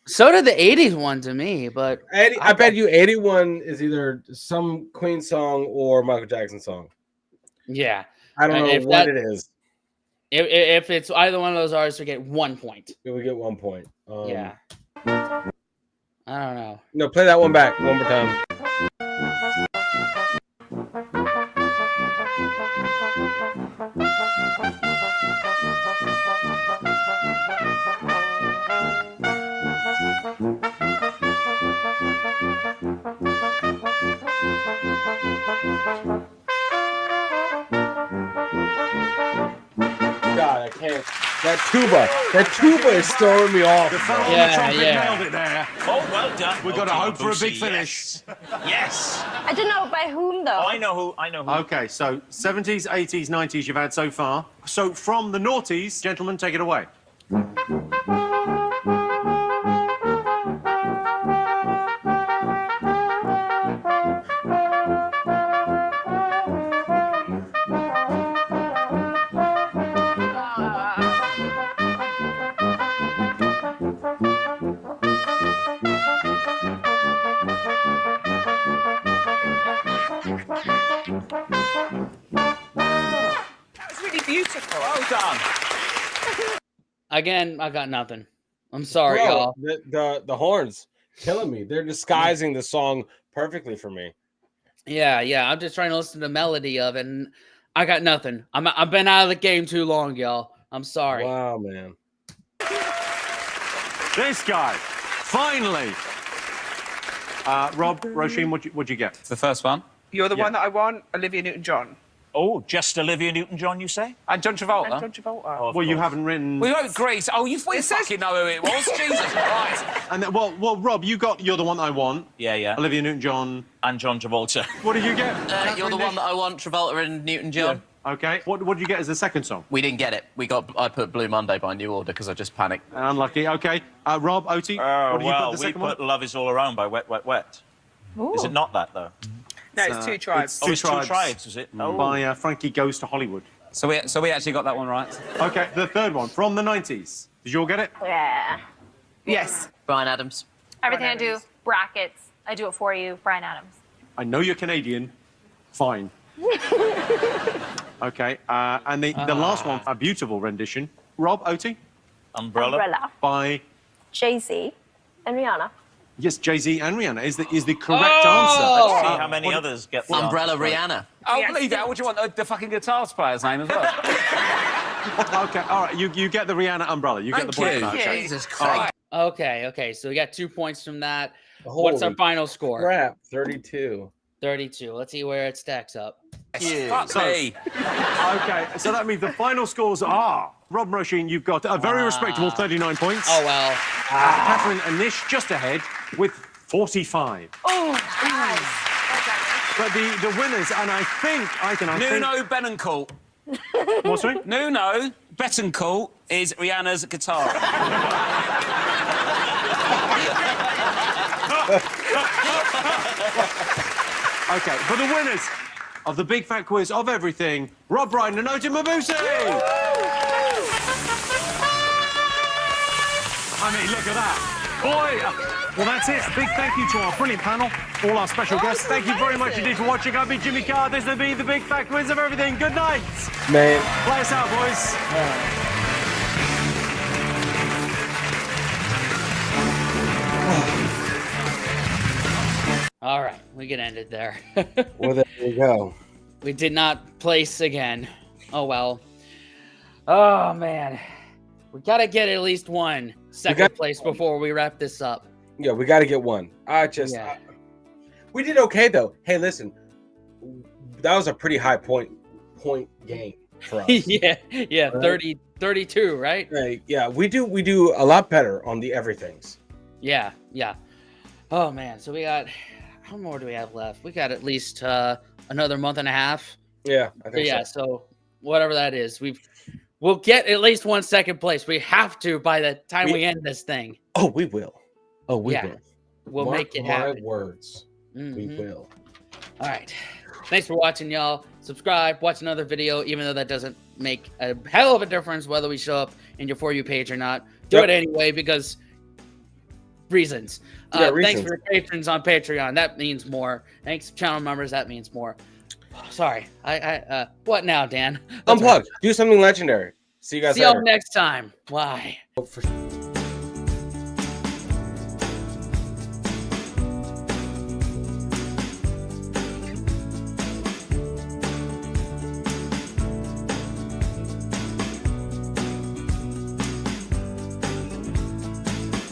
So did the 80s one to me, but I bet you 81 is either some Queen song or Michael Jackson song. Yeah. I don't know what it is. If it's either one of those artists, we get 1 point. We get 1 point. Yeah. I don't know. No, play that one back one more time. God, I can't. That tuba is throwing me off. The fellow on the trumpet nailed it there. Oh, well done. We've got to hope for a big finish. Yes. I don't know by whom though. I know who. Okay, so 70s, 80s, 90s you've had so far. So from the noughties, gentlemen, take it away. That's really beautiful. Well done. Again, I got nothing. I'm sorry, Bro, y'all. The horns killing me. They're disguising the song perfectly for me. Yeah. I'm just trying to listen to the melody of it, and I got nothing. I've been out of the game too long, y'all. I'm sorry. Wow, man. This guy, finally. Rob, Roisin, what'd you get? The first one. You're the one that I want, Olivia Newton-John. Oh, just Olivia Newton-John, you say? And John Travolta. And John Travolta. Oh, Well, you haven't written. We wrote Grease. Oh, you fucking know who it was. Jesus Christ. And then, well, Rob, you're the one that I want. Yeah. Olivia Newton-John. And John Travolta. What did you get? You're the one that I want, Travolta and Newton-John. Yeah. Okay. What did you get as the second song? We didn't get it. I put Blue Monday by New Order because I just panicked. Unlucky. Okay. Rob, Oti, what did you put the second one? We put Love Is All Around by Wet, Wet, Wet. Ooh. Is it not that, though? No, it's Two Tribes. It's Two Tribes, is it? Oh. By Frankie Goes to Hollywood. So we actually got that one right. Okay, the third one, from the 90s. Did you all get it? Yeah. Yes. Bryan Adams. Everything I do, brackets. I do it for you, Bryan Adams. I know you're Canadian. Fine. Okay, and the last one, a beautiful rendition. Rob, Oti? Umbrella. By? Jay-Z and Rihanna. Yes, Jay-Z and Rihanna is the correct answer. Let's see how many others get the Umbrella answer right. Rihanna. Oh, believe it. Would you want the fucking guitar player's name as well? Okay, all right, you get the Rihanna umbrella. You get the point for that. Okay. Jesus Christ. Okay. So we got 2 points from that. What's our final score? Crap, 32. 32. Let's see where it stacks up. Fuck me. Okay, so that means the final scores are Rob Roisin, you've got a very respectable 39 points. Oh, well. Catherine and Nish just ahead with 45. Oh, nice. But the winners, and I think... Nuno Bettencourt. What, sorry? Nuno Bettencourt is Rihanna's guitar. Okay, for the winners of the Big Fat Quiz of everything, Rob Brydon and Oti Mabuse! I mean, look at that. Boy, well, that's it. Big thank you to our brilliant panel, all our special guests. Thank you very much indeed for watching. I've been Jimmy Carr. This has been the Big Fat Quiz of everything. Good night. Man. Play us out, boys. All right, we can end it there. Well, there you go. We did not place again. Oh, well. Oh, man. We got to get at least one second place before we wrap this up. Yeah, we got to get one. We did okay, though. Hey, listen. That was a pretty high point game for us. yeah, right? 30, 32, right? Right. Yeah, we do a lot better on the everythings. Yeah. Oh, man. So we got... How more do we have left? We got at least another month and a half. Yeah, I think so. So whatever that is, we'll get at least one second place. We have to by the time we end this thing. Oh, we will. Oh, we will. We'll make it happen. My words. We will. All right. Thanks for watching, y'all. Subscribe, watch another video, even though that doesn't make a hell of a difference whether we show up in your For You page or not. Do it anyway because reasons. Thanks for patrons on Patreon. That means more. Thanks, channel members. That means more. Sorry. What now, Dan? Unplug. Do something legendary. See you guys later. See y'all next time. Bye.